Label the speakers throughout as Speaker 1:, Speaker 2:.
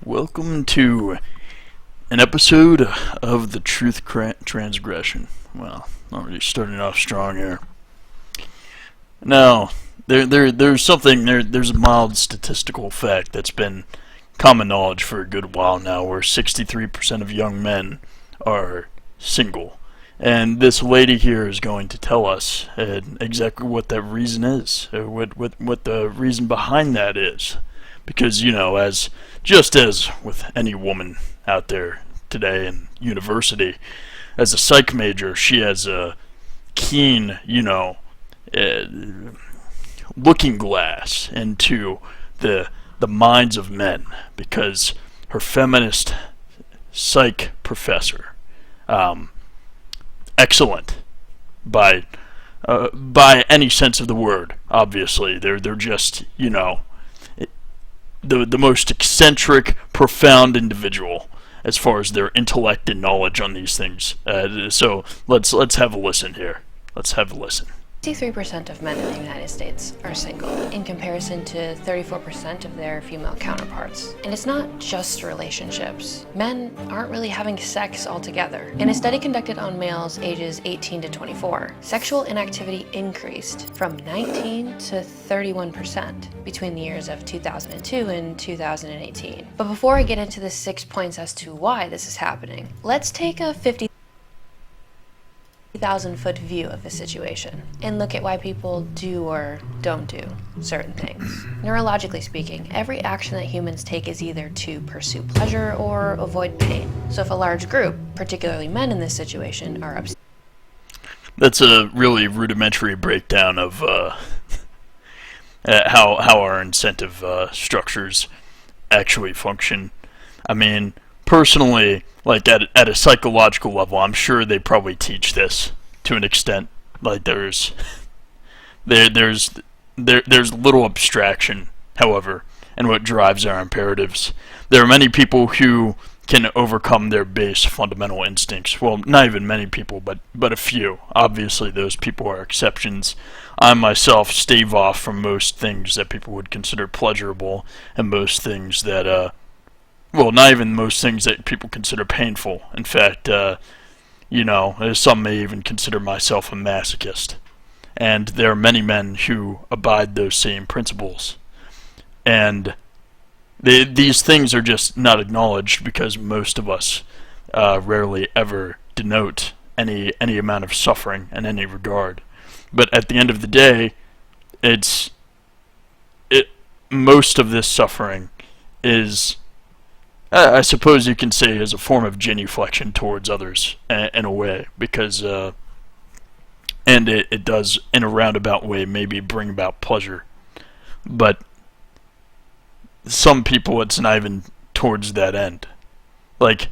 Speaker 1: Welcome to an episode of the Truth Transgression. Well, already starting off strong here. Now, there's a mild statistical fact that's been common knowledge for a good while now, where 63% of young men are single. And this lady here is going to tell us exactly what that reason is, what the reason behind that is. Because, just as with any woman out there today in university, as a psych major, she has a keen, looking glass into the minds of men, because her feminist psych professor, excellent by any sense of the word. Obviously, they're just the most eccentric, profound individual as far as their intellect and knowledge on these things. So let's have a listen here. Let's have a listen.
Speaker 2: 63% of men in the United States are single, in comparison to 34% of their female counterparts. And it's not just relationships. Men aren't really having sex altogether. In a study conducted on males ages 18 to 24, sexual inactivity increased from 19 to 31% between the years of 2002 and 2018. But before I get into the 6 points as to why this is happening, let's take a 50,000-foot view of the situation and look at why people do or don't do certain things. Neurologically speaking, every action that humans take is either to pursue pleasure or avoid pain. So if a large group, particularly men in this situation, are upset.
Speaker 1: That's a really rudimentary breakdown of how our incentive structures actually function. I mean, personally, like at a psychological level, I'm sure they probably teach this to an extent. Like there's little abstraction, however, in what drives our imperatives. There are many people who can overcome their base fundamental instincts. Well, not even many people, but a few. Obviously, those people are exceptions. I myself stave off from most things that people would consider pleasurable, and most things that well, not even most things that people consider painful. In fact, some may even consider myself a masochist. And there are many men who abide those same principles. And these things are just not acknowledged because most of us rarely ever denote any amount of suffering in any regard. But at the end of the day, most of this suffering is, I suppose you can say, as a form of genuflection towards others, in a way, because, and it does, in a roundabout way, maybe bring about pleasure. But some people, it's not even towards that end. Like,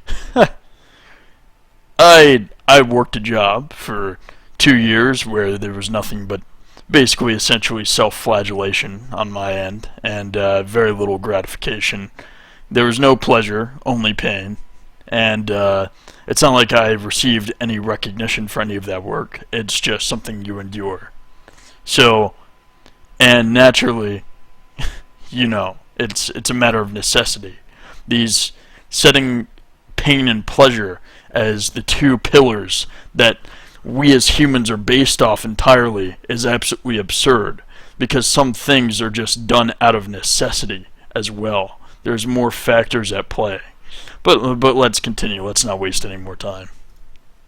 Speaker 1: I worked a job for 2 years where there was nothing but basically essentially self-flagellation on my end, and very little gratification. There was no pleasure, only pain, and it's not like I received any recognition for any of that work. It's just something you endure. So, and naturally, it's a matter of necessity. These setting pain and pleasure as the two pillars that we as humans are based off entirely is absolutely absurd, because some things are just done out of necessity as well. There's more factors at play. But let's continue. Let's not waste any more time.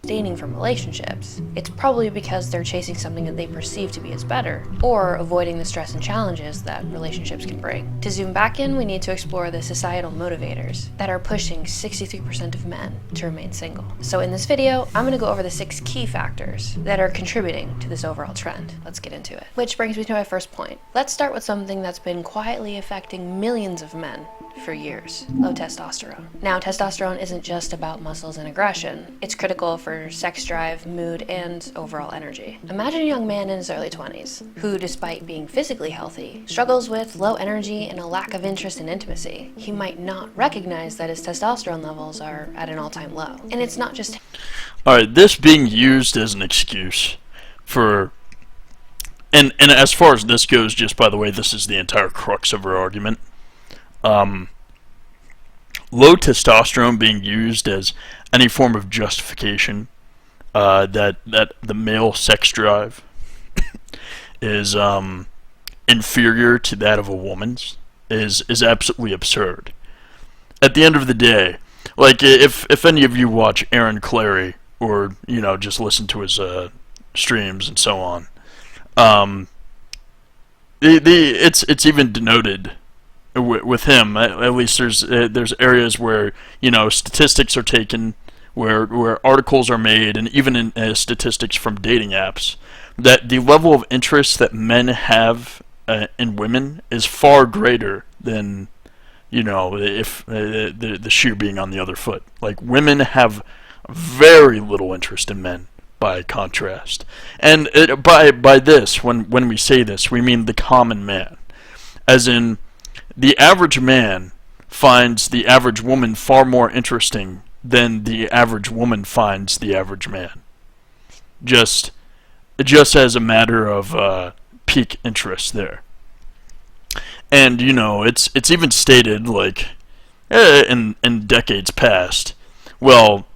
Speaker 2: Abstaining from relationships. It's probably because they're chasing something that they perceive to be as better, or avoiding the stress and challenges that relationships can bring. To zoom back in, we need to explore the societal motivators that are pushing 63% of men to remain single. So in this video, I'm going to go over the 6 key factors that are contributing to this overall trend. Let's get into it. Which brings me to my first point. Let's start with something that's been quietly affecting millions of men for years: low testosterone. Now, testosterone isn't just about muscles and aggression. It's critical for sex drive, mood, and overall energy. Imagine a young man in his early 20s who, despite being physically healthy, struggles with low energy and a lack of interest in intimacy. He might not recognize that his testosterone levels are at an all-time low. And it's not just...
Speaker 1: Alright, this being used as an excuse for... And as far as this goes, just by the way, this is the entire crux of our argument. low testosterone being used as any form of justification that the male sex drive is inferior to that of a woman's is absolutely absurd. At the end of the day, like if any of you watch Aaron Clary or just listen to his streams and so on, it's even denoted with him. At least there's areas where statistics are taken, where articles are made, and even in statistics from dating apps, that the level of interest that men have in women is far greater than if the shoe being on the other foot. Like, women have very little interest in men by contrast, and by this, when we say this, we mean the common man, as in the average man finds the average woman far more interesting than the average woman finds the average man. Just as a matter of peak interest there. And it's even stated, like, in decades past. Well,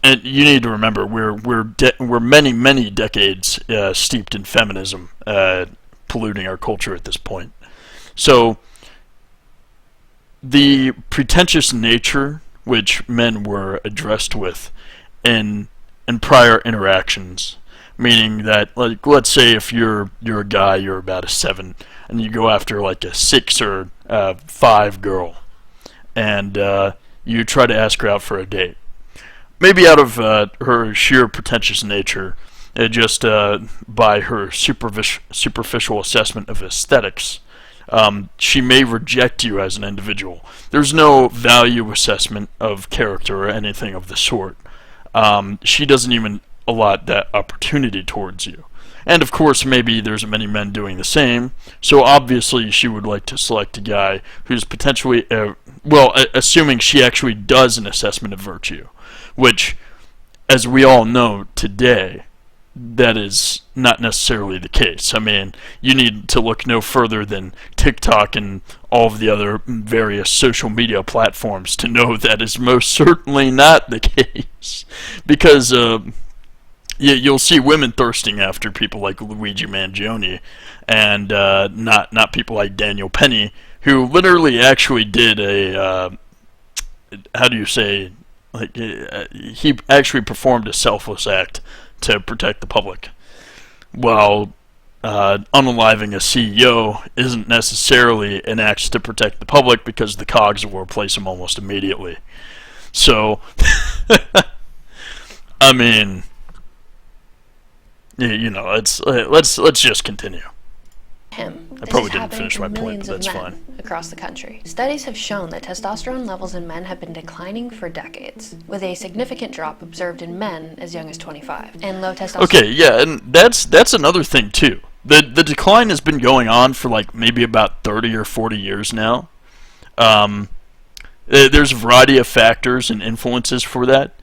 Speaker 1: and you need to remember, we're many decades steeped in feminism, polluting our culture at this point. So the pretentious nature which men were addressed with in prior interactions, meaning that, like, let's say if you're a guy, you're about a 7, and you go after like a 6 or 5 girl, and you try to ask her out for a date. Maybe out of her sheer pretentious nature, just by her superficial assessment of aesthetics, she may reject you as an individual. There's no value assessment of character or anything of the sort. She doesn't even allot that opportunity towards you. And of course, maybe there's many men doing the same, so obviously she would like to select a guy who's potentially, assuming she actually does an assessment of virtue, which, as we all know today, that is not necessarily the case. I mean, you need to look no further than TikTok and all of the other various social media platforms to know that is most certainly not the case. Because you'll see women thirsting after people like Luigi Mangione, and not people like Daniel Penny, who literally actually did a how do you say, like, he actually performed a selfless act to protect the public. While unaliving a CEO isn't necessarily an act to protect the public, because the cogs will replace him almost immediately. So, I mean, let's just continue. I probably didn't finish my point, but that's fine.
Speaker 2: Across the country, studies have shown that testosterone levels in men have been declining for decades, with a significant drop observed in men as young as 25. And low testosterone. Okay, yeah, and that's another thing too. The decline has been going on for like maybe about 30 or 40 years now. There's a variety of factors and influences for that.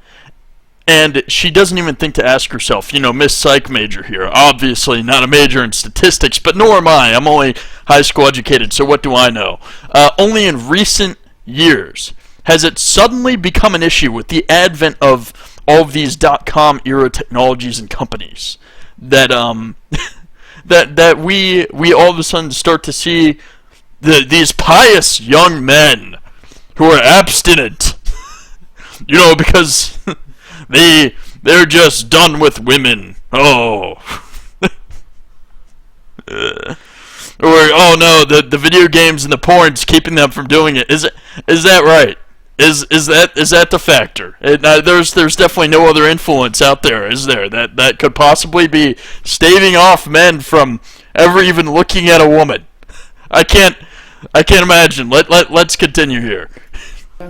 Speaker 2: And she doesn't even think to ask herself, Miss Psych major here, obviously not a major in statistics, but nor am I. I'm only high school educated, so what do I know? Only in recent years has it suddenly become an issue with the advent of all of these .com era technologies and companies that that we all of a sudden start to see these pious young men who are abstinent, because they're just done with women. Oh. Or, oh no, the video games and the porn's keeping them from doing it. Is that right? Is that the factor? There's definitely no other influence out there, is there? That could possibly be staving off men from ever even looking at a woman. I can't imagine. Let's continue here.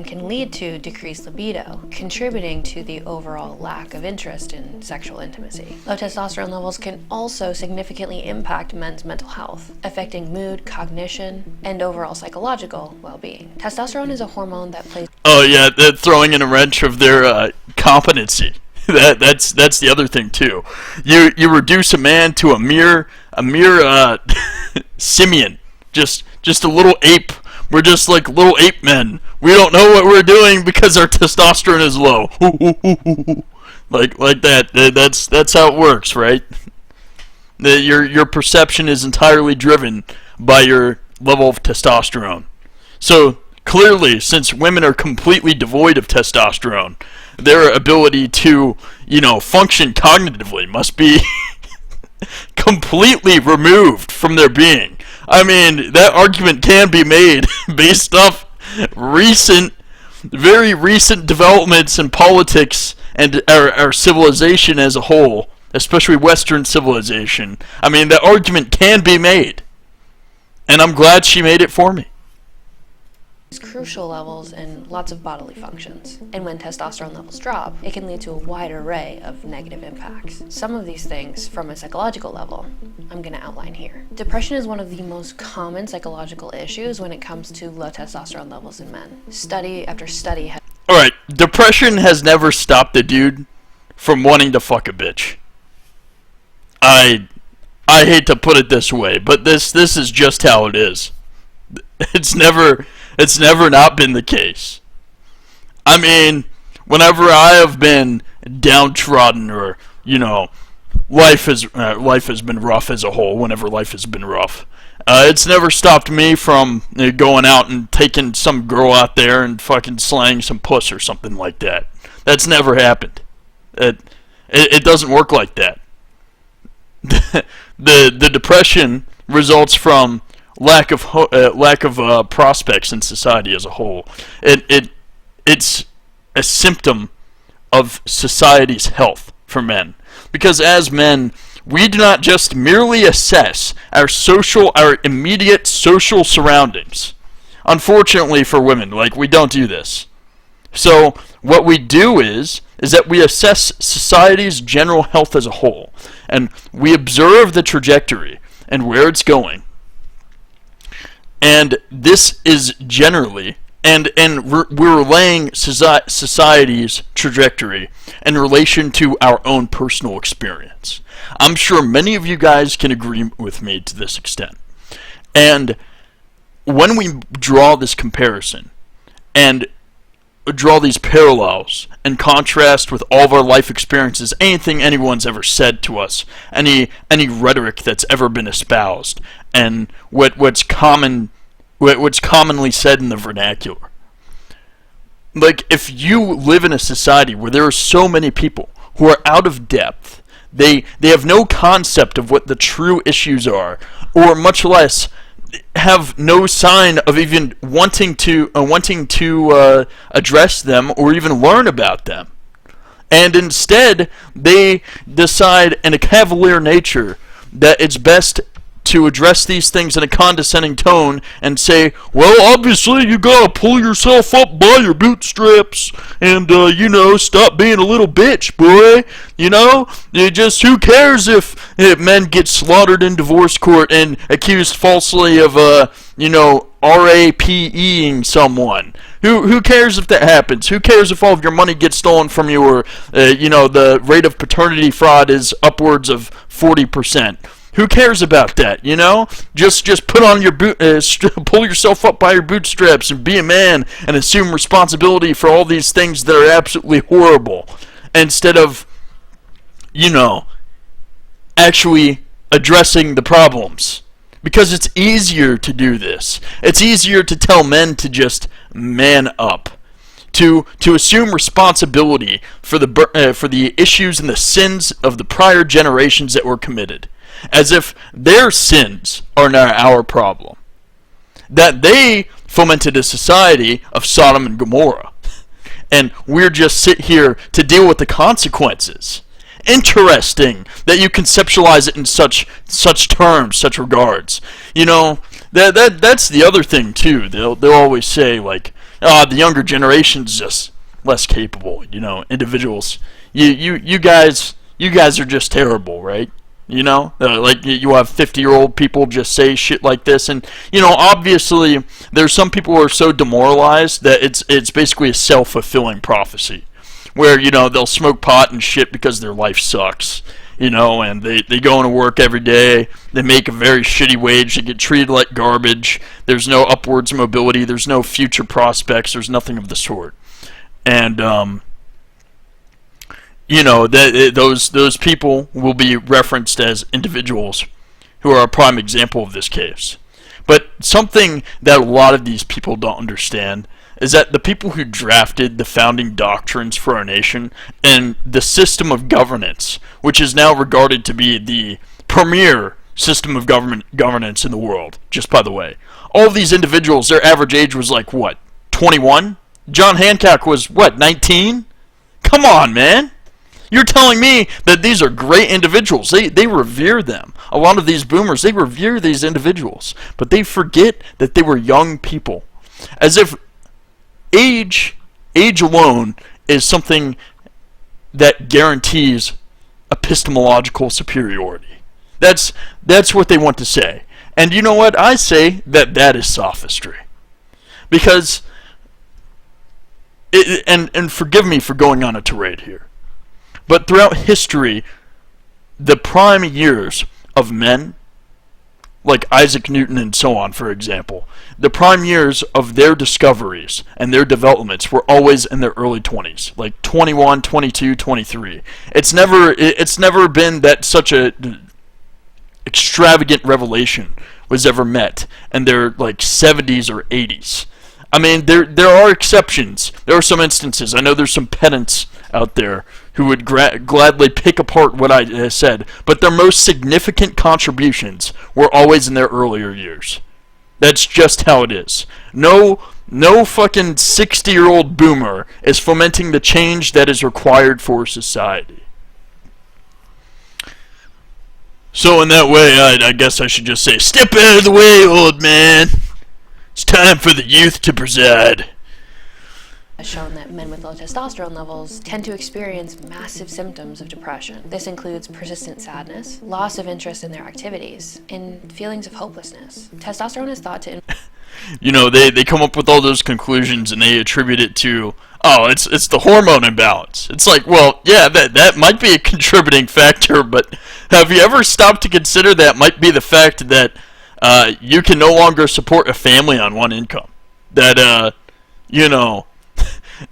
Speaker 2: Can lead to decreased libido, contributing to the overall lack of interest in sexual intimacy. Low testosterone levels can also significantly impact men's mental health, affecting mood, cognition, and overall psychological well-being. Testosterone is a hormone that plays...
Speaker 1: Oh yeah, they're throwing in a wrench of their competency. That's the other thing too. You reduce a man to a mere simian, just a little ape We're just like little ape men. We don't know what we're doing because our testosterone is low. like that. That's how it works, right? Your perception is entirely driven by your level of testosterone. So clearly, since women are completely devoid of testosterone, their ability to, function cognitively must be completely removed from their being. I mean, that argument can be made based off very recent developments in politics and our civilization as a whole, especially Western civilization. I mean, that argument can be made. And I'm glad she made it for me.
Speaker 2: Crucial levels in lots of bodily functions. And when testosterone levels drop, it can lead to a wide array of negative impacts. Some of these things, from a psychological level, I'm going to outline here. Depression is one of the most common psychological issues when it comes to low testosterone levels in men. Study after study has...
Speaker 1: Alright, depression has never stopped a dude from wanting to fuck a bitch. I hate to put it this way, but this is just how it is. It's never not been the case. I mean, whenever I have been downtrodden, or life has been rough as a whole. Whenever life has been rough, it's never stopped me from going out and taking some girl out there and fucking slaying some puss or something like that. That's never happened. It doesn't work like that. The depression results from lack of prospects in society as a whole. It's a symptom of society's health for men, because as men, we do not just merely assess our immediate social surroundings. Unfortunately for women, we don't do this. So what we do is that we assess society's general health as a whole, and we observe the trajectory and where it's going. And this is generally, and we're laying society's trajectory in relation to our own personal experience. I'm sure many of you guys can agree with me to this extent. And when we draw this comparison and draw these parallels and contrast with all of our life experiences, anything anyone's ever said to us, any rhetoric that's ever been espoused, and what's commonly said in the vernacular. If you live in a society where there are so many people who are out of depth, they have no concept of what the true issues are, or much less have no sign of even wanting to address them or even learn about them. And instead, they decide in a cavalier nature that it's best to address these things in a condescending tone and say, well, obviously you gotta pull yourself up by your bootstraps and, stop being a little bitch, boy. Who cares if men get slaughtered in divorce court and accused falsely of, RAPEing someone? Who cares if that happens? Who cares if all of your money gets stolen from you, or, the rate of paternity fraud is upwards of 40%? Who cares about that, Just put on your pull yourself up by your bootstraps and be a man and assume responsibility for all these things that are absolutely horrible, instead of, actually addressing the problems. Because it's easier to do this. It's easier to tell men to just man up, to assume responsibility for the issues and the sins of the prior generations that were committed, as if their sins are not our problem. That they fomented a society of Sodom and Gomorrah, and we're just sit here to deal with the consequences. Interesting that you conceptualize it in such terms, such regards. That's the other thing too. They'll always say the younger generation's just less capable. Individuals. You guys are just terrible, right? You have 50-year-old people just say shit like this, and obviously there's some people who are so demoralized that it's basically a self-fulfilling prophecy, where they'll smoke pot and shit because their life sucks, and they go into work every day, they make a very shitty wage, they get treated like garbage, there's no upwards mobility, there's no future prospects, there's nothing of the sort. And, those people will be referenced as individuals who are a prime example of this case. But something that a lot of these people don't understand is that the people who drafted the founding doctrines for our nation and the system of governance, which is now regarded to be the premier system of governance in the world, just by the way, all of these individuals, their average age was like, what, 21? John Hancock was, what, 19? Come on, man! You're telling me that these are great individuals. They revere them. A lot of these boomers, they revere these individuals. But they forget that they were young people. As if age alone is something that guarantees epistemological superiority. That's what they want to say. And you know what? I say that is sophistry. Because, and forgive me for going on a tirade here, but throughout history, the prime years of men, like Isaac Newton and so on, for example, the prime years of their discoveries and their developments were always in their early 20s, like 21, 22, 23. It's never been that such a extravagant revelation was ever met in their like 70s or 80s. I mean, there are exceptions. There are some instances. I know there's some pedants out there who would gladly pick apart what I said, but their most significant contributions were always in their earlier years. That's just how it is. No fucking 60-year-old boomer is fomenting the change that is required for society. So in that way, I guess I should just say, step out of the way, old man. It's time for the youth to preside.
Speaker 2: Has shown that men with low testosterone levels tend to experience massive symptoms of depression. This includes persistent sadness, loss of interest in their activities, and feelings of hopelessness. Testosterone is thought to...
Speaker 1: they come up with all those conclusions and they attribute it to, it's the hormone imbalance. It's like, well, yeah, that might be a contributing factor, but have you ever stopped to consider that might be the fact that you can no longer support a family on one income? That,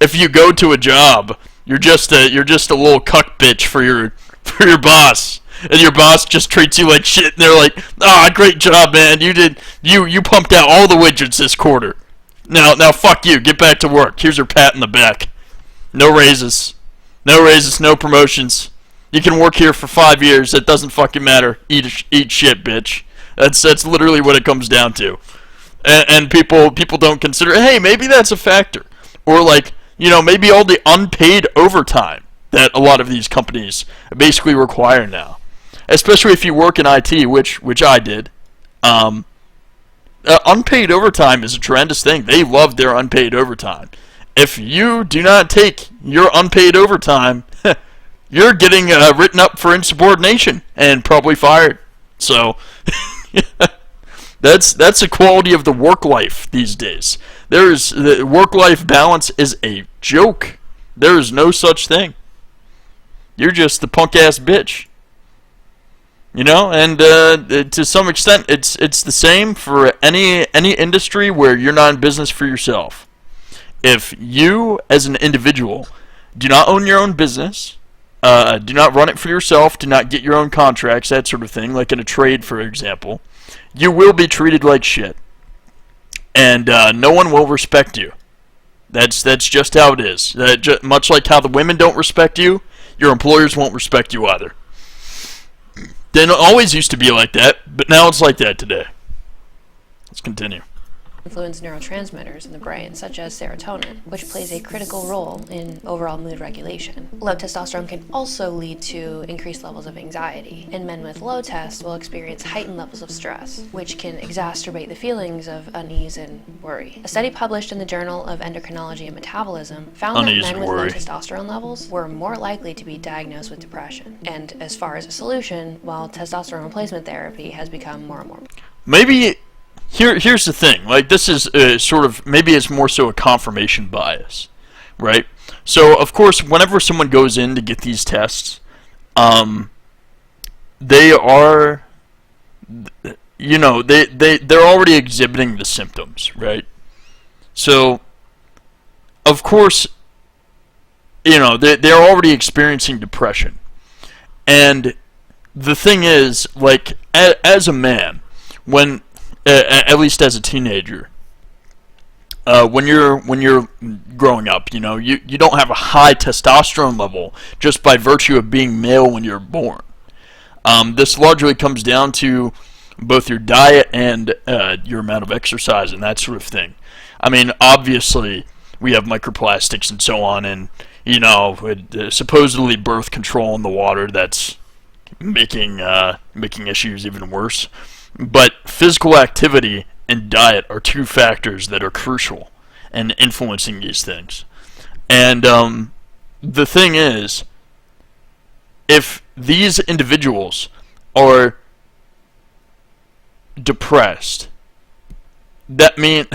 Speaker 1: if you go to a job, you're just a little cuck bitch for your boss, and your boss just treats you like shit, and they're like, great job, man, you pumped out all the widgets this quarter. Now fuck you, get back to work. Here's your pat in the back. No raises, no promotions. You can work here for 5 years. It doesn't fucking matter. Eat shit, bitch. That's literally what it comes down to. And people don't consider, hey, maybe that's a factor. Or like, maybe all the unpaid overtime that a lot of these companies basically require now. Especially if you work in IT, which I did. Unpaid overtime is a tremendous thing. They love their unpaid overtime. If you do not take your unpaid overtime, you're getting written up for insubordination and probably fired. So... That's the quality of the work life these days. The work-life balance is a joke. There is no such thing. You're just the punk-ass bitch. And to some extent, it's the same for any industry where you're not in business for yourself. If you, as an individual, do not own your own business, do not run it for yourself, do not get your own contracts, that sort of thing, like in a trade, for example, you will be treated like shit. And no one will respect you. That's just how it is. Much like how the women don't respect you, your employers won't respect you either. Didn't always used to be like that, but now it's like that today. Let's continue.
Speaker 2: Influence neurotransmitters in the brain, such as serotonin, which plays a critical role in overall mood regulation. Low testosterone can also lead to increased levels of anxiety, and men with low test will experience heightened levels of stress, which can exacerbate the feelings of unease and worry. A study published in the Journal of Endocrinology and Metabolism found that men with low testosterone levels were more likely to be diagnosed with depression. And as far as a solution, while testosterone replacement therapy has become more and more...
Speaker 1: Maybe... Here's the thing, like this is sort of, maybe it's more so a confirmation bias, right? So, of course, whenever someone goes in to get these tests, they are, they're already exhibiting the symptoms, right? So, of course, they're already experiencing depression. And the thing is, like, as a man, when, at least as a teenager, when you're growing up, you don't have a high testosterone level just by virtue of being male when you're born. This largely comes down to both your diet and your amount of exercise and that sort of thing. I mean, obviously, we have microplastics and so on, and supposedly birth control in the water that's making issues even worse. But physical activity and diet are two factors that are crucial in influencing these things. And the thing is, if these individuals are depressed, that means,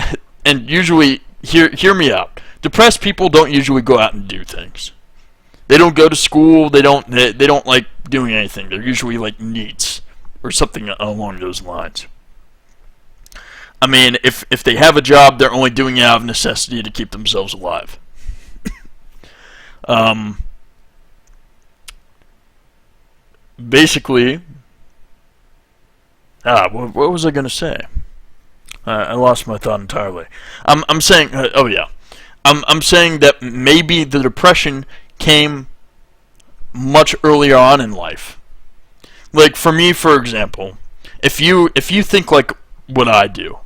Speaker 1: and usually, hear me out, depressed people don't usually go out and do things. They don't go to school, they don't like doing anything. They're usually like neats or something along those lines. I mean, if they have a job, they're only doing it out of necessity to keep themselves alive. Basically, what was I going to say? I lost my thought entirely. I'm saying, I'm saying that maybe the depression came much earlier on in life. Like for me, for example, if you think like what I do,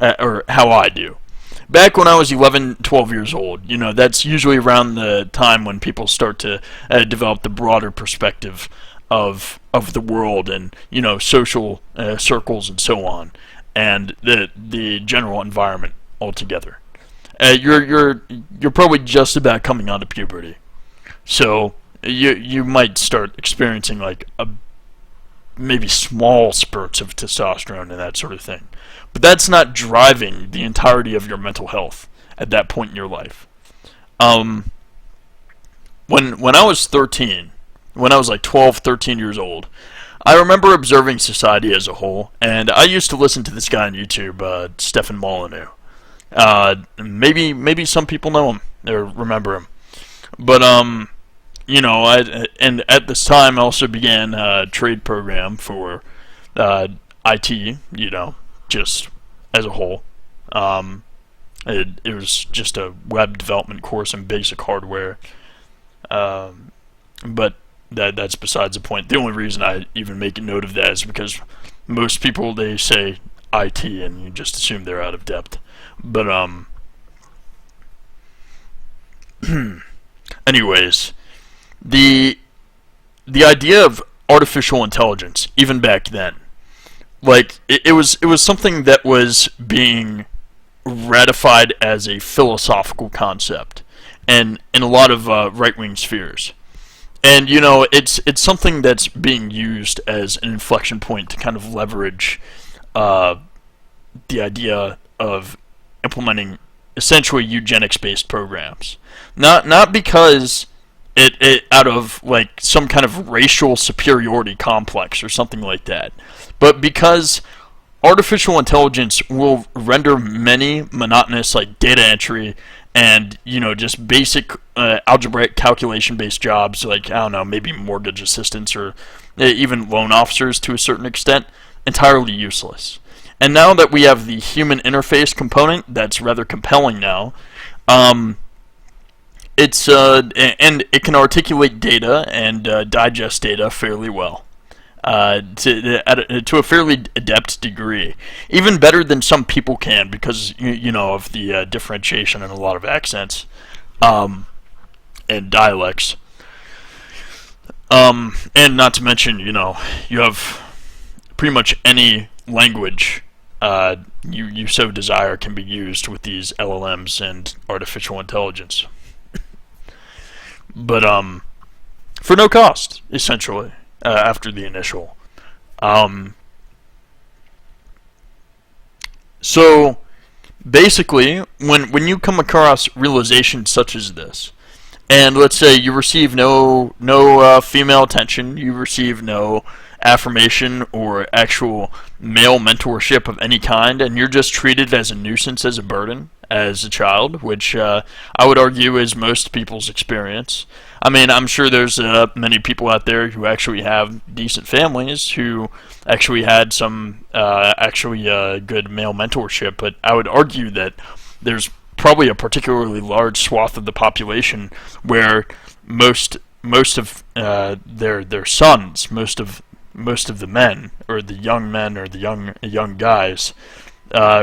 Speaker 1: or how I do, back when I was 11, 12 years old, that's usually around the time when people start to develop the broader perspective of the world and social circles and so on, and the general environment altogether. You're probably just about coming onto puberty, so you might start experiencing like maybe small spurts of testosterone and that sort of thing, but that's not driving the entirety of your mental health at that point in your life. When I was 13, when I was like 12, 13 years old, I remember observing society as a whole, and I used to listen to this guy on YouTube, Stefan Molyneux. Maybe some people know him or remember him, but and at this time I also began a trade program for IT, just as a whole. It was just a web development course in basic hardware, but that's besides the point. The only reason I even make a note of that is because most people, they say IT and you just assume they're out of depth. But anyways, the idea of artificial intelligence, even back then, like it was something that was being ratified as a philosophical concept, and in a lot of right-wing spheres. And it's something that's being used as an inflection point to kind of leverage the idea of implementing essentially eugenics-based programs. Not because it out of like some kind of racial superiority complex or something like that, but because artificial intelligence will render many monotonous like data entry and just basic algebraic calculation-based jobs, like I don't know, maybe mortgage assistants or even loan officers to a certain extent, entirely useless. And now that we have the human interface component, that's rather compelling now. It's and it can articulate data and digest data fairly well, to a fairly adept degree, even better than some people can because of the differentiation in a lot of accents and dialects. And not to mention, you have pretty much any language you so desire can be used with these LLMs and artificial intelligence. But for no cost, essentially, after the initial. So basically, when you come across realizations such as this, and let's say you receive no female attention, you receive no affirmation or actual male mentorship of any kind, and you're just treated as a nuisance, as a burden, as a child, which I would argue is most people's experience. I mean, I'm sure there's many people out there who actually have decent families who actually had some good male mentorship, but I would argue that there's probably a particularly large swath of the population where most of their sons, most of the men, or the young men, or the young guys,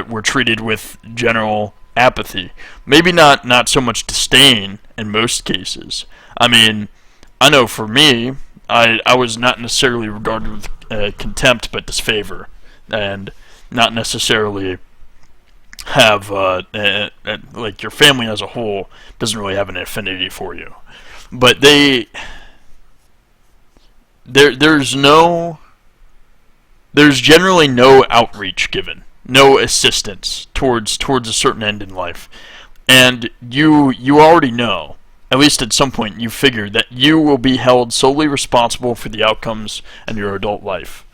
Speaker 1: were treated with general apathy. Maybe not so much disdain in most cases. I mean, I know for me, I was not necessarily regarded with contempt, but disfavor, and not necessarily have like your family as a whole doesn't really have an affinity for you. But there's generally no outreach given, no assistance towards a certain end in life, and you already know, at least at some point you figure, that you will be held solely responsible for the outcomes in your adult life,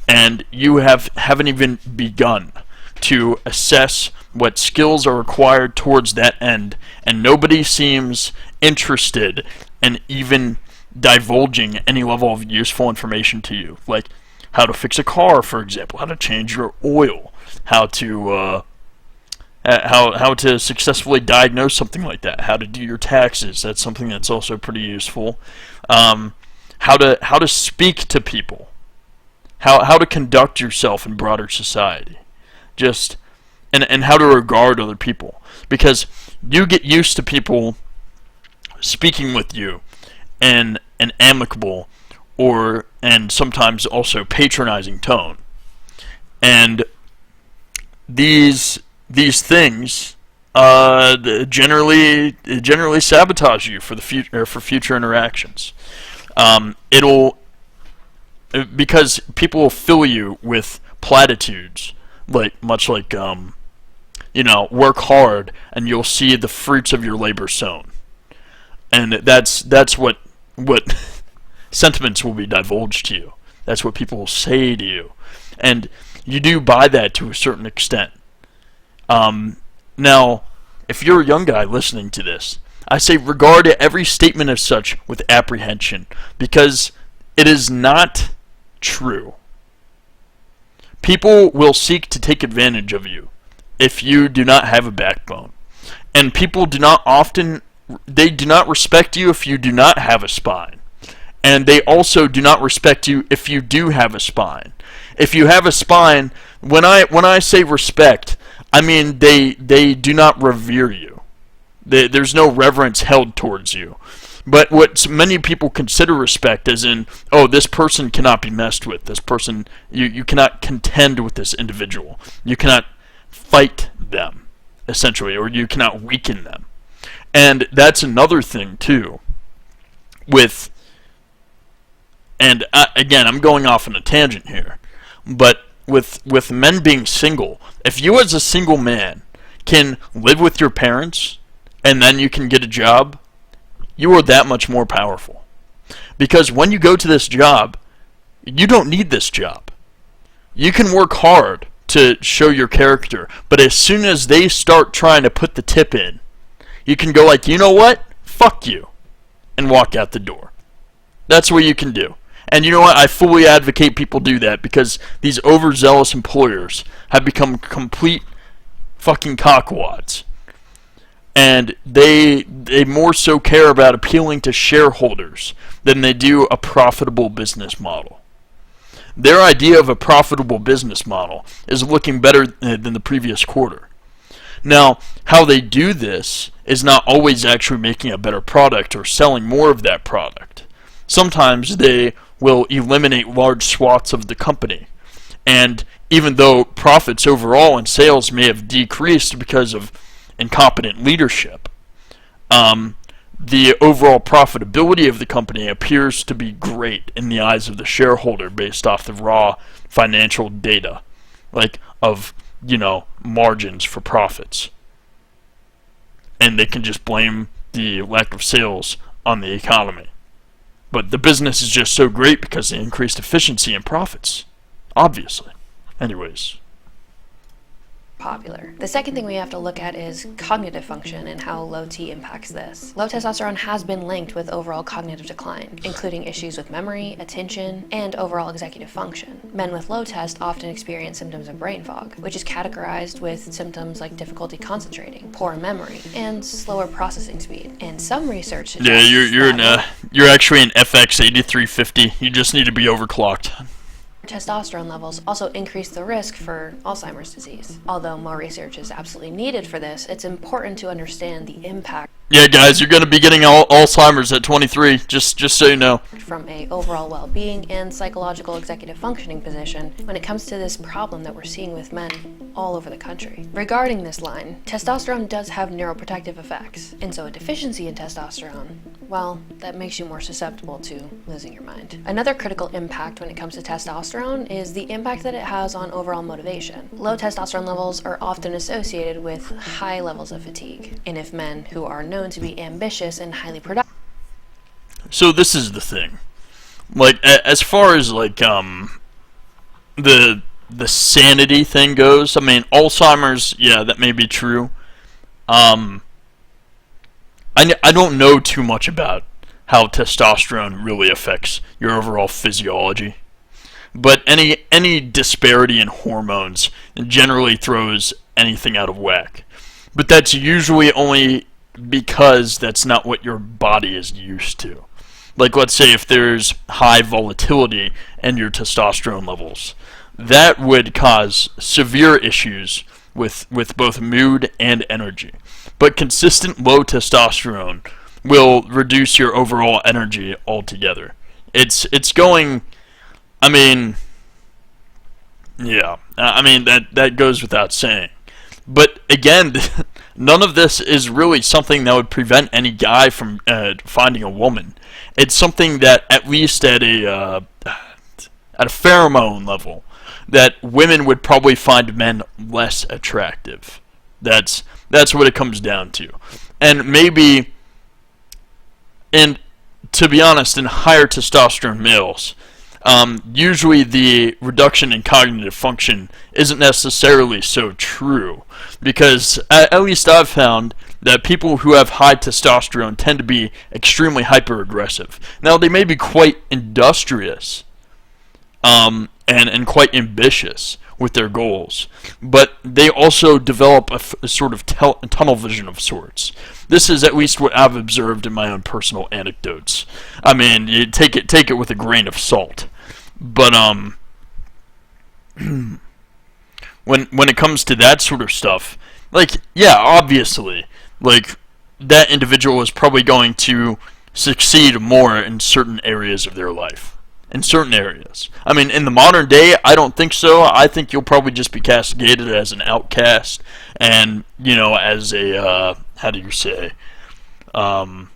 Speaker 1: and you haven't even begun to assess what skills are required towards that end, and nobody seems interested in even divulging any level of useful information to you, like how to fix a car, for example, how to change your oil, how to successfully diagnose something like that, how to do your taxes. That's something that's also pretty useful. How to speak to people, how to conduct yourself in broader society, just and how to regard other people, because you get used to people speaking with you in an amicable and sometimes also patronizing tone, and these things generally sabotage you for the future, for future interactions. Because people will fill you with platitudes, much like work hard and you'll see the fruits of your labor sown, and that's what sentiments will be divulged to you. That's what people will say to you, and you do buy that to a certain extent. Now, if you're a young guy listening to this, I say regard every statement as such with apprehension, because it is not true. People will seek to take advantage of you if you do not have a backbone, and people do not respect you if you do not have a spine, and they also do not respect you if you do have a spine. If you have a spine, when I say respect, I mean they do not revere you. There's no reverence held towards you. But what many people consider respect, as in, oh, this person cannot be messed with. This person, you cannot contend with this individual. You cannot fight them, essentially, or you cannot weaken them. And that's another thing too. Again, I'm going off on a tangent here, but with men being single, if you as a single man can live with your parents and then you can get a job, you are that much more powerful. Because when you go to this job, you don't need this job. You can work hard to show your character, but as soon as they start trying to put the tip in, you can go like, you know what? Fuck you, and walk out the door. That's what you can do. And you know what? I fully advocate people do that, because these overzealous employers have become complete fucking cockwads. And they more so care about appealing to shareholders than they do a profitable business model. Their idea of a profitable business model is looking better than the previous quarter. Now, how they do this is not always actually making a better product or selling more of that product. Sometimes they will eliminate large swaths of the company. And even though profits overall and sales may have decreased because of incompetent leadership, the overall profitability of the company appears to be great in the eyes of the shareholder based off the raw financial data, of margins for profits. And they can just blame the lack of sales on the economy. But the business is just so great because they increased efficiency and profits. Obviously. Anyways.
Speaker 2: Popular. The second thing we have to look at is cognitive function and how low T impacts this. Low testosterone has been linked with overall cognitive decline, including issues with memory, attention, and overall executive function. Men with low test often experience symptoms of brain fog, which is categorized with symptoms like difficulty concentrating, poor memory, and slower processing speed. And some research suggests
Speaker 1: you're actually an FX 8350. You just need to be overclocked.
Speaker 2: Testosterone levels also increase the risk for Alzheimer's disease. Although more research is absolutely needed for this, it's important to understand the impact.
Speaker 1: Yeah, guys, you're going to be getting Alzheimer's at 23, just so you know.
Speaker 2: From a overall well-being and psychological executive functioning position when it comes to this problem that we're seeing with men all over the country. Regarding this line, testosterone does have neuroprotective effects, and so a deficiency in testosterone, well, that makes you more susceptible to losing your mind. Another critical impact when it comes to testosterone is the impact that it has on overall motivation. Low testosterone levels are often associated with high levels of fatigue, and if men who are known to be ambitious and highly productive.
Speaker 1: So this is the thing. Like, as far as, like, the sanity thing goes, I mean, Alzheimer's, yeah, that may be true. I don't know too much about how testosterone really affects your overall physiology. But any disparity in hormones generally throws anything out of whack. But that's usually only because that's not what your body is used to. Like, let's say if there's high volatility in your testosterone levels, that would cause severe issues with both mood and energy. But consistent low testosterone will reduce your overall energy altogether. It's going, I mean, yeah, I mean, that goes without saying. But again, none of this is really something that would prevent any guy from finding a woman. It's something that, at least at a pheromone level, that women would probably find men less attractive. That's what it comes down to. And maybe, and to be honest, in higher testosterone males, usually the reduction in cognitive function isn't necessarily so true, because at least I've found that people who have high testosterone tend to be extremely hyper-aggressive. Now, they may be quite industrious and quite ambitious with their goals, but they also develop a sort of tunnel vision of sorts. This is at least what I've observed in my own personal anecdotes. I mean, you take it with a grain of salt. But when it comes to that sort of stuff, like, yeah, obviously, like, that individual is probably going to succeed more in certain areas of their life. In certain areas. I mean, in the modern day, I don't think so. I think you'll probably just be castigated as an outcast and, you know, as a, how do you say, you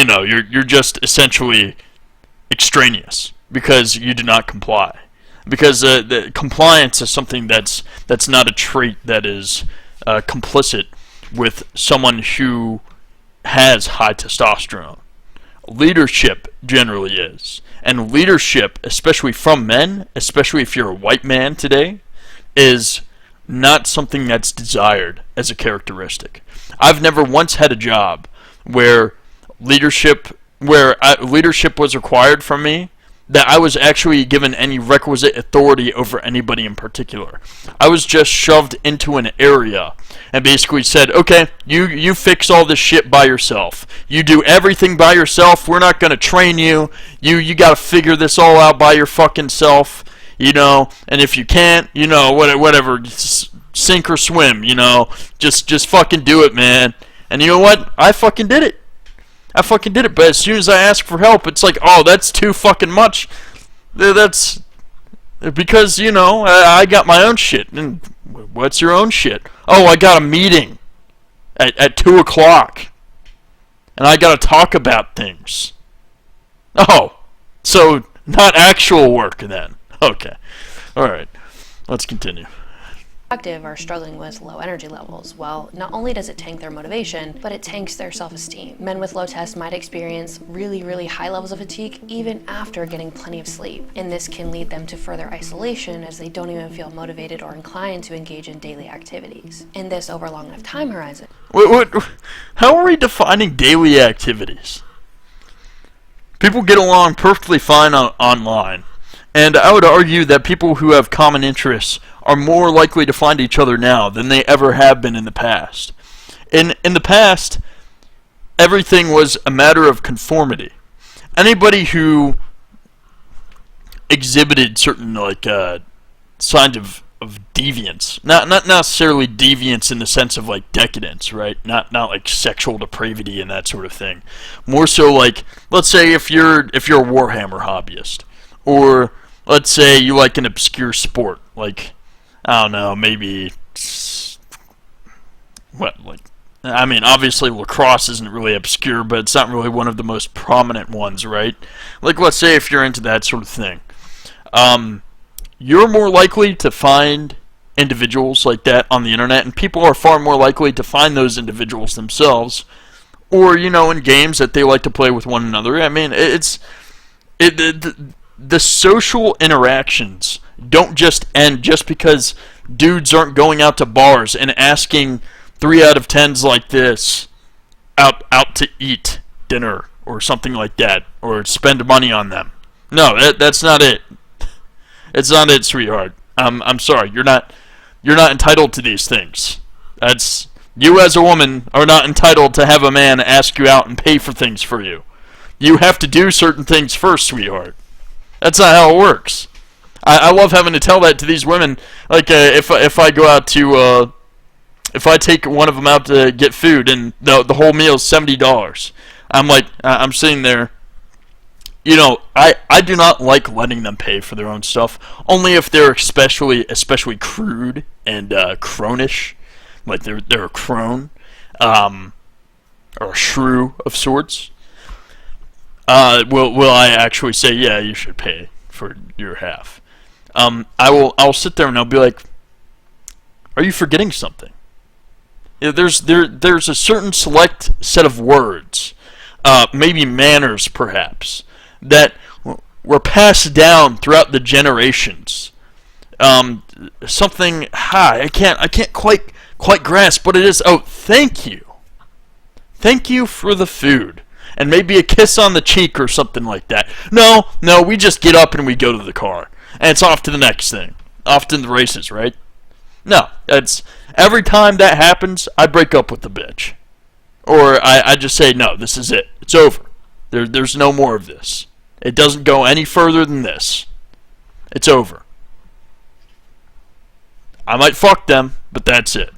Speaker 1: know, you're just essentially extraneous because you do not comply. Because the compliance is something that's not a trait that is complicit with someone who has high testosterone. Leadership generally is. And leadership, especially from men, especially if you're a white man today, is not something that's desired as a characteristic. I've never once had a job where leadership was required from me that I was actually given any requisite authority over anybody in particular. I was just shoved into an area and basically said, okay, you fix all this shit by yourself. You do everything by yourself. We're not going to train you. You got to figure this all out by your fucking self, you know, and if you can't, you know, whatever, sink or swim, you know, just fucking do it, man. And you know what? I fucking did it. But as soon as I ask for help, it's like, oh, that's too fucking much. That's because, you know, I got my own shit. And what's your own shit? Oh, I got a meeting at 2 o'clock. And I got to talk about things. Oh, so not actual work then. Okay. All right. Let's continue.
Speaker 2: active are struggling with low energy levels. Well, not only does it tank their motivation, but it tanks their self-esteem. Men with low tests might experience really high levels of fatigue even after getting plenty of sleep, and this can lead them to further isolation as they don't even feel motivated or inclined to engage in daily activities, and this over a long enough time horizon.
Speaker 1: How are we defining daily activities? People get along perfectly fine online, and I would argue that people who have common interests are more likely to find each other now than they ever have been in the past. In the past, everything was a matter of conformity. Anybody who exhibited certain signs of deviance, not necessarily deviance in the sense of like decadence, right? Not like sexual depravity and that sort of thing. More so like, let's say if you're a Warhammer hobbyist, or let's say you like an obscure sport, like, I don't know, maybe, obviously lacrosse isn't really obscure, but it's not really one of the most prominent ones, right? Like, let's say if you're into that sort of thing. You're more likely to find individuals like that on the internet, and people are far more likely to find those individuals themselves, or, in games that they like to play with one another. I mean, the social interactions don't just end just because dudes aren't going out to bars and asking 3 out of 10s like this out to eat dinner or something like that, or spend money on them. No, that's not it. It's not it, sweetheart. I'm sorry. You're not entitled to these things. You as a woman are not entitled to have a man ask you out and pay for things for you. You have to do certain things first, sweetheart. That's not how it works. I love having to tell that to these women. Like, if I go out to, if I take one of them out to get food and the whole meal is $70, I'm sitting there. I do not like letting them pay for their own stuff, only if they're especially crude and cronish, like they're a crone, or a shrew of sorts. Will I actually say, yeah, you should pay for your half? I'll sit there and I'll be like, are you forgetting something? There's a certain select set of words, maybe manners perhaps, that were passed down throughout the generations. Something I can't quite grasp what it is. Oh, thank you for the food. And maybe a kiss on the cheek or something like that. No, we just get up and we go to the car. And it's off to the next thing. Off to the races, right? No, that's every time that happens, I break up with the bitch. Or I just say, no, this is it. It's over. There's no more of this. It doesn't go any further than this. It's over. I might fuck them, but that's it.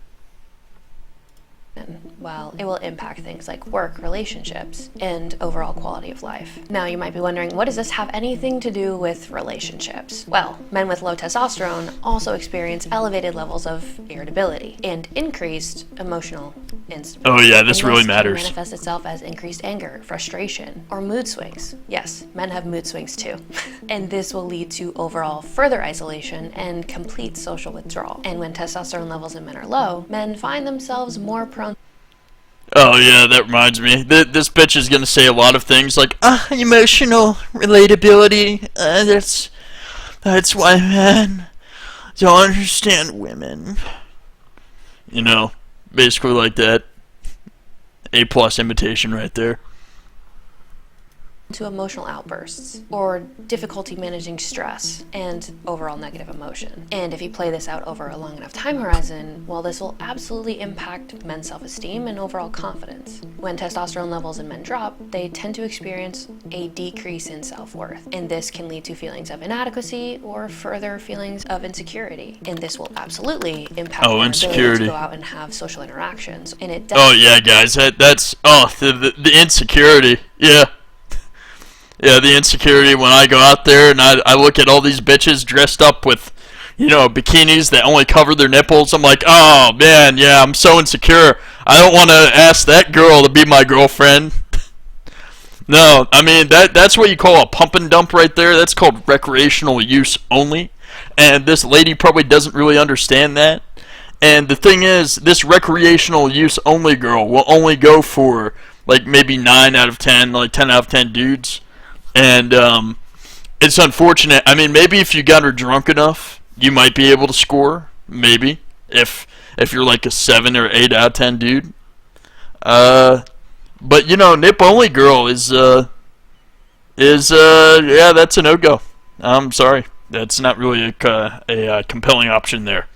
Speaker 2: Well, it will impact things like work, relationships, and overall quality of life. Now, you might be wondering, what does this have anything to do with relationships? Well, men with low testosterone also experience elevated levels of irritability and increased emotional instability.
Speaker 1: Oh yeah, this really matters.
Speaker 2: Can manifest itself as increased anger, frustration, or mood swings. Yes, men have mood swings too. And this will lead to overall further isolation and complete social withdrawal. And when testosterone levels in men are low, men find themselves more prone.
Speaker 1: Oh yeah, that reminds me. This bitch is gonna say a lot of things like, emotional relatability. That's why men don't understand women. Basically like that. A+ imitation right there.
Speaker 2: To emotional outbursts, or difficulty managing stress, and overall negative emotion. And if you play this out over a long enough time horizon, well, this will absolutely impact men's self-esteem and overall confidence. When testosterone levels in men drop, they tend to experience a decrease in self-worth, and this can lead to feelings of inadequacy or further feelings of insecurity. And this will absolutely impact their ability to go out and have social interactions. And it
Speaker 1: oh yeah, guys, that's the insecurity, yeah. Yeah, the insecurity when I go out there and I look at all these bitches dressed up with, bikinis that only cover their nipples. I'm like, oh, man, yeah, I'm so insecure. I don't want to ask that girl to be my girlfriend. No, I mean, that's what you call a pump and dump right there. That's called recreational use only. And this lady probably doesn't really understand that. And the thing is, this recreational use only girl will only go for like maybe 9 out of 10, like 10 out of 10 dudes. And it's unfortunate. I mean, maybe if you got her drunk enough, you might be able to score. Maybe if you're like a 7 or 8 out of 10 dude. But you know, nip only girl is yeah, that's a no-go. I'm sorry, that's not really a compelling option there.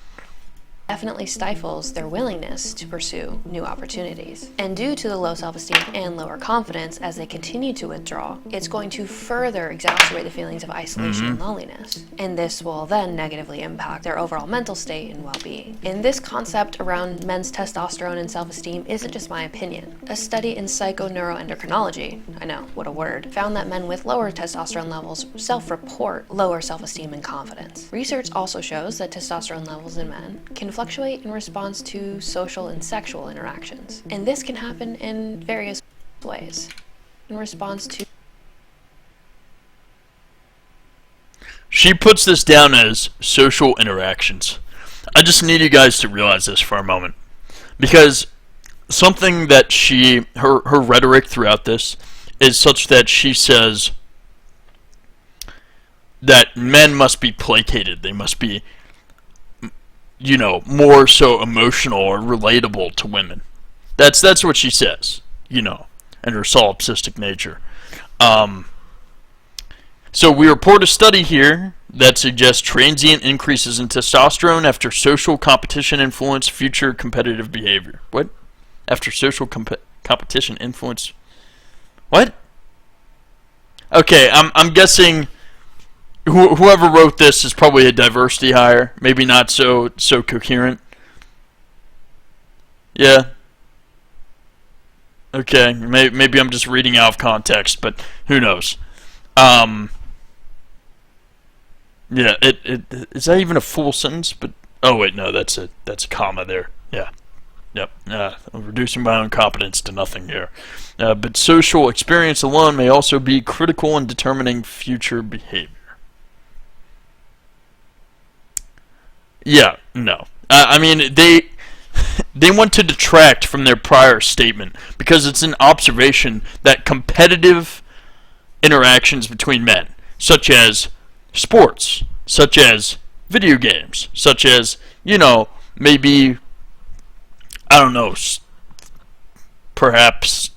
Speaker 2: Definitely stifles their willingness to pursue new opportunities. And due to the low self-esteem and lower confidence as they continue to withdraw, it's going to further exacerbate the feelings of isolation and loneliness. And this will then negatively impact their overall mental state and well-being. And this concept around men's testosterone and self-esteem isn't just my opinion. A study in psychoneuroendocrinology, I know, what a word, found that men with lower testosterone levels self-report lower self-esteem and confidence. Research also shows that testosterone levels in men can fluctuate in response to social and sexual interactions. And this can happen in various ways. In response to...
Speaker 1: She puts this down as social interactions. I just need you guys to realize this for a moment. Because something that her rhetoric throughout this is such that she says that men must be placated. They must be, you know, more so emotional or relatable to women. That's what she says, you know, and her solipsistic nature. So we report a study here that suggests transient increases in testosterone after social competition influence future competitive behavior. What? After social competition influence? What? Okay, I'm guessing whoever wrote this is probably a diversity hire, maybe not so coherent. Yeah. Okay, maybe I'm just reading out of context, but who knows? Yeah, is that even a full sentence? But oh wait, no, that's a comma there. Yeah. Yep. I'm reducing my own competence to nothing here. But social experience alone may also be critical in determining future behavior. Yeah, no. I mean, they want to detract from their prior statement because it's an observation that competitive interactions between men, such as sports, such as video games, such as, you know, maybe, I don't know, perhaps,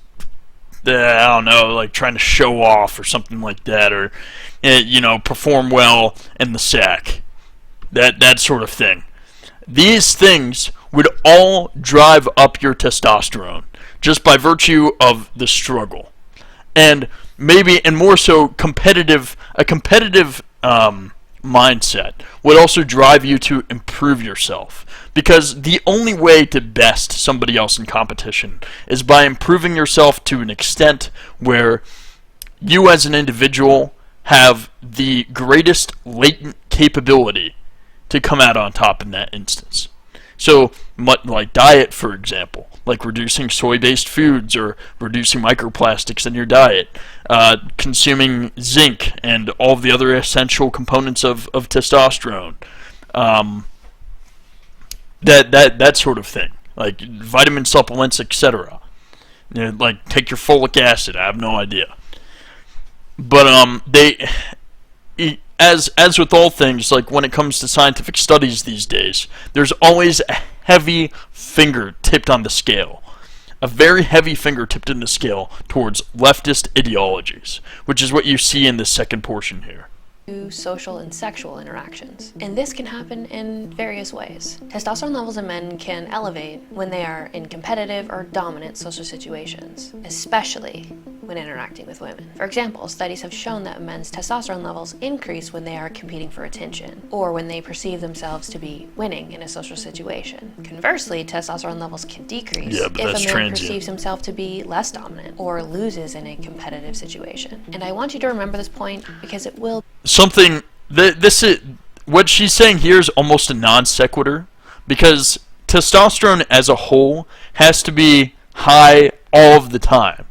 Speaker 1: I don't know, like trying to show off or something like that, or, you know, perform well in the sack. That sort of thing. These things would all drive up your testosterone just by virtue of the struggle. And maybe, and more so, a competitive mindset would also drive you to improve yourself. Because the only way to best somebody else in competition is by improving yourself to an extent where you as an individual have the greatest latent capability to come out on top in that instance. So, like diet, for example, like reducing soy-based foods or reducing microplastics in your diet, consuming zinc and all of the other essential components of testosterone, that sort of thing, like vitamin supplements, etc. You know, like take your folic acid. I have no idea, but As with all things, like when it comes to scientific studies these days, there's always a heavy finger tipped on the scale. A very heavy finger tipped in the scale towards leftist ideologies, which is what you see in this second portion here.
Speaker 2: Social and sexual interactions. And this can happen in various ways. Testosterone levels in men can elevate when they are in competitive or dominant social situations, especially when interacting with women. For example, studies have shown that men's testosterone levels increase when they are competing for attention, or when they perceive themselves to be winning in a social situation. Conversely, testosterone levels can decrease if a man perceives himself to be less dominant, or loses in a competitive situation. And I want you to remember this point because it will
Speaker 1: something this is what she's saying here is almost a non sequitur, because testosterone as a whole has to be high all of the time.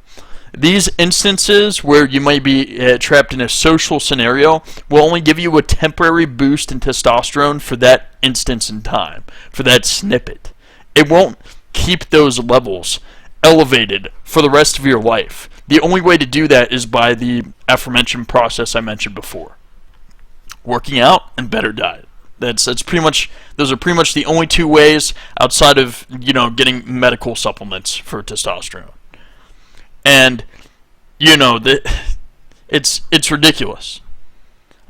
Speaker 1: These instances where you might be trapped in a social scenario will only give you a temporary boost in testosterone for that instance in time, for that snippet. It won't keep those levels elevated for the rest of your life. The only way to do that is by the aforementioned process I mentioned before. Working out and better diet. That's pretty much, those are pretty much the only two ways outside of, getting medical supplements for testosterone. And it's ridiculous.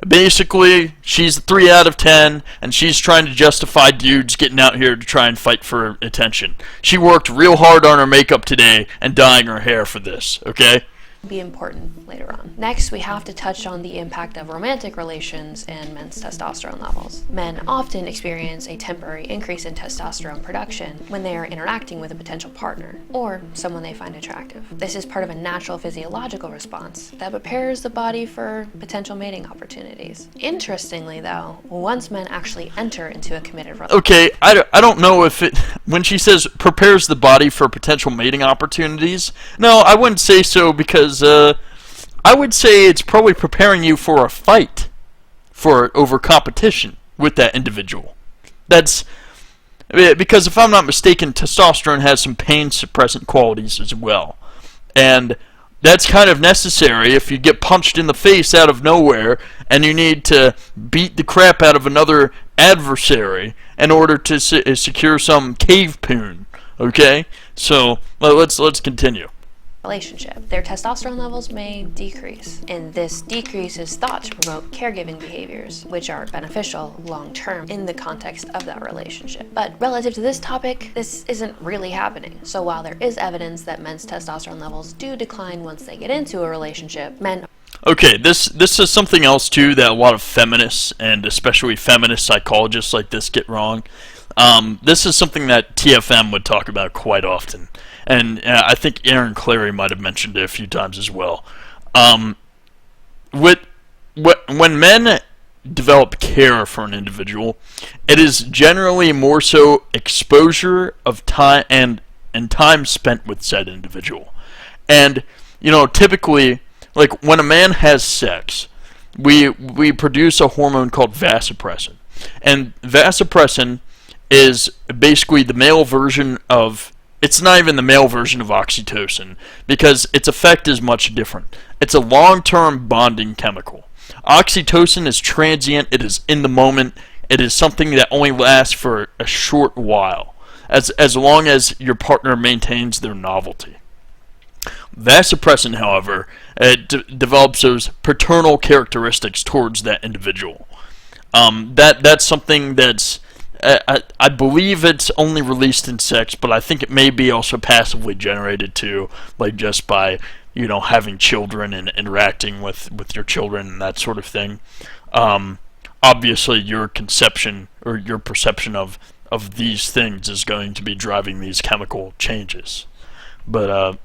Speaker 1: Basically, she's a 3 out of 10, and she's trying to justify dudes getting out here to try and fight for attention. She worked real hard on her makeup today and dyeing her hair for this, okay?
Speaker 2: Be important later on. Next, we have to touch on the impact of romantic relations and men's testosterone levels. Men often experience a temporary increase in testosterone production when they are interacting with a potential partner or someone they find attractive. This is part of a natural physiological response that prepares the body for potential mating opportunities. Interestingly, though, once men actually enter into a committed relationship...
Speaker 1: Okay, I don't know if it... When she says prepares the body for potential mating opportunities, no, I wouldn't say so, because I would say it's probably preparing you for a fight, over competition with that individual. That's because, if I'm not mistaken, testosterone has some pain suppressant qualities as well, and that's kind of necessary if you get punched in the face out of nowhere and you need to beat the crap out of another adversary in order to secure some cave poon. Okay, so let's continue.
Speaker 2: Relationship, their testosterone levels may decrease, and this decrease is thought to promote caregiving behaviors, which are beneficial long-term in the context of that relationship. But relative to this topic, this isn't really happening. So while there is evidence that men's testosterone levels do decline once they get into a relationship, men...
Speaker 1: Okay, this is something else too that a lot of feminists, and especially feminist psychologists like this, get wrong. This is something that TFM would talk about quite often. And I think Aaron Clary might have mentioned it a few times as well. When men develop care for an individual, it is generally more so exposure of time and time spent with said individual. And typically, like when a man has sex, we produce a hormone called vasopressin, and vasopressin is basically the male version of... It's not even the male version of oxytocin, because its effect is much different. It's a long-term bonding chemical. Oxytocin is transient, it is in the moment, it is something that only lasts for a short while, as long as your partner maintains their novelty. Vasopressin, however, develops those paternal characteristics towards that individual. That's something that's... I believe it's only released in sex, but I think it may be also passively generated too, like just by having children and interacting with your children and that sort of thing. Obviously, your conception or your perception of these things is going to be driving these chemical changes. But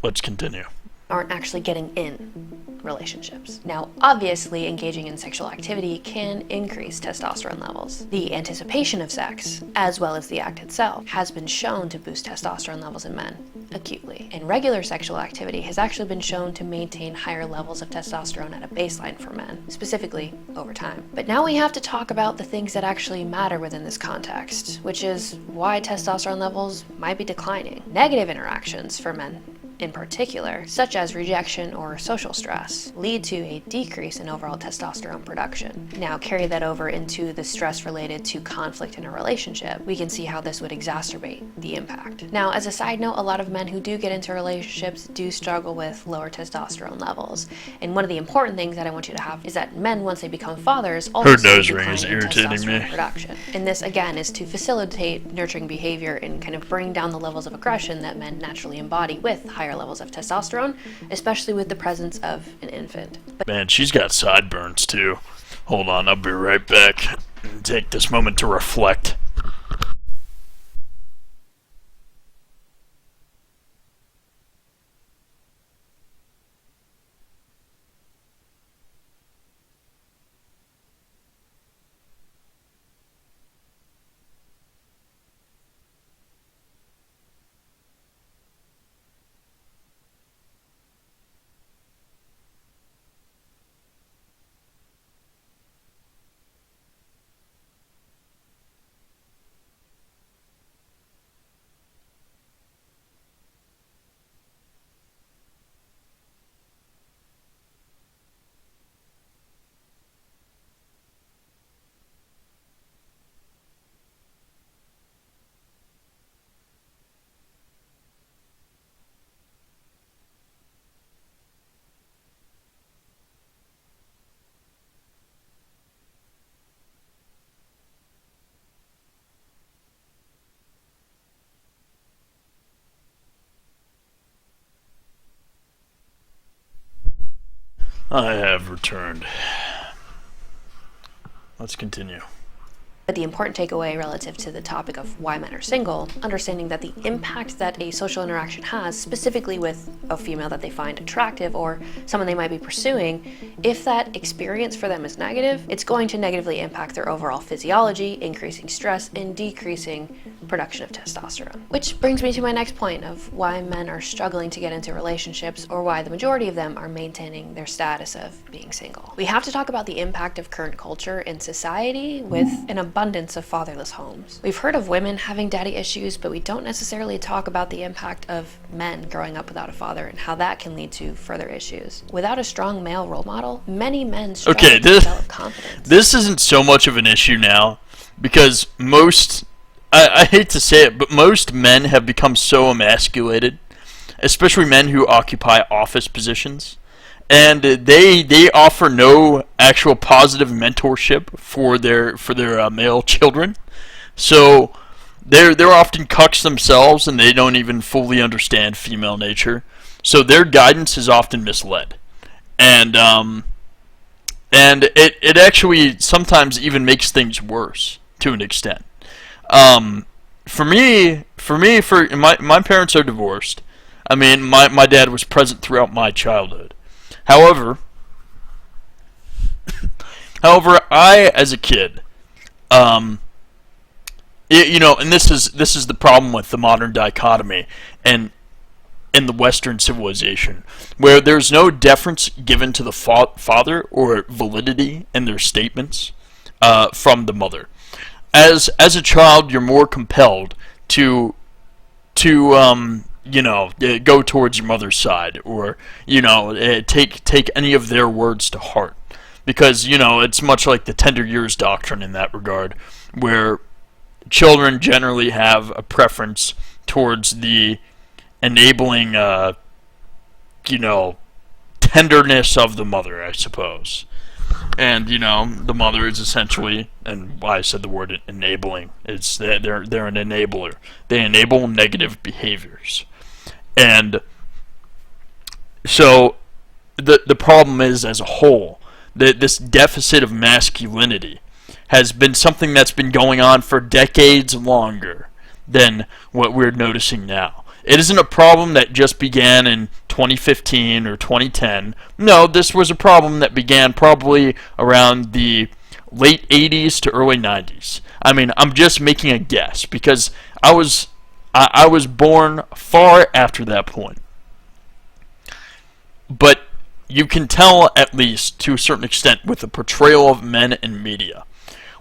Speaker 1: let's continue.
Speaker 2: Aren't actually getting in relationships. Now, obviously, engaging in sexual activity can increase testosterone levels. The anticipation of sex, as well as the act itself, has been shown to boost testosterone levels in men acutely. And regular sexual activity has actually been shown to maintain higher levels of testosterone at a baseline for men, specifically over time. But now we have to talk about the things that actually matter within this context, which is why testosterone levels might be declining. Negative interactions for men in particular, such as rejection or social stress, lead to a decrease in overall testosterone production. Now carry that over into the stress related to conflict in a relationship. We can see how this would exacerbate the impact. Now, as a side note, a lot of men who do get into relationships do struggle with lower testosterone levels. And one of the important things that I want you to have is that men, once they become fathers, also
Speaker 1: her nose ring is
Speaker 2: decline in
Speaker 1: irritating me.
Speaker 2: testosterone production. And this, again, is to facilitate nurturing behavior and kind of bring down the levels of aggression that men naturally embody with higher levels of testosterone, especially with the presence of an infant.
Speaker 1: Man, she's got sideburns too. Hold on, I'll be right back. Take this moment to reflect. I have returned. Let's continue.
Speaker 2: But the important takeaway relative to the topic of why men are single, understanding that the impact that a social interaction has, specifically with a female that they find attractive or someone they might be pursuing, if that experience for them is negative, it's going to negatively impact their overall physiology, increasing stress and decreasing production of testosterone. Which brings me to my next point of why men are struggling to get into relationships, or why the majority of them are maintaining their status of being single. We have to talk about the impact of current culture in society with an abundance of fatherless homes. We've heard of women having daddy issues, but we don't necessarily talk about the impact of men growing up without a father and how that can lead to further issues. Without a strong male role model, many men struggle to develop confidence.
Speaker 1: This isn't so much of an issue now, because I hate to say it, but most men have become so emasculated, especially men who occupy office positions, and they offer no actual positive mentorship for their male children. So they're often cucks themselves, and they don't even fully understand female nature. So their guidance is often misled, and it actually sometimes even makes things worse to an extent. For my parents are divorced. I mean, my dad was present throughout my childhood. However, I, as a kid, and this is the problem with the modern dichotomy and in the Western civilization, where there's no deference given to the father or validity in their statements from the mother. As a child, you're more compelled to go towards your mother's side, or take any of their words to heart, because it's much like the tender years doctrine in that regard, where children generally have a preference towards the enabling tenderness of the mother, I suppose. And the mother is essentially, and why I said the word enabling, it's that they're an enabler. They enable negative behaviors. And so the problem is, as a whole, that this deficit of masculinity has been something that's been going on for decades longer than what we're noticing now. It isn't a problem that just began in 2015 or 2010. No, this was a problem that began probably around the late 80s to early 90s. I mean, I'm just making a guess, because I was born far after that point. But you can tell, at least to a certain extent, with the portrayal of men in media,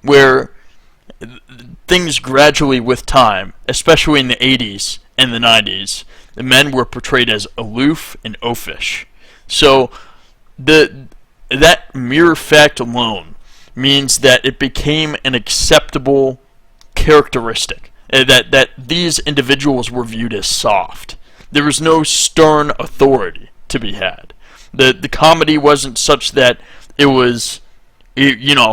Speaker 1: where things gradually, with time, especially in the 80s and the 90s, the men were portrayed as aloof and oafish. So that mere fact alone means that it became an acceptable characteristic, that these individuals were viewed as soft. There was no stern authority to be had. The comedy wasn't such that it was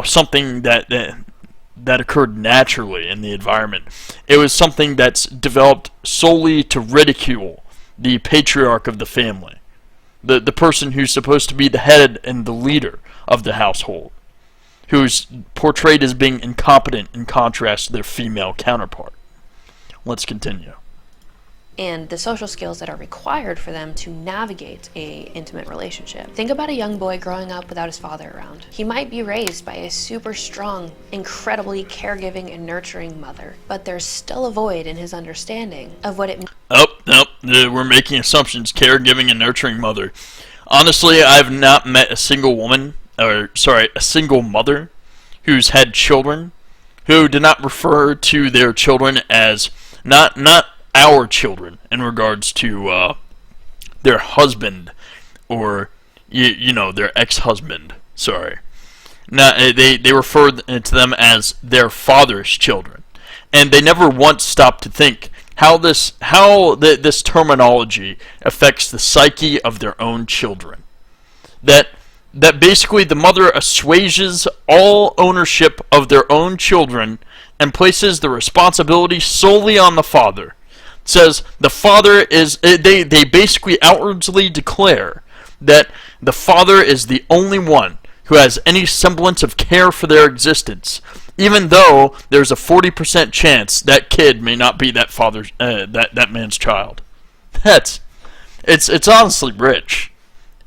Speaker 1: something that occurred naturally in the environment. It was something that's developed solely to ridicule the patriarch of the family, the person who's supposed to be the head and the leader of the household, who's portrayed as being incompetent in contrast to their female counterpart. Let's continue.
Speaker 2: And the social skills that are required for them to navigate a intimate relationship. Think about a young boy growing up without his father around. He might be raised by a super strong, incredibly caregiving and nurturing mother, but there's still a void in his understanding of what it means.
Speaker 1: We're making assumptions. Caregiving and nurturing mother. Honestly, I've not met a single mother who's had children who did not refer to their children as not our children in regards to their husband or their ex-husband. Sorry, they referred to them as their father's children, and they never once stopped to think how this terminology affects the psyche of their own children. That basically the mother assuages all ownership of their own children and places the responsibility solely on the father. Says the father is, they basically outwardly declare that the father is the only one who has any semblance of care for their existence, even though there's a 40% chance that kid may not be that father's that man's child. It's honestly rich,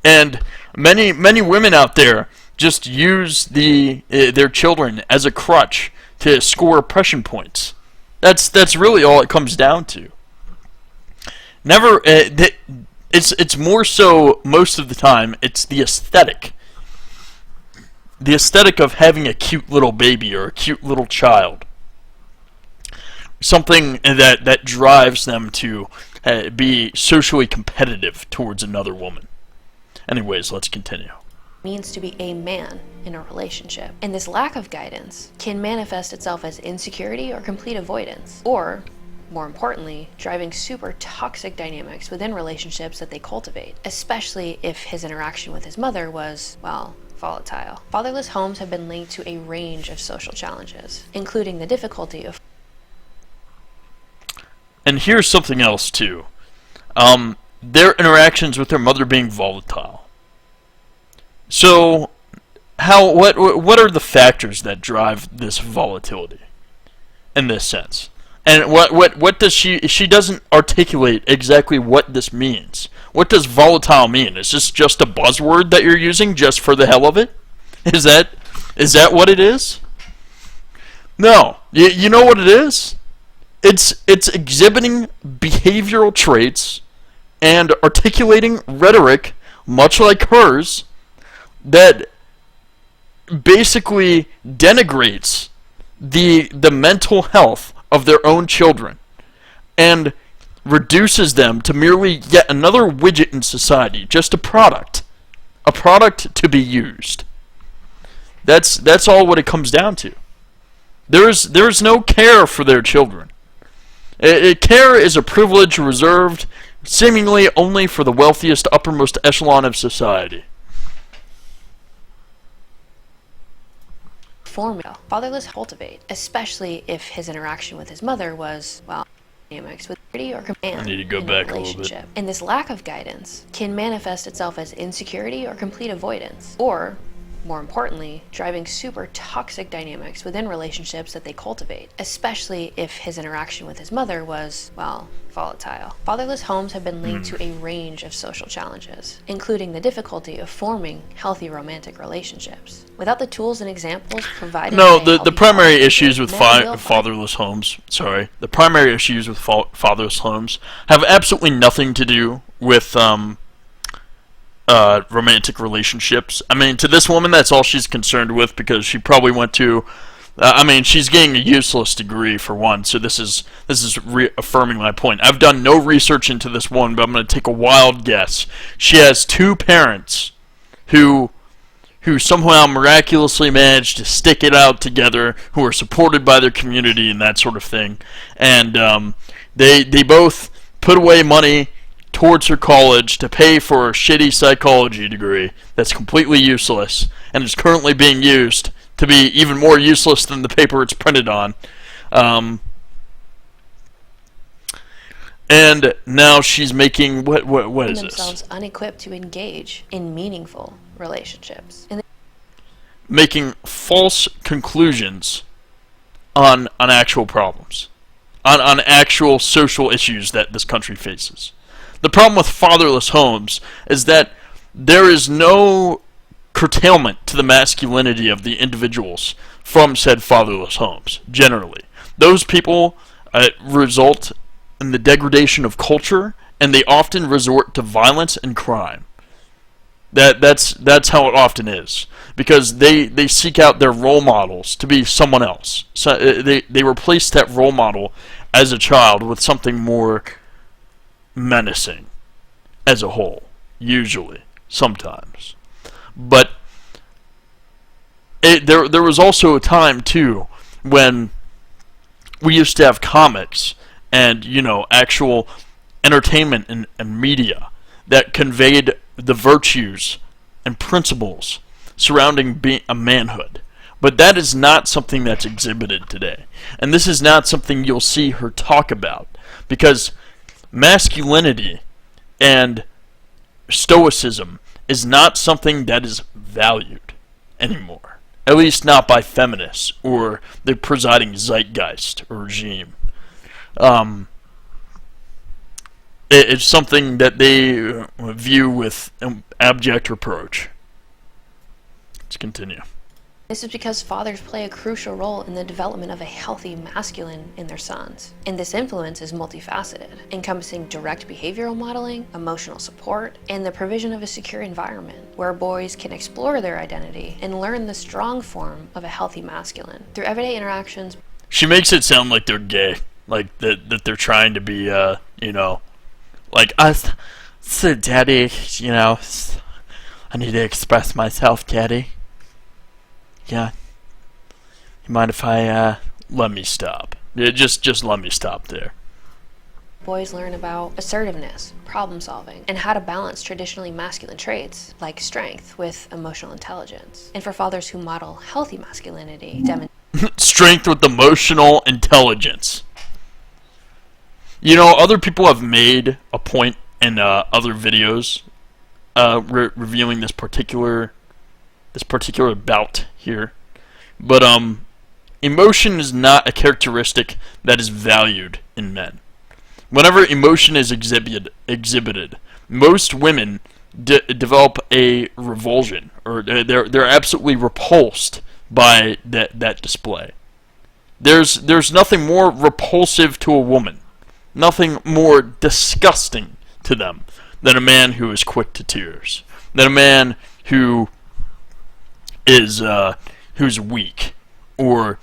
Speaker 1: and many women out there just use their children as a crutch to score oppression points. That's really all it comes down to. Never, it's more so most of the time. It's the aesthetic of having a cute little baby or a cute little child. Something that drives them to be socially competitive towards another woman. Anyways, let's continue.
Speaker 2: Means to be a man in a relationship. And this lack of guidance can manifest itself as insecurity or complete avoidance, or, more importantly, driving super toxic dynamics within relationships that they cultivate, especially if his interaction with his mother was, well, volatile. Fatherless homes have been linked to a range of social challenges, including the difficulty of...
Speaker 1: And here's something else too. Their interactions with their mother being volatile. So, what are the factors that drive this volatility in this sense? And what does she doesn't articulate exactly what this means. What does volatile mean? Is this just a buzzword that you're using just for the hell of it? Is that what it is? No. You know what it is? It's exhibiting behavioral traits and articulating rhetoric much like hers that basically denigrates the mental health of their own children and reduces them to merely yet another widget in society, just a product to be used. That's all what it comes down to. There's no care for their children. Care is a privilege reserved seemingly only for the wealthiest uppermost echelon of society.
Speaker 2: Formula fatherless cultivate, especially if his interaction with his mother was, well, dynamics with or command.
Speaker 1: I need to go back a little bit.
Speaker 2: And this lack of guidance can manifest itself as insecurity or complete avoidance, or, more importantly, driving super toxic dynamics within relationships that they cultivate, especially if his interaction with his mother was, well, volatile. Fatherless homes have been linked to a range of social challenges, including the difficulty of forming healthy romantic relationships. Without the tools and examples provided
Speaker 1: the primary issues with fatherless homes, the primary issues with fatherless homes have absolutely nothing to do with romantic relationships. I mean, to this woman, that's all she's concerned with because she probably went to. She's getting a useless degree for one, so this is reaffirming my point. I've done no research into this one, but I'm going to take a wild guess. She has two parents who somehow miraculously managed to stick it out together, who are supported by their community and that sort of thing, and they both put away money towards her college to pay for a shitty psychology degree that's completely useless and is currently being used to be even more useless than the paper it's printed on. And now she's making what is this?
Speaker 2: Themselves unequipped to engage in meaningful relationships.
Speaker 1: Making false conclusions on actual problems, on actual social issues that this country faces. The problem with fatherless homes is that there is no curtailment to the masculinity of the individuals from said fatherless homes, generally. Those people result in the degradation of culture, and they often resort to violence and crime. That's how it often is, because they seek out their role models to be someone else. So they replace that role model as a child with something more menacing as a whole, usually, sometimes. But there was also a time too when we used to have comics and actual entertainment and media that conveyed the virtues and principles surrounding being a manhood. But that is not something that's exhibited today, and this is not something you'll see her talk about, because masculinity and stoicism is not something that is valued anymore. At least not by feminists or the presiding zeitgeist or regime. It's something that they view with abject reproach. Let's continue.
Speaker 2: This is because fathers play a crucial role in the development of a healthy masculine in their sons. And this influence is multifaceted, encompassing direct behavioral modeling, emotional support, and the provision of a secure environment where boys can explore their identity and learn the strong form of a healthy masculine. Through everyday interactions,
Speaker 1: she makes it sound like they're gay, like that they're trying to be, like us. So, Daddy, I need to express myself, Daddy. Yeah. You mind if I, let me stop? Yeah, just let me stop there.
Speaker 2: Boys learn about assertiveness, problem solving, and how to balance traditionally masculine traits like strength with emotional intelligence. And for fathers who model healthy masculinity,
Speaker 1: strength with emotional intelligence. Other people have made a point in other videos reviewing this particular bout here, but emotion is not a characteristic that is valued in men. Whenever emotion is exhibited, most women develop a revulsion, or they're absolutely repulsed by that display. There's nothing more repulsive to a woman, nothing more disgusting to them than a man who is quick to tears, than a man who is who's weak, or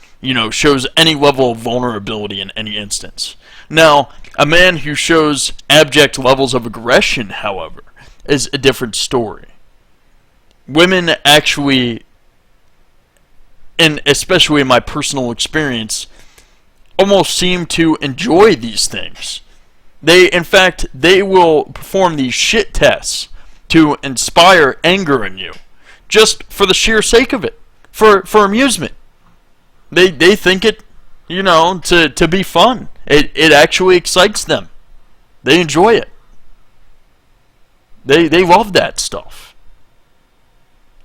Speaker 1: shows any level of vulnerability in any instance. Now, a man who shows abject levels of aggression, however, is a different story. Women actually, and especially in my personal experience, almost seem to enjoy these things. In fact, they will perform these shit tests to inspire anger in you, just for the sheer sake of it, for amusement. They think it, to be fun. It actually excites them. They enjoy it. They love that stuff.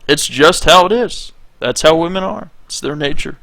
Speaker 1: It's just how it is. That's how women are. It's their nature.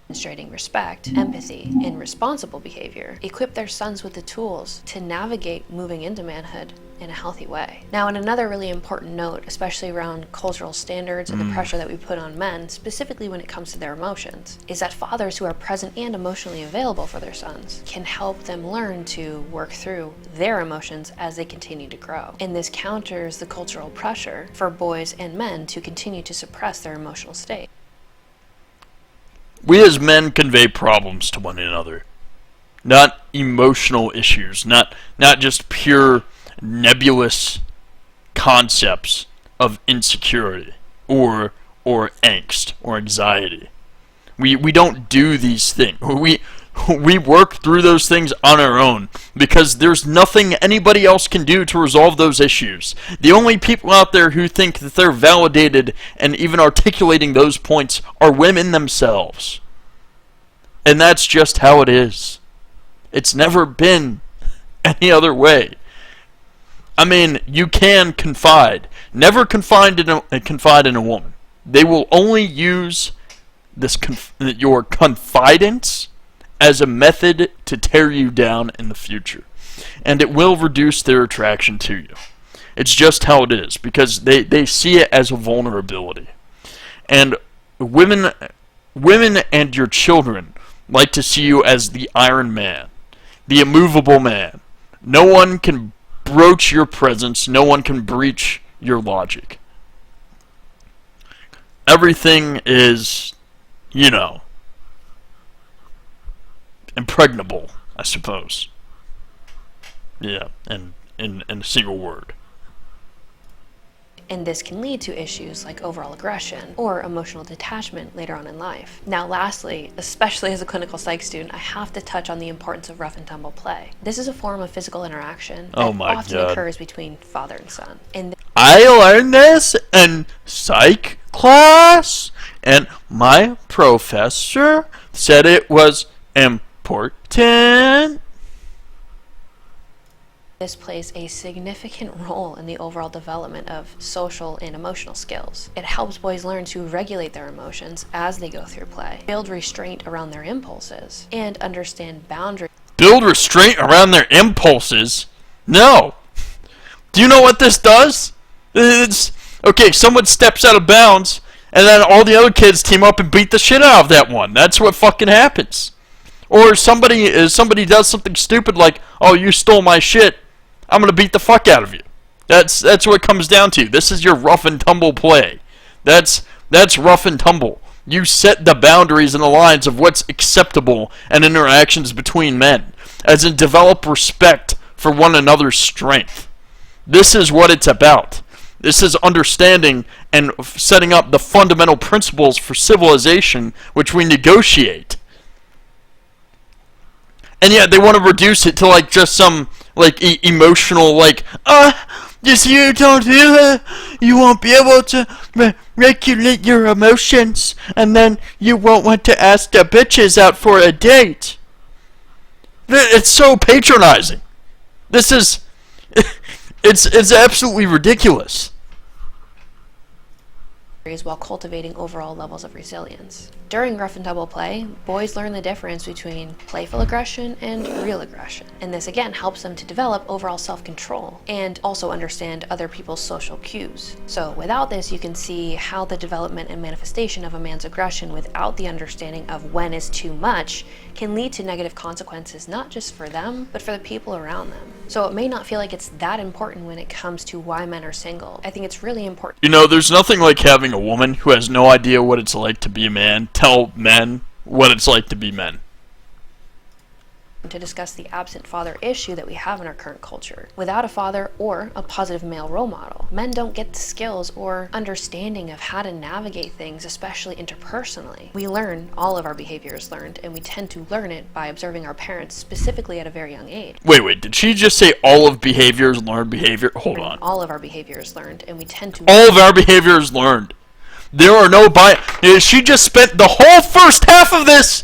Speaker 2: Demonstrating respect, empathy, and responsible behavior, equip their sons with the tools to navigate moving into manhood in a healthy way. Now, in another really important note, especially around cultural standards and the pressure that we put on men, specifically when it comes to their emotions, is that fathers who are present and emotionally available for their sons can help them learn to work through their emotions as they continue to grow. And this counters the cultural pressure for boys and men to continue to suppress their emotional state.
Speaker 1: We as men convey problems to one another, not emotional issues, not just pure nebulous concepts of insecurity or angst or anxiety. We don't do these things. We work through those things on our own because there's nothing anybody else can do to resolve those issues. The only people out there who think that they're validated and even articulating those points are women themselves. And that's just how it is. It's never been any other way. I mean, you can confide. Never confide in a woman. They will only use your confidence as a method to tear you down in the future. And it will reduce their attraction to you. It's just how it is, because they see it as a vulnerability. And women and your children like to see you as the Iron Man, the immovable man. No one can broach your presence. No one can breach your logic. Everything is, impregnable, I suppose. Yeah, in a single word.
Speaker 2: And this can lead to issues like overall aggression or emotional detachment later on in life. Now lastly, especially as a clinical psych student, I have to touch on the importance of rough and tumble play. This is a form of physical interaction that often occurs between father and son.
Speaker 1: I learned this in psych class, and my professor said it was important.
Speaker 2: This plays a significant role in the overall development of social and emotional skills. It helps boys learn to regulate their emotions as they go through play, build restraint around their impulses, and understand boundaries.
Speaker 1: Build restraint around their impulses? No. Do you know what this does? It's okay, someone steps out of bounds, and then all the other kids team up and beat the shit out of that one. That's what fucking happens. Or somebody does something stupid like, oh, you stole my shit, I'm gonna beat the fuck out of you. That's what it comes down to. This is your rough and tumble play. That's rough and tumble. You set the boundaries and the lines of what's acceptable and interactions between men, as in develop respect for one another's strength. This is what it's about. This is understanding and setting up the fundamental principles for civilization which we negotiate. And yet they want to reduce it to like just some like emotional like, just you don't do it, you won't be able to regulate your emotions, and then you won't want to ask the bitches out for a date. It's so patronizing. This is, it's absolutely ridiculous.
Speaker 2: While cultivating overall levels of resilience. During rough and tumble play, boys learn the difference between playful aggression and real aggression, and this again helps them to develop overall self-control and also understand other people's social cues. So without this, you can see how the development and manifestation of a man's aggression without the understanding of when is too much can lead to negative consequences not just for them, but for the people around them. So it may not feel like it's that important when it comes to why men are single. I think it's really important.
Speaker 1: You know, there's nothing like having a woman who has no idea what it's like to be a man tell men what it's like to be men.
Speaker 2: To discuss the absent father issue that we have in our current culture. Without a father or a positive male role model, men don't get the skills or understanding of how to navigate things, especially interpersonally. We learn, all of our behavior is learned, and we tend to learn it by observing our parents, specifically at a very young age.
Speaker 1: Wait, did she just say all of behavior is learned behavior? Hold on.
Speaker 2: All of our behavior is learned, and we tend to...
Speaker 1: All of our behavior is learned. There are no She just spent the whole first half of this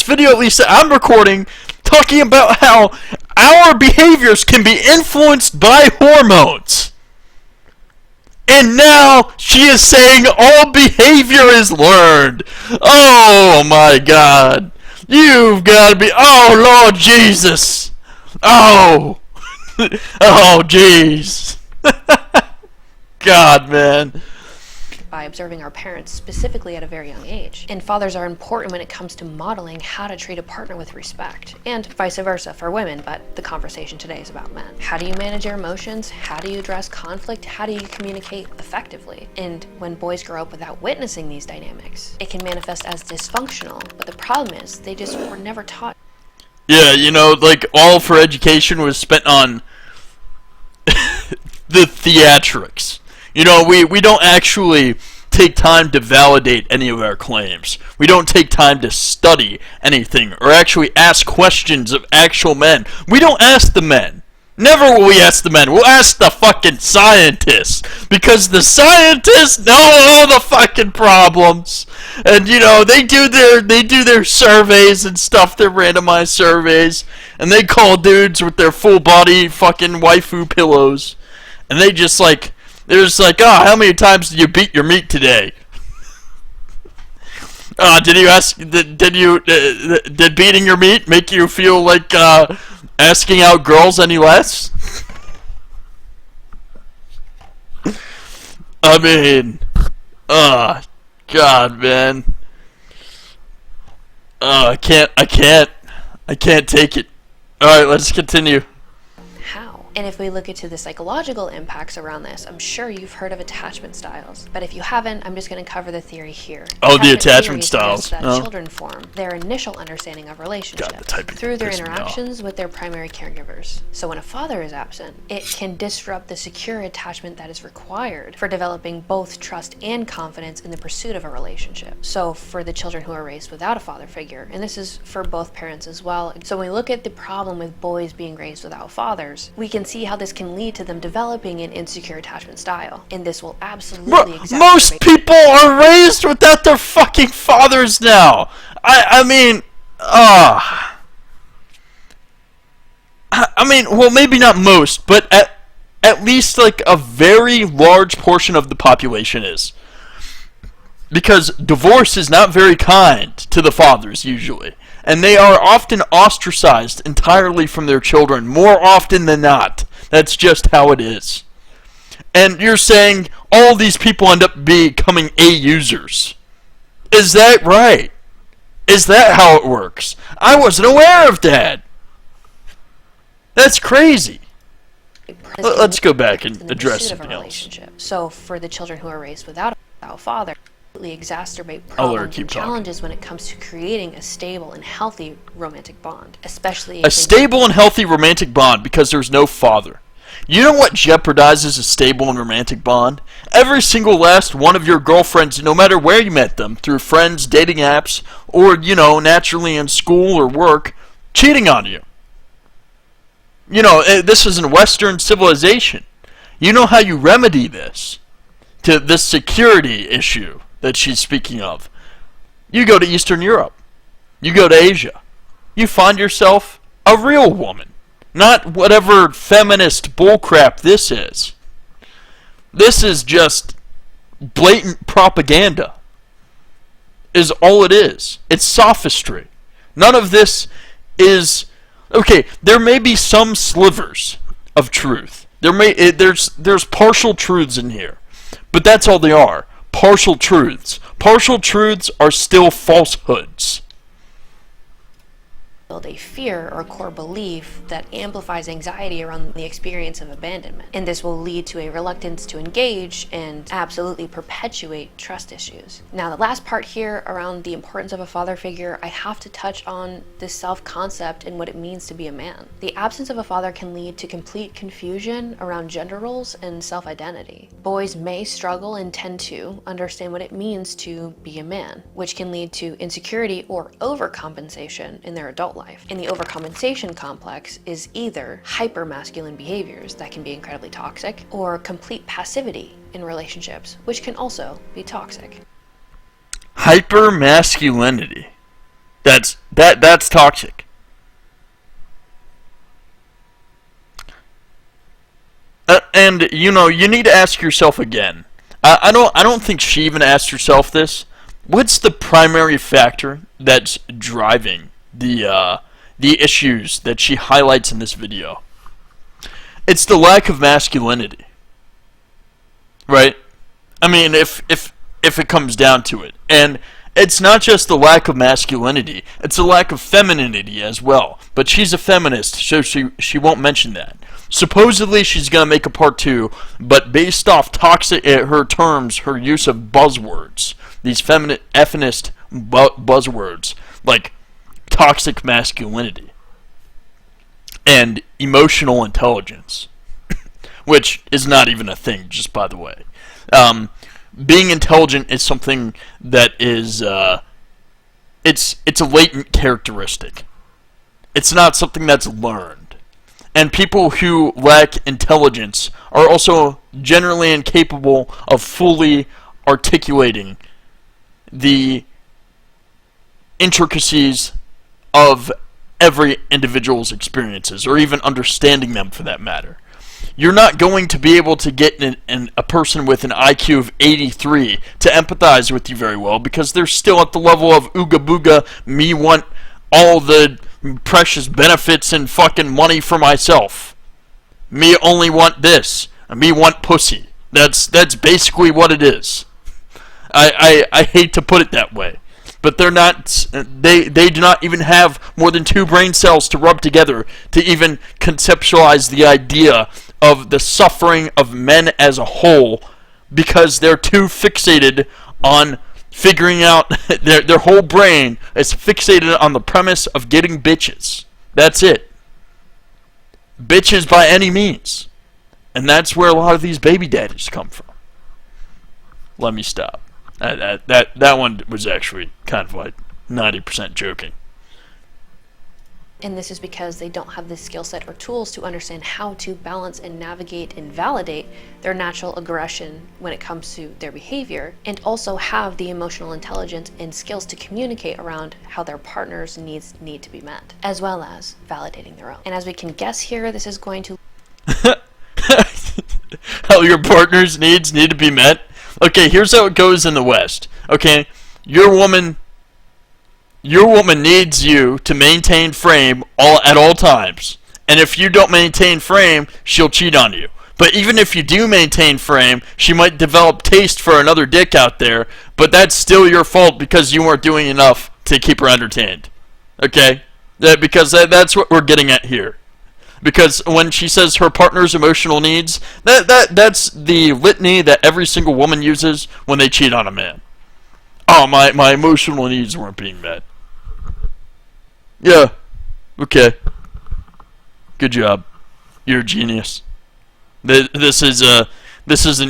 Speaker 1: video, at least that I'm recording, talking about how our behaviors can be influenced by hormones. And now she is saying all behavior is learned. Oh my God. You've got to be, oh Lord Jesus. Oh. Oh jeez. God, man.
Speaker 2: By observing our parents, specifically at a very young age. And fathers are important when it comes to modeling how to treat a partner with respect, and vice versa for women, but the conversation today is about men. How do you manage your emotions? How do you address conflict? How do you communicate effectively? And when boys grow up without witnessing these dynamics, it can manifest as dysfunctional, but the problem is they just were never taught.
Speaker 1: Yeah, you know, like all of her education was spent on the theatrics. You know, we don't actually take time to validate any of our claims. We don't take time to study anything or actually ask questions of actual men. We don't ask the men. Never will we ask the men. We'll ask the fucking scientists, because the scientists know all the fucking problems. And you know, they do their surveys and stuff, their randomized surveys, and they call dudes with their full body fucking waifu pillows, and they just like, they're just like, oh, how many times did you beat your meat today? Did beating your meat make you feel like asking out girls any less? I mean, God, man. I can't take it. Alright, let's continue.
Speaker 2: And if we look into the psychological impacts around this, I'm sure you've heard of attachment styles. But if you haven't, I'm just going to cover the theory here.
Speaker 1: Oh, the attachment styles.
Speaker 2: That children form their initial understanding of relationships through their interactions with their primary caregivers. So when a father is absent, it can disrupt the secure attachment that is required for developing both trust and confidence in the pursuit of a relationship. So for the children who are raised without a father figure, and this is for both parents as well. So when we look at the problem with boys being raised without fathers, we can see how this can lead to them developing an insecure attachment style, and this will absolutely exacerbate.
Speaker 1: Most people are raised without their fucking fathers now. I mean, I mean, well, maybe not most, but at least like a very large portion of the population is. Because divorce is not very kind to the fathers, usually. And they are often ostracized entirely from their children, more often than not. That's just how it is. And you're saying all these people end up becoming A users. Is that right? Is that how it works? I wasn't aware of that. That's crazy. Let's go back and address something else.
Speaker 2: So for the children who are raised without a father, exacerbate problems and challenges when it comes to creating a stable and healthy romantic bond, especially
Speaker 1: a stable and healthy romantic bond because there's no father. You know what jeopardizes a stable and romantic bond? Every single last one of your girlfriends, no matter where you met them, through friends, dating apps, or, naturally in school or work, cheating on you. This is in Western civilization. You know how you remedy this security issue that she's speaking of. You go to Eastern Europe. You go to Asia. You find yourself a real woman. Not whatever feminist bullcrap this is. This is just blatant propaganda. Is all it is. It's sophistry. None of this is... Okay, there may be some slivers of truth. There's partial truths in here. But that's all they are. Partial truths. Partial truths are still falsehoods.
Speaker 2: Build a fear or core belief that amplifies anxiety around the experience of abandonment. And this will lead to a reluctance to engage and absolutely perpetuate trust issues. Now, the last part here around the importance of a father figure, I have to touch on this self-concept and what it means to be a man. The absence of a father can lead to complete confusion around gender roles and self-identity. Boys may struggle and tend to understand what it means to be a man, which can lead to insecurity or overcompensation in their adult life. And the overcompensation complex is either hyper-masculine behaviors that can be incredibly toxic, or complete passivity in relationships, which can also be toxic.
Speaker 1: Hyper-masculinity. That's toxic. And you need to ask yourself again. I don't think she even asked herself this. What's the primary factor that's driving the issues that she highlights in this video? It's the lack of masculinity, right? I mean, if it comes down to it, and it's not just the lack of masculinity; it's the lack of femininity as well. But she's a feminist, so she won't mention that. Supposedly, she's gonna make a part 2, but based off her terms, her use of buzzwords, these feminist buzzwords like toxic masculinity and emotional intelligence, which is not even a thing, just by the way. Being intelligent is something that is it's a latent characteristic. It's not something that's learned. And people who lack intelligence are also generally incapable of fully articulating the intricacies of every individual's experiences, or even understanding them for that matter. You're not going to be able to get a person with an IQ of 83 to empathize with you very well, because they're still at the level of ooga booga, me want all the precious benefits and fucking money for myself. Me only want this. Me want pussy. That's basically what it is. I hate to put it that way. But they're not. They do not even have more than 2 brain cells to rub together to even conceptualize the idea of the suffering of men as a whole, because they're too fixated on figuring out their whole brain is fixated on the premise of getting bitches. That's it. Bitches by any means. And that's where a lot of these baby daddies come from. Let me stop. That one was actually kind of like 90% joking.
Speaker 2: And this is because they don't have the skill set or tools to understand how to balance and navigate and validate their natural aggression when it comes to their behavior, and also have the emotional intelligence and skills to communicate around how their partner's needs need to be met, as well as validating their own. And as we can guess here, this is going to
Speaker 1: how your partner's needs need to be met. Okay, here's how it goes in the West. Okay, your woman needs you to maintain frame at all times. And if you don't maintain frame, she'll cheat on you. But even if you do maintain frame, she might develop taste for another dick out there, but that's still your fault because you weren't doing enough to keep her entertained. Okay? Because that's what we're getting at here. Because when she says her partner's emotional needs, that's the litany that every single woman uses when they cheat on a man. Oh, my emotional needs weren't being met. Yeah. Okay. Good job. You're a genius. This is an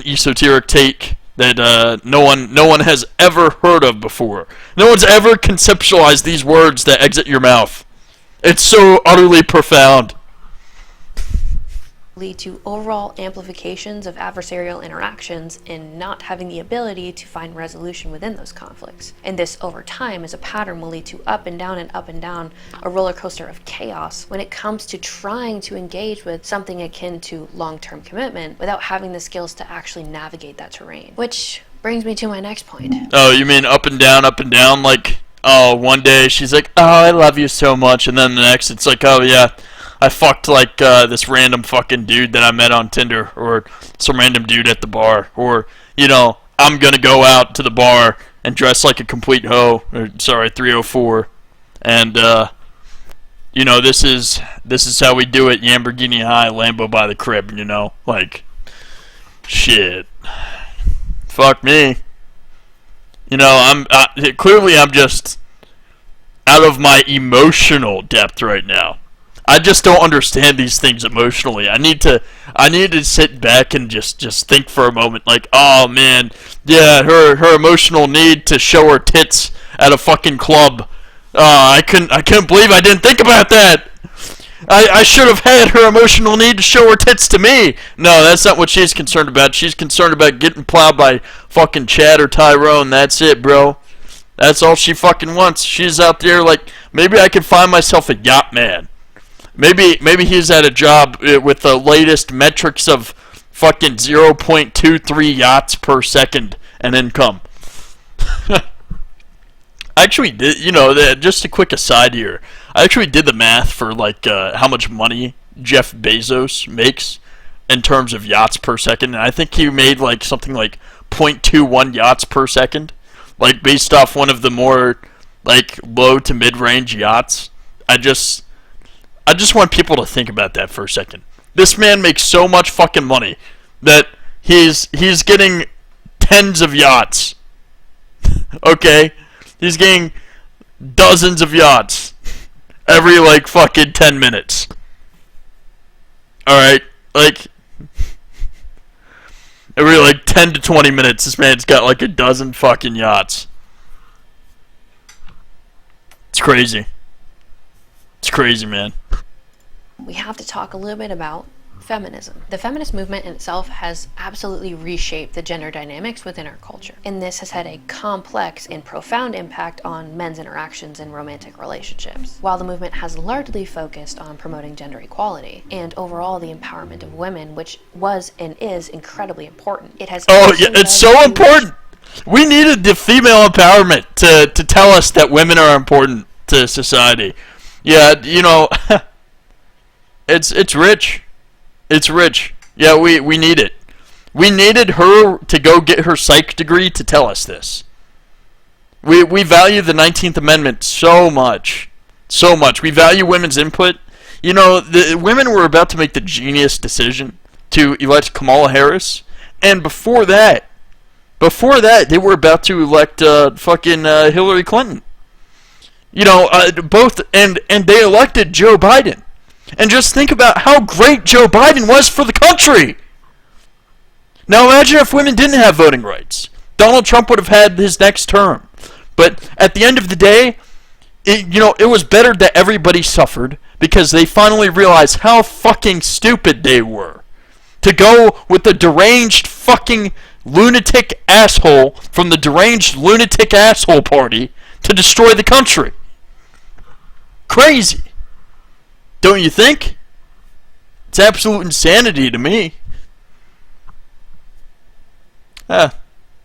Speaker 1: esoteric take that no one has ever heard of before. No one's ever conceptualized these words that exit your mouth. It's so utterly profound.
Speaker 2: Lead to overall amplifications of adversarial interactions and not having the ability to find resolution within those conflicts. And this over time as a pattern will lead to up and down, a roller coaster of chaos when it comes to trying to engage with something akin to long-term commitment without having the skills to actually navigate that terrain. Which brings me to my next point.
Speaker 1: Oh, you mean up and down, like, oh, one day she's like, oh, I love you so much, and then the next it's like, oh yeah, I fucked like this random fucking dude that I met on Tinder, or some random dude at the bar, or, you know, I'm gonna go out to the bar and dress like a complete hoe, or sorry, 304, and you know, this is how we do it, Lamborghini high, Lambo by the crib, you know, like, shit, fuck me, you know, clearly I'm just out of my emotional depth right now. I just don't understand these things emotionally. I need to sit back and just think for a moment, like, oh man, yeah, her emotional need to show her tits at a fucking club. I couldn't believe I didn't think about that. I should have had her emotional need to show her tits to me. No, that's not what she's concerned about. She's concerned about getting plowed by fucking Chad or Tyrone. That's it, bro. That's all she fucking wants. She's out there like, maybe I can find myself a yacht man. Maybe he's at a job with the latest metrics of fucking 0.23 yachts per second and income. I actually did, you know, just a quick aside here. I actually did the math for like how much money Jeff Bezos makes in terms of yachts per second, and I think he made like something like 0.21 yachts per second, like based off one of the more like low to mid-range yachts. I just want people to think about that for a second. This man makes so much fucking money that he's getting tens of yachts. Okay? He's getting dozens of yachts every like fucking 10 minutes. Alright? Like every like 10 to 20 minutes this man's got like a dozen fucking yachts. It's crazy. It's crazy, man.
Speaker 2: We have to talk a little bit about feminism. The feminist movement in itself has absolutely reshaped the gender dynamics within our culture, and this has had a complex and profound impact on men's interactions in romantic relationships. While the movement has largely focused on promoting gender equality and overall the empowerment of women, which was and is incredibly important, it has
Speaker 1: it's so important. We needed the female empowerment to tell us that women are important to society. Yeah, you know, it's rich. It's rich. Yeah, we need it. We needed her to go get her psych degree to tell us this. We value the 19th Amendment so much. So much. We value women's input. You know, the women were about to make the genius decision to elect Kamala Harris. And before that, they were about to elect fucking Hillary Clinton. You know, both, and they elected Joe Biden. And just think about how great Joe Biden was for the country. Now imagine if women didn't have voting rights. Donald Trump would have had his next term. But at the end of the day, it was better that everybody suffered because they finally realized how fucking stupid they were to go with the deranged fucking lunatic asshole from the deranged lunatic asshole party to destroy the country. Crazy. Don't you think? It's absolute insanity to me. Yeah,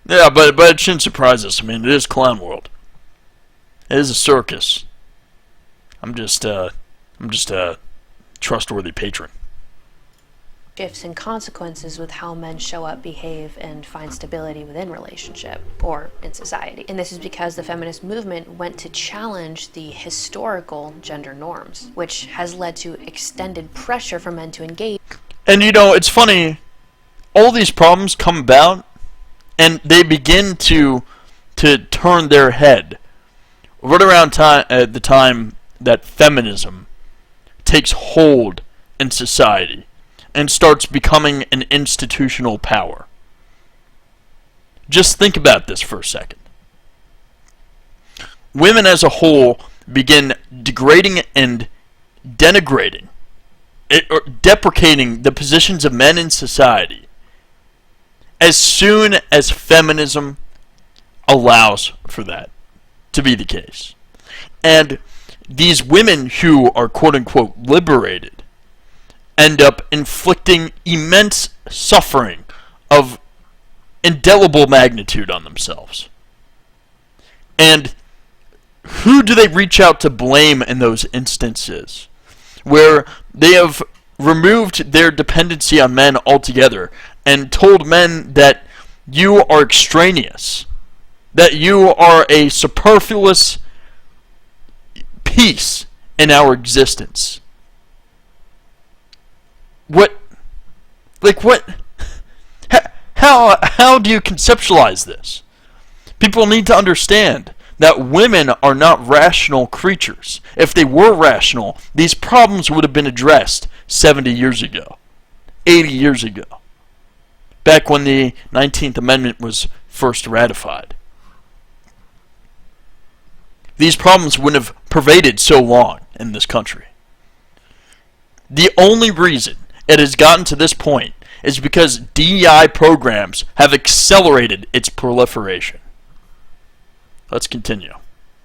Speaker 1: but it shouldn't surprise us. I mean, it is clown world. It is a circus. I'm just a trustworthy patron.
Speaker 2: Shifts and consequences with how men show up, behave, and find stability within relationship or in society. And this is because the feminist movement went to challenge the historical gender norms, which has led to extended pressure for men to engage.
Speaker 1: And it's funny, all these problems come about and they begin to turn their head right around the time that feminism takes hold in society and starts becoming an institutional power. Just think about this for a second. Women as a whole begin degrading and denigrating, or deprecating the positions of men in society as soon as feminism allows for that to be the case. And these women who are quote-unquote liberated end up inflicting immense suffering of indelible magnitude on themselves. And who do they reach out to blame in those instances where they have removed their dependency on men altogether and told men that you are extraneous, that you are a superfluous piece in our existence? What? How do you conceptualize this? People need to understand that women are not rational creatures. If they were rational, these problems would have been addressed 70 years ago, 80 years ago, back when the 19th Amendment was first ratified. These problems wouldn't have pervaded so long in this country. The only reason it has gotten to this point is because DEI programs have accelerated its proliferation. Let's continue.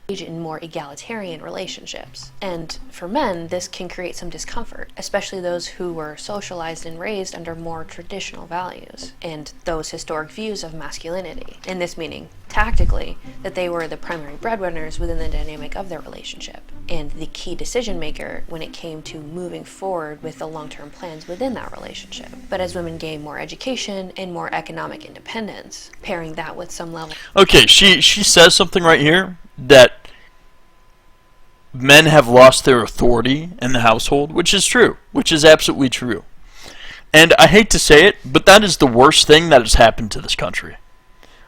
Speaker 2: In more egalitarian relationships. And for men, this can create some discomfort, especially those who were socialized and raised under more traditional values and those historic views of masculinity. And this meaning, tactically, that they were the primary breadwinners within the dynamic of their relationship and the key decision maker when it came to moving forward with the long-term plans within that relationship. But as women gain more education and more economic independence, pairing that with some level...
Speaker 1: Okay, she says something right here that men have lost their authority in the household, which is true, which is absolutely true. And I hate to say it, but that is the worst thing that has happened to this country.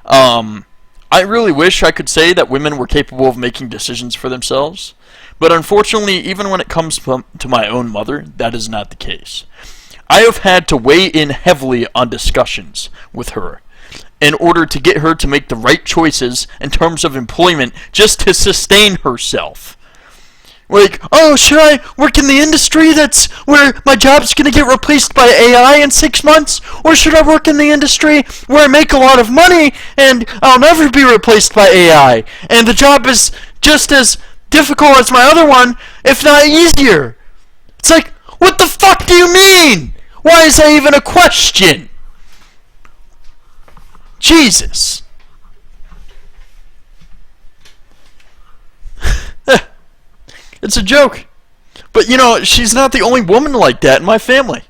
Speaker 1: I really wish I could say that women were capable of making decisions for themselves, but unfortunately, even when it comes to my own mother, that is not the case. I have had to weigh in heavily on discussions with her in order to get her to make the right choices in terms of employment just to sustain herself. Like, oh, should I work in the industry that's where my job's going to get replaced by AI in 6 months? Or should I work in the industry where I make a lot of money and I'll never be replaced by AI? And the job is just as difficult as my other one, if not easier. It's like, what the fuck do you mean? Why is that even a question? Jesus. It's a joke. But, she's not the only woman like that in my family.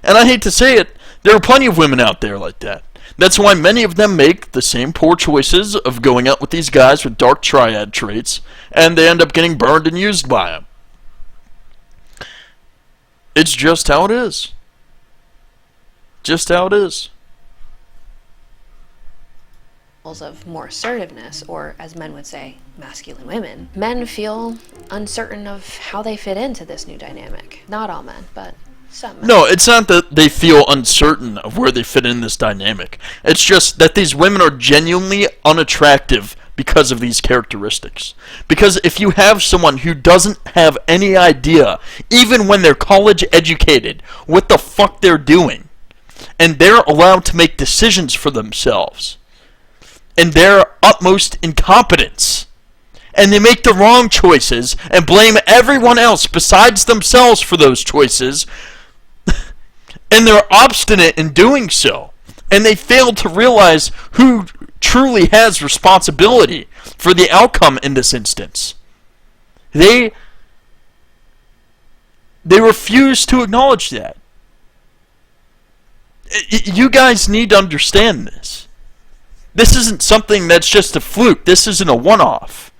Speaker 1: And I hate to say it, there are plenty of women out there like that. That's why many of them make the same poor choices of going out with these guys with dark triad traits, and they end up getting burned and used by them. It's just how it is. Just how it is.
Speaker 2: Of more assertiveness, or as men would say, masculine women. Men feel uncertain of how they fit into this new dynamic. Not all men, but some men.
Speaker 1: No, it's not that they feel uncertain of where they fit in this dynamic. It's just that these women are genuinely unattractive because of these characteristics. Because if you have someone who doesn't have any idea, even when they're college educated, what the fuck they're doing, and they're allowed to make decisions for themselves, and their utmost incompetence, and they make the wrong choices and blame everyone else besides themselves for those choices, and they're obstinate in doing so, and they fail to realize who truly has responsibility for the outcome in this instance. They refuse to acknowledge that. You guys need to understand this. This isn't something that's just a fluke. This isn't a one-off.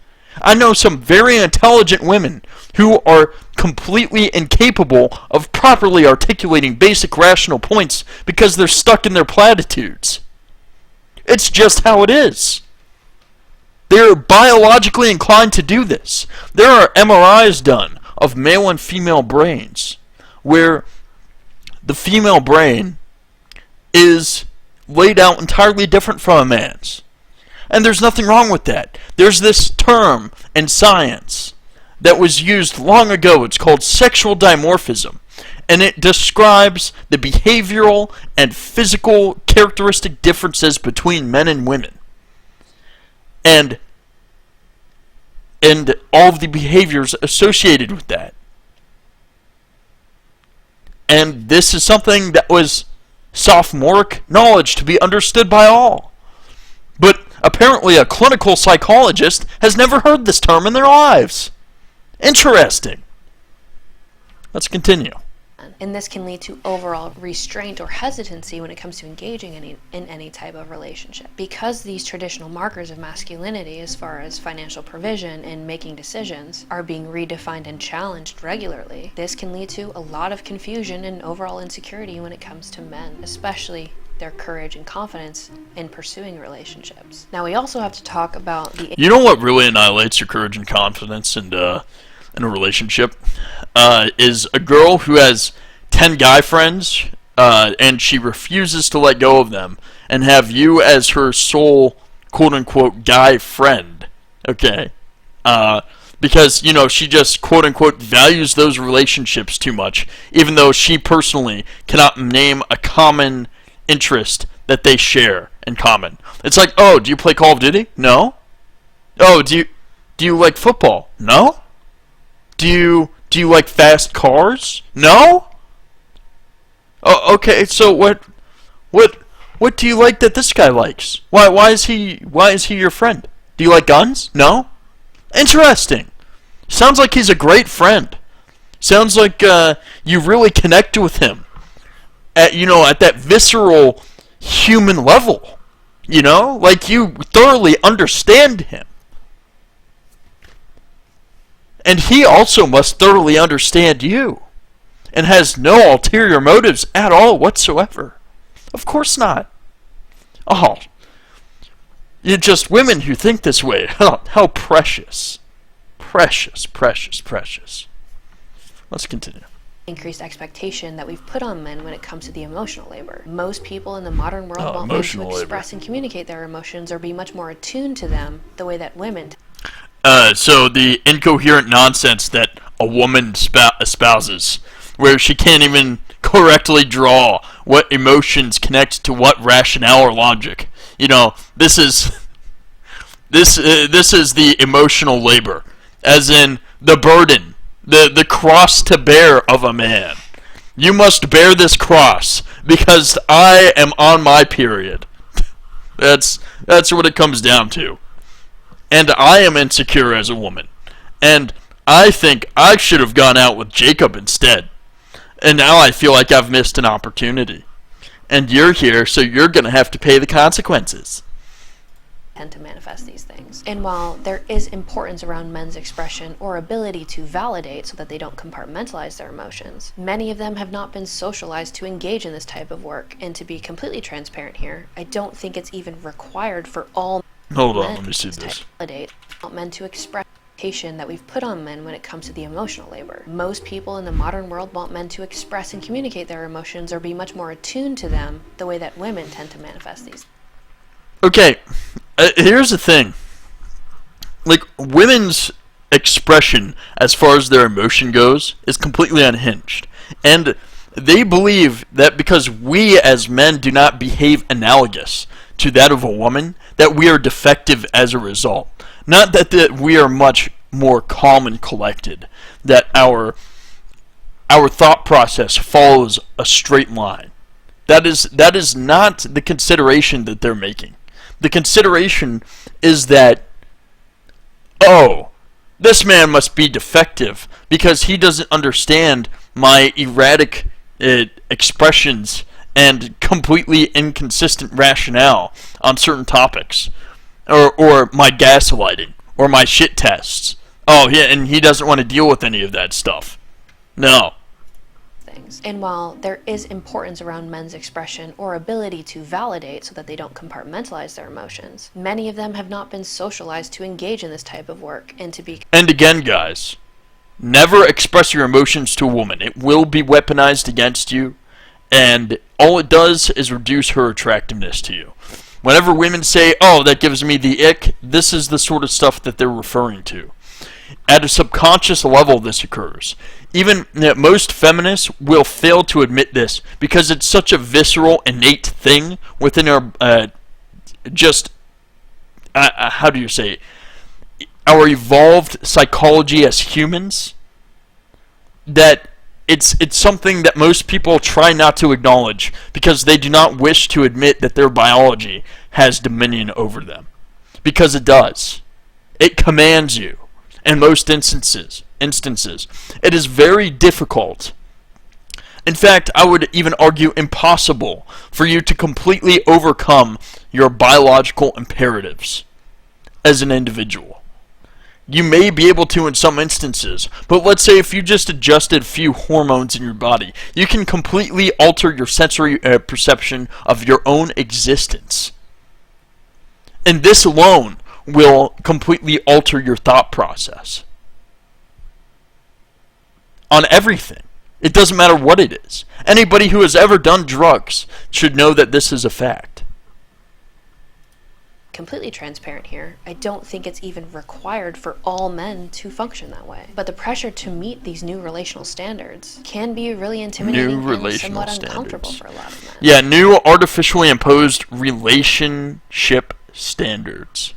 Speaker 1: I know some very intelligent women who are completely incapable of properly articulating basic rational points because they're stuck in their platitudes. It's just how it is. They're biologically inclined to do this. There are MRIs done of male and female brains where the female brain is laid out entirely different from a man's. And there's nothing wrong with that. There's this term in science that was used long ago. It's called sexual dimorphism. And it describes the behavioral and physical characteristic differences between men and women. And all of the behaviors associated with that. And this is something that was sophomoric knowledge to be understood by all. But apparently a clinical psychologist has never heard this term in their lives. Interesting. Let's continue.
Speaker 2: And this can lead to overall restraint or hesitancy when it comes to engaging in any type of relationship. Because these traditional markers of masculinity, as far as financial provision and making decisions, are being redefined and challenged regularly, this can lead to a lot of confusion and overall insecurity when it comes to men, especially their courage and confidence in pursuing relationships. Now, we also have to talk about the...
Speaker 1: You know what really annihilates your courage and confidence in a relationship? Is a girl who has 10 guy friends, and she refuses to let go of them, and have you as her sole, quote-unquote, guy friend, okay? Because, you know, she just, quote-unquote, values those relationships too much, even though she personally cannot name a common interest that they share in common. It's like, oh, do you play Call of Duty? No. Oh, do you like football? No. Do you like fast cars? No. Oh, okay. So what do you like that this guy likes? Why is he your friend? Do you like guns? No. Interesting. Sounds like he's a great friend. Sounds like you really connect with him at that visceral human level. You know, like you thoroughly understand him. And he also must thoroughly understand you, and has no ulterior motives at all whatsoever. Of course not. Oh, you're just women who think this way. How precious. Precious, precious, precious. Let's continue.
Speaker 2: Increased expectation that we've put on men when it comes to the emotional labor. Most people in the modern world want men to express and communicate their emotions or be much more attuned to them the way that women
Speaker 1: So the incoherent nonsense that a woman espouses, where she can't even correctly draw what emotions connect to what rationale or logic. You know, this is the emotional labor, as in the burden, the cross to bear of a man. You must bear this cross because I am on my period. That's what it comes down to. And I am insecure as a woman. And I think I should have gone out with Jacob instead. And now I feel like I've missed an opportunity. And you're here, so you're going to have to pay the consequences.
Speaker 2: Tend to manifest these things. And while there is importance around men's expression or ability to validate so that they don't compartmentalize their emotions, many of them have not been socialized to engage in this type of work. And to be completely transparent here, I don't think it's even required for all
Speaker 1: Hold on, let me see this.
Speaker 2: Validate men to express that we've put on men when it comes to the emotional labor. Most people in the modern world want men to express and communicate their emotions or be much more attuned to them the way that women tend to manifest these.
Speaker 1: Okay, here's the thing. like, women's expression as far as their emotion goes is completely unhinged. And they believe that because we as men do not behave analogous to that of a woman, that we are defective as a result. Not that we are much more calm and collected, that our thought process follows a straight line. That is not the consideration that they're making. The consideration is that, oh, this man must be defective because he doesn't understand my erratic expressions and completely inconsistent rationale on certain topics, or my gaslighting, or my shit tests. Oh, yeah, and he doesn't want to deal with any of that stuff. No.
Speaker 2: And while there is importance around men's expression or ability to validate so that they don't compartmentalize their emotions, many of them have not been socialized to engage in this type of work and to be...
Speaker 1: And again, guys, never express your emotions to a woman. It will be weaponized against you, and all it does is reduce her attractiveness to you. Whenever women say, oh, that gives me the ick, this is the sort of stuff that they're referring to. At a subconscious level, this occurs. Even most feminists will fail to admit this because it's such a visceral, innate thing within our, how do you say, our evolved psychology as humans, that it's something that most people try not to acknowledge because they do not wish to admit that their biology has dominion over them. Because it does. It commands you. In most instances, it is very difficult. In fact, I would even argue impossible for you to completely overcome your biological imperatives as an individual. You may be able to in some instances, but let's say if you just adjusted a few hormones in your body, you can completely alter your sensory perception of your own existence. And this alone will completely alter your thought process on everything. It doesn't matter what it is. Anybody who has ever done drugs should know that this is a fact.
Speaker 2: Completely transparent here, I don't think it's even required for all men to function that way. But the pressure to meet these new relational standards can be really intimidating and somewhat uncomfortable for a lot of men.
Speaker 1: Yeah, new artificially imposed relationship standards.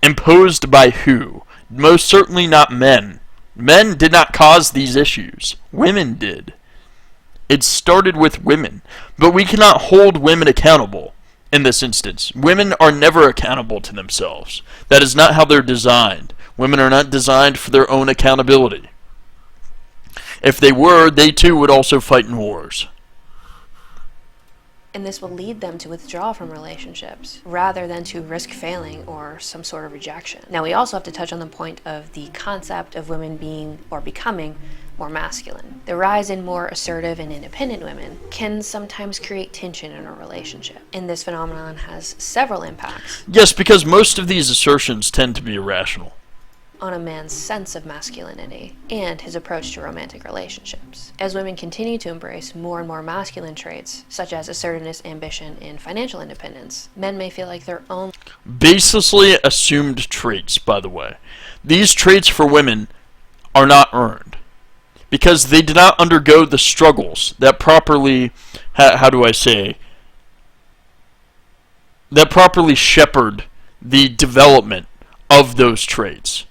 Speaker 1: Imposed by who? Most certainly not men. Men did not cause these issues. Women did. It started with women. But we cannot hold women accountable in this instance. Women are never accountable to themselves. That is not how they're designed. Women are not designed for their own accountability. If they were, they too would also fight in wars.
Speaker 2: And this will lead them to withdraw from relationships rather than to risk failing or some sort of rejection. Now, we also have to touch on the point of the concept of women being or becoming more masculine. The rise in more assertive and independent women can sometimes create tension in a relationship. And this phenomenon has several impacts.
Speaker 1: Yes, because most of these assertions tend to be irrational.
Speaker 2: On a man's sense of masculinity and his approach to romantic relationships. As women continue to embrace more and more masculine traits, such as assertiveness, ambition, and financial independence, men may feel like their own
Speaker 1: baselessly assumed traits, by the way. These traits for women are not earned because they did not undergo the struggles that properly, that properly shepherd the development of those traits.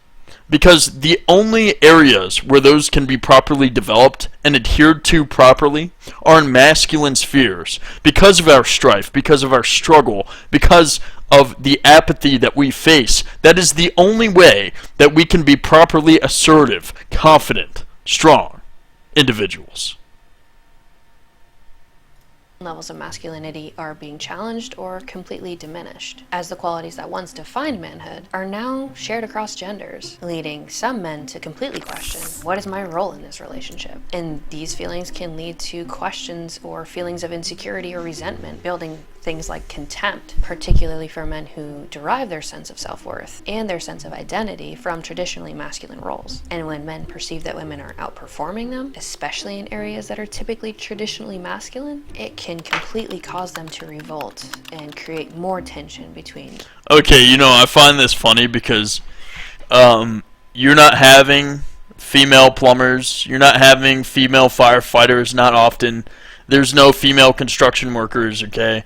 Speaker 1: Because the only areas where those can be properly developed and adhered to properly are in masculine spheres. Because of our strife, because of our struggle, because of the apathy that we face, that is the only way that we can be properly assertive, confident, strong individuals.
Speaker 2: Levels of masculinity are being challenged or completely diminished, as the qualities that once defined manhood are now shared across genders, leading some men to completely question, what is my role in this relationship? And these feelings can lead to questions or feelings of insecurity or resentment, building things like contempt, particularly for men who derive their sense of self-worth and their sense of identity from traditionally masculine roles. And when men perceive that women are outperforming them, especially in areas that are typically traditionally masculine, it can completely cause them to revolt and create more tension between.
Speaker 1: Okay, I find this funny because You're not having female plumbers. You're not having female firefighters. Not often. There's no female construction workers. Okay,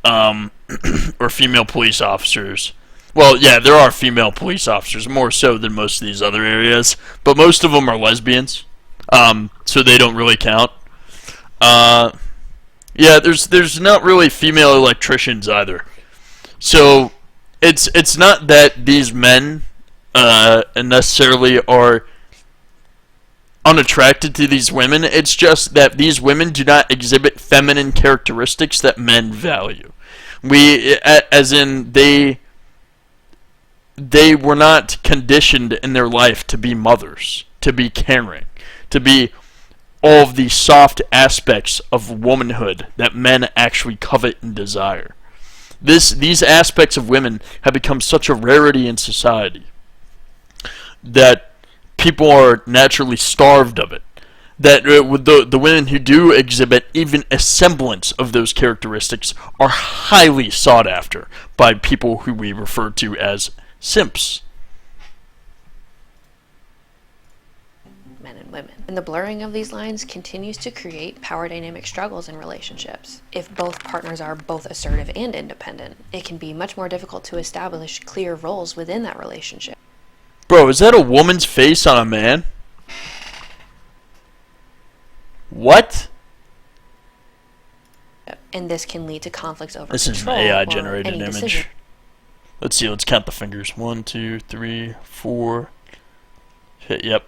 Speaker 1: or female police officers. Well, yeah, there are female police officers, more so than most of these other areas, but most of them are lesbians, so they don't really count. Yeah, there's not really female electricians either. So it's not that these men necessarily are unattracted to these women. It's just that these women do not exhibit feminine characteristics that men value. As in they were not conditioned in their life to be mothers, to be caring, to be all of the soft aspects of womanhood that men actually covet and desire. These aspects of women have become such a rarity in society that people are naturally starved of it. That the women who do exhibit even a semblance of those characteristics are highly sought after by people who we refer to as simps.
Speaker 2: Men and women. And the blurring of these lines continues to create power dynamic struggles in relationships. If both partners are both assertive and independent, it can be much more difficult to establish clear roles within that relationship.
Speaker 1: Bro, is that a woman's face on a man? What?
Speaker 2: And this can lead to conflicts over
Speaker 1: This is an
Speaker 2: control
Speaker 1: AI
Speaker 2: or
Speaker 1: generated
Speaker 2: any
Speaker 1: image.
Speaker 2: decision.
Speaker 1: Let's see, let's count the fingers. 1, 2, 3, 4. Yep.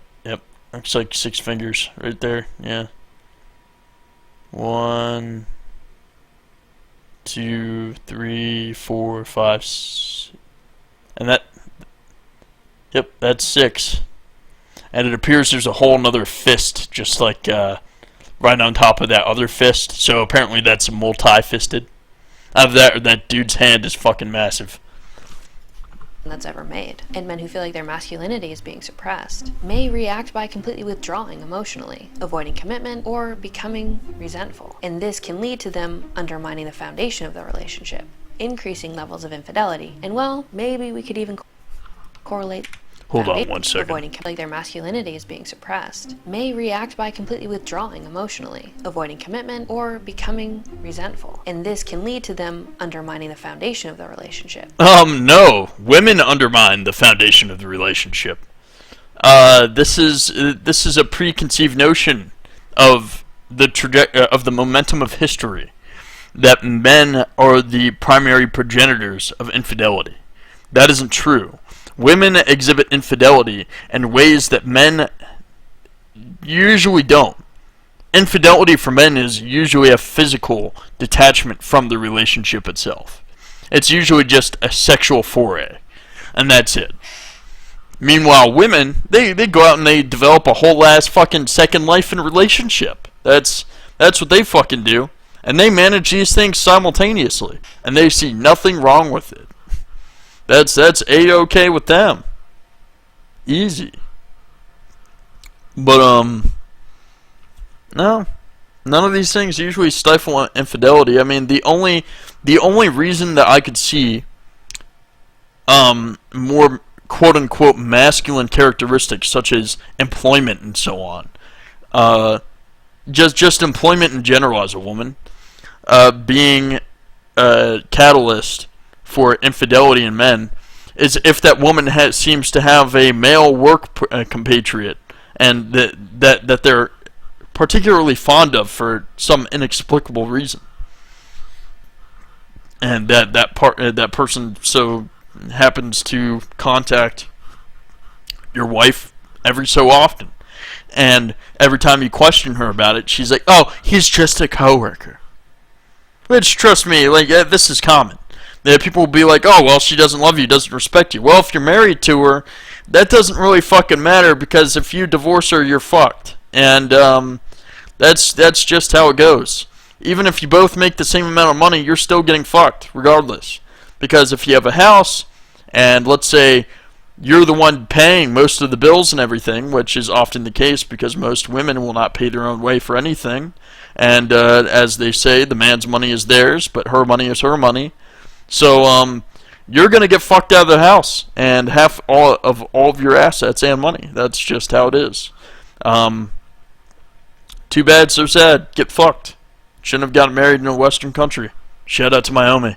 Speaker 1: Looks like 6 fingers right there. Yeah. 1, 2, 3, 4, 5, and that. Yep, that's 6. And it appears there's a whole nother fist, just like right on top of that other fist. So apparently that's multi-fisted. That dude's hand is fucking massive.
Speaker 2: That's ever made. And men who feel like their masculinity is being suppressed may react by completely withdrawing emotionally, avoiding commitment, or becoming resentful. And this can lead to them undermining the foundation of the relationship, increasing levels of infidelity. And well, maybe we could even correlate.
Speaker 1: Hold on 1 second.
Speaker 2: Avoiding like their masculinity is being suppressed may react by completely withdrawing emotionally, avoiding commitment, or becoming resentful. And this can lead to them undermining the foundation of the relationship.
Speaker 1: No. Women undermine the foundation of the relationship. This is a preconceived notion of the momentum of history, that men are the primary progenitors of infidelity. That isn't true. Women exhibit infidelity in ways that men usually don't. Infidelity for men is usually a physical detachment from the relationship itself. It's usually just a sexual foray, and that's it. Meanwhile, women, they go out and they develop a whole ass fucking second life in a relationship. That's what they fucking do. And they manage these things simultaneously, and they see nothing wrong with it. That's A-okay with them. Easy. But no, none of these things usually stifle infidelity. I mean, the only reason that I could see more quote unquote masculine characteristics such as employment and so on, just employment in general as a woman, being a catalyst for infidelity in men, is if that woman seems to have a male work compatriot, and that they're particularly fond of for some inexplicable reason, and that person so happens to contact your wife every so often, and every time you question her about it, she's like, "Oh, he's just a coworker." Which, trust me, like this is common. That people will be like, "Oh, well, she doesn't love you, doesn't respect you." Well, if you're married to her, that doesn't really fucking matter, because if you divorce her, you're fucked. And that's just how it goes. Even if you both make the same amount of money, you're still getting fucked, regardless. Because if you have a house, and let's say you're the one paying most of the bills and everything, which is often the case because most women will not pay their own way for anything. And as they say, the man's money is theirs, but her money is her money. So you're going to get fucked out of the house and half all of your assets and money. That's just how it is. Too bad, so sad. Get fucked. Shouldn't have gotten married in a Western country. Shout out to Miami.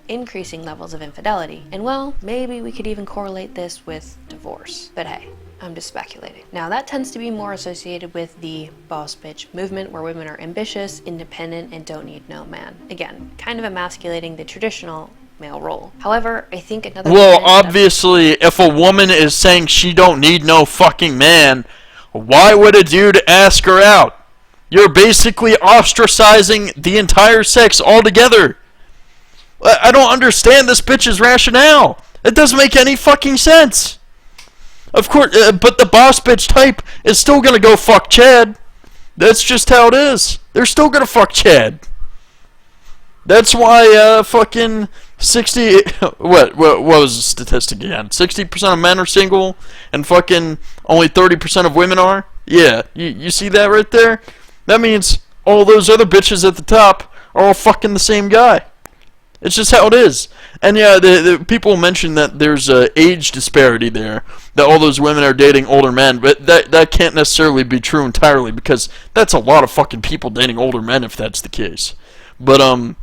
Speaker 2: Increasing levels of infidelity. And well, maybe we could even correlate this with divorce. But hey, I'm just speculating. Now that tends to be more associated with the boss bitch movement, where women are ambitious, independent, and don't need no man. Again, kind of emasculating the traditional male role. However, I think another...
Speaker 1: Well, obviously, if a woman is saying she don't need no fucking man, why would a dude ask her out? You're basically ostracizing the entire sex altogether. I don't understand this bitch's rationale. It doesn't make any fucking sense. Of course, but the boss bitch type is still gonna go fuck Chad. That's just how it is. They're still gonna fuck Chad. That's why fucking 60... What was the statistic again? 60% of men are single, and fucking only 30% of women are? Yeah, you see that right there? That means all those other bitches at the top are all fucking the same guy. It's just how it is. And yeah, the people mention that there's a age disparity there, that all those women are dating older men, but that can't necessarily be true entirely, because that's a lot of fucking people dating older men if that's the case. But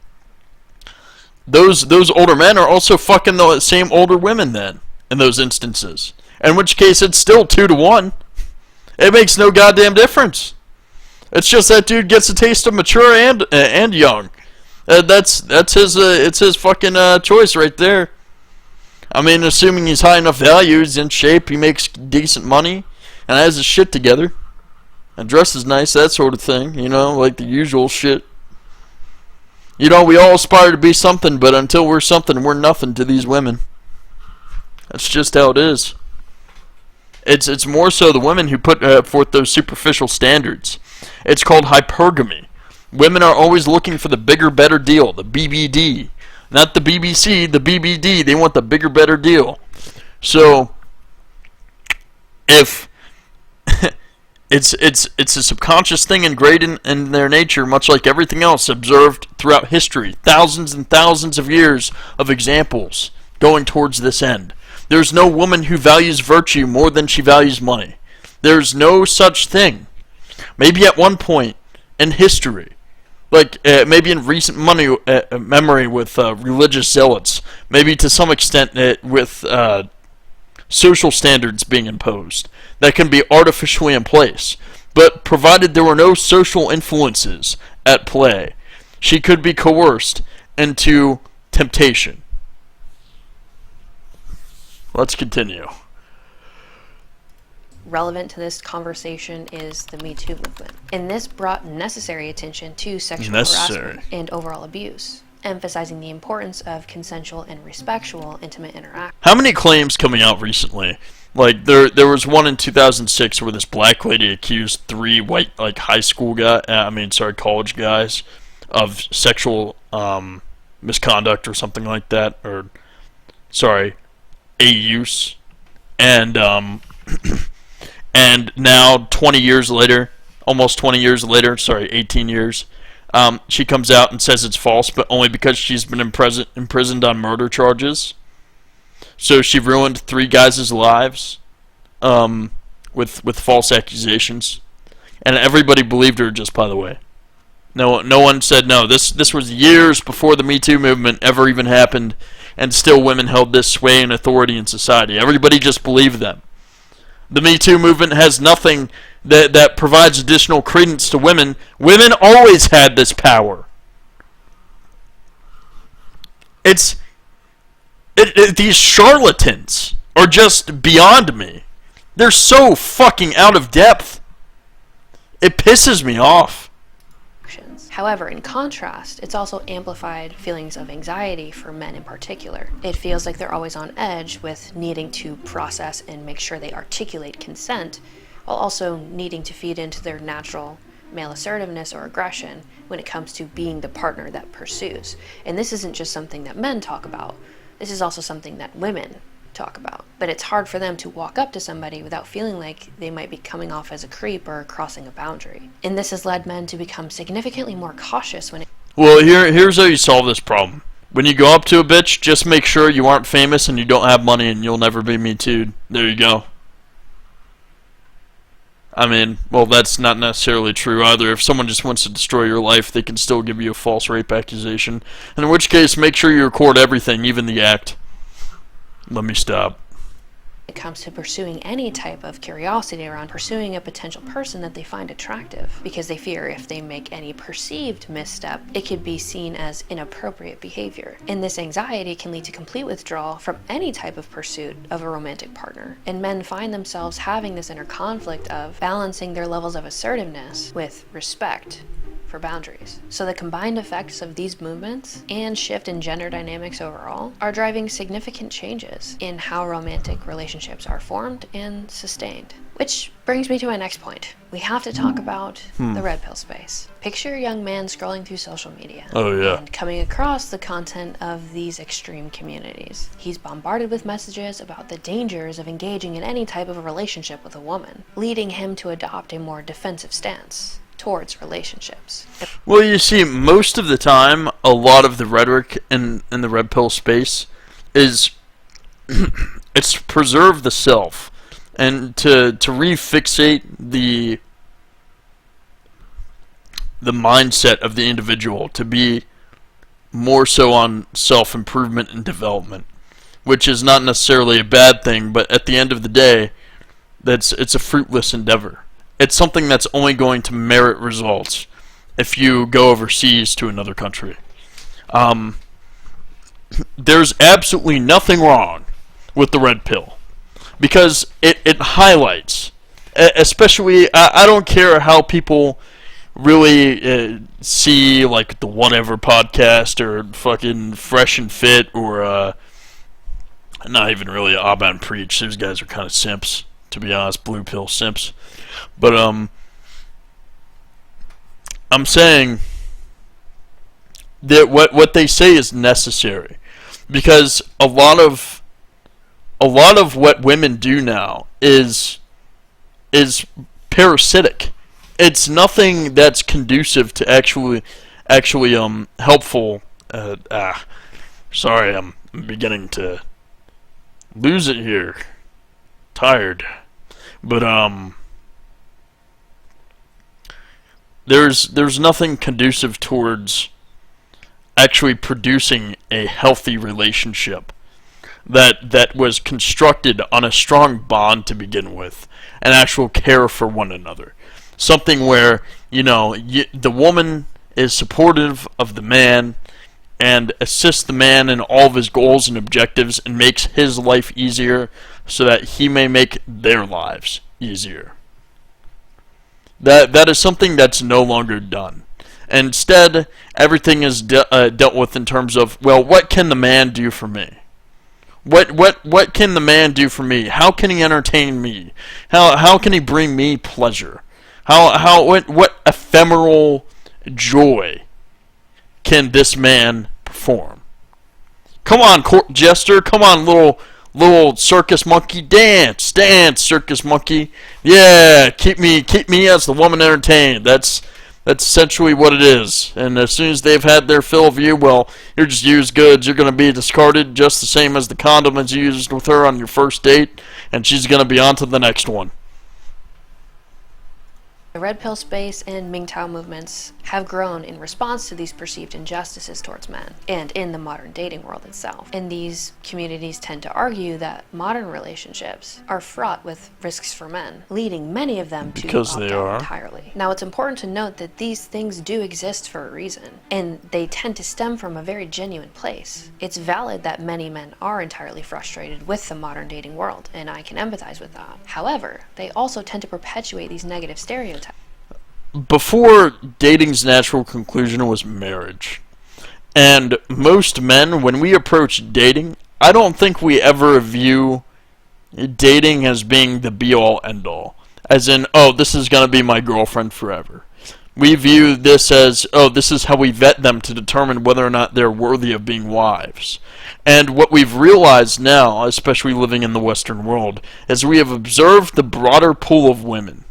Speaker 1: those older men are also fucking the same older women then, in those instances. In which case it's still 2 to 1. It makes no goddamn difference. It's just that dude gets a taste of mature and young. That's his it's his fucking choice right there. I mean, assuming he's high enough value, he's in shape, he makes decent money, and has his shit together, and dresses nice, that sort of thing, you know, like the usual shit. You know, we all aspire to be something, but until we're something, we're nothing to these women. That's just how it is. It's more so the women who put forth those superficial standards. It's called hypergamy. Women are always looking for the bigger, better deal, the BBD. Not the BBC, the BBD. They want the bigger, better deal. So, if it's a subconscious thing ingrained in their nature, much like everything else observed throughout history, thousands and thousands of years of examples going towards this end. There's no woman who values virtue more than she values money. There's no such thing. Maybe at one point in history, like maybe in recent memory with religious zealots, maybe to some extent with social standards being imposed that can be artificially in place, but provided there were no social influences at play, she could be coerced into temptation. Let's continue.
Speaker 2: Relevant to this conversation is the Me Too movement. And this brought necessary attention to sexual harassment and overall abuse, emphasizing the importance of consensual and respectful intimate interaction.
Speaker 1: How many claims coming out recently? Like, there was one in 2006 where this black lady accused 3 white, like, college guys of sexual misconduct or something like that, or, use. And, and now, 20 years later, almost 20 years later, 18 years, she comes out and says it's false, but only because she's been imprisoned on murder charges. So she ruined 3 guys' lives with false accusations. And everybody believed her, just by the way. No one said no. This was years before the Me Too movement ever even happened, and still women held this sway and authority in society. Everybody just believed them. The Me Too movement has nothing that provides additional credence to women. Women always had this power. These charlatans are just beyond me. They're so fucking out of depth. It pisses me off.
Speaker 2: However, in contrast, it's also amplified feelings of anxiety for men in particular. It feels like they're always on edge with needing to process and make sure they articulate consent, while also needing to feed into their natural male assertiveness or aggression when it comes to being the partner that pursues. And this isn't just something that men talk about. This is also something that women talk about. But it's hard for them to walk up to somebody without feeling like they might be coming off as a creep or crossing a boundary. And this has led men to become significantly more cautious when it...
Speaker 1: Well, here's how you solve this problem. When you go up to a bitch, just make sure you aren't famous and you don't have money and you'll never be Me Too'd. There you go. I mean, well, that's not necessarily true either. If someone just wants to destroy your life, they can still give you a false rape accusation. In which case, make sure you record everything, even the act. Let me stop.
Speaker 2: It comes to pursuing any type of curiosity around pursuing a potential person that they find attractive, because they fear if they make any perceived misstep, it could be seen as inappropriate behavior. And this anxiety can lead to complete withdrawal from any type of pursuit of a romantic partner. And men find themselves having this inner conflict of balancing their levels of assertiveness with respect for boundaries. So the combined effects of these movements and shift in gender dynamics overall are driving significant changes in how romantic relationships are formed and sustained. Which brings me to my next point. We have to talk about the red pill space. Picture a young man scrolling through social media and coming across the content of these extreme communities. He's bombarded with messages about the dangers of engaging in any type of a relationship with a woman, leading him to adopt a more defensive stance towards relationships.
Speaker 1: Well, you see, most of the time, a lot of the rhetoric in the red pill space is it's to preserve the self and to refixate the mindset of the individual to be more so on self-improvement and development, which is not necessarily a bad thing, but at the end of the day, it's a fruitless endeavor. It's something that's only going to merit results if you go overseas to another country. There's absolutely nothing wrong with the red pill, because it highlights, especially, I don't care how people really see, like, the Whatever podcast or fucking Fresh and Fit or not even really Abba and Preach. Those guys are kind of simps, to be honest, blue pill simps. But I'm saying that what they say is necessary, because a lot of what women do now is parasitic. It's nothing that's conducive to actually helpful. Sorry, I'm beginning to lose it here. Tired, but there's nothing conducive towards actually producing a healthy relationship that was constructed on a strong bond to begin with, an actual care for one another, something where the woman is supportive of the man and assists the man in all of his goals and objectives and makes his life easier so that he may make their lives easier. That is something that's no longer done. Instead, everything is dealt with in terms of, well, what can the man do for me? What can the man do for me? How can he entertain me? How can he bring me pleasure? What ephemeral joy can this man perform? Come on, court jester. Come on, little circus monkey. Dance, circus monkey. Yeah, keep me as the woman entertained. That's essentially what it is. And as soon as they've had their fill of you, well, you're just used goods. You're going to be discarded just the same as the condoms you used with her on your first date, and she's going to be on to the next one.
Speaker 2: The red pill space and MGTOW movements have grown in response to these perceived injustices towards men and in the modern dating world itself. And these communities tend to argue that modern relationships are fraught with risks for men, leading many of them to opt out entirely. Now, it's important to note that these things do exist for a reason, and they tend to stem from a very genuine place. It's valid that many men are entirely frustrated with the modern dating world, and I can empathize with that. However, they also tend to perpetuate these negative stereotypes.
Speaker 1: Before, dating's natural conclusion was marriage. And most men, when we approach dating, I don't think we ever view dating as being the be-all, end-all. As in, oh, this is going to be my girlfriend forever. We view this as, oh, this is how we vet them to determine whether or not they're worthy of being wives. And what we've realized now, especially living in the Western world, is we have observed the broader pool of women.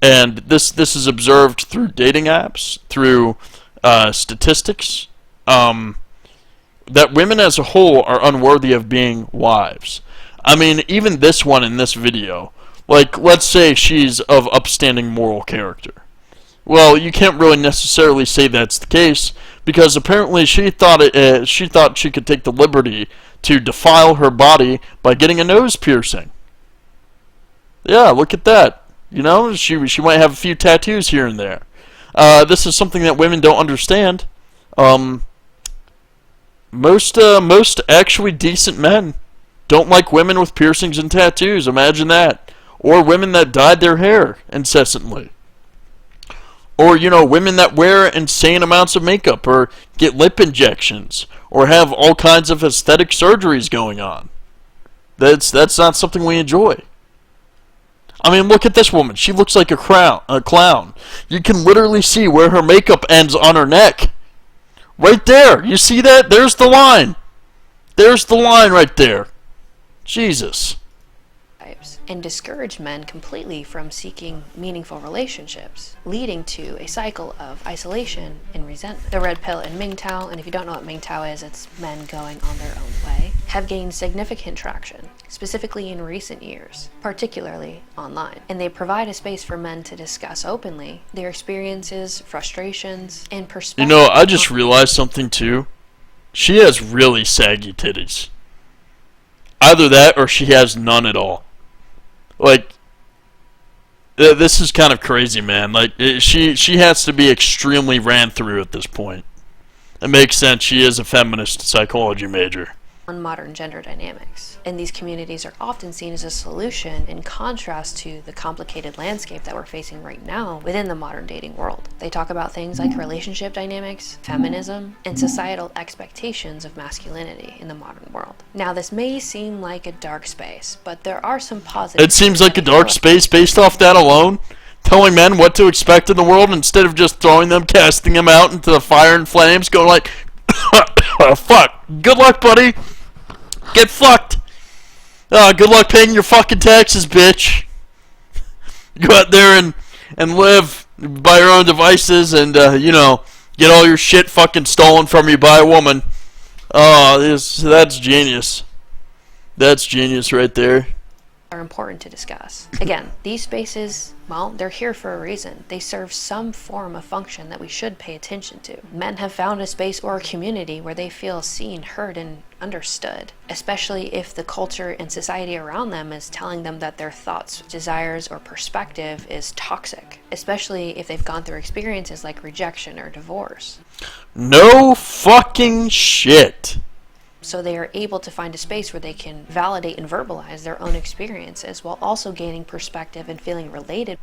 Speaker 1: And this is observed through dating apps, through statistics, that women as a whole are unworthy of being wives. I mean, even this one in this video, like, let's say she's of upstanding moral character. Well, you can't really necessarily say that's the case, because apparently she thought she could take the liberty to defile her body by getting a nose piercing. Yeah, look at that. You know, she might have a few tattoos here and there. This is something that women don't understand. Most actually decent men don't like women with piercings and tattoos. Imagine that. Or women that dyed their hair incessantly. Or, you know, women that wear insane amounts of makeup or get lip injections or have all kinds of aesthetic surgeries going on. That's not something we enjoy. I mean, look at this woman. She looks like a clown. You can literally see where her makeup ends on her neck. Right there. You see that? There's the line. There's the line right there. Jesus.
Speaker 2: And discourage men completely from seeking meaningful relationships, leading to a cycle of isolation and resentment. The red pill and MGTOW, and if you don't know what MGTOW is, it's men going on their own way, have gained significant traction, specifically in recent years, particularly online. And they provide a space for men to discuss openly their experiences, frustrations, and perspectives.
Speaker 1: You know, I just realized something too. She has really saggy titties. Either that or she has none at all. Like, this is kind of crazy, man. Like, she has to be extremely ran through at this point. It makes sense. She is a feminist psychology major.
Speaker 2: On modern gender dynamics. And these communities are often seen as a solution in contrast to the complicated landscape that we're facing right now within the modern dating world. They talk about things like relationship dynamics, feminism, and societal expectations of masculinity in the modern world. Now, this may seem like a dark space, but there are some positives.
Speaker 1: It seems like a dark space based off that alone? Telling men what to expect in the world instead of just throwing them, casting them out into the fire and flames, going like, fuck, good luck, buddy. Get fucked. Good luck paying your fucking taxes, bitch. Go out there and live by your own devices and, you know, get all your shit fucking stolen from you by a woman. That's genius. That's genius right there.
Speaker 2: Are important to discuss. Again, these spaces, well, they're here for a reason. They serve some form of function that we should pay attention to. Men have found a space or a community where they feel seen, heard, and understood, especially if the culture and society around them is telling them that their thoughts, desires, or perspective is toxic, especially if they've gone through experiences like rejection or divorce.
Speaker 1: No fucking shit.
Speaker 2: So they are able to find a space where they can validate and verbalize their own experiences while also gaining perspective and feeling related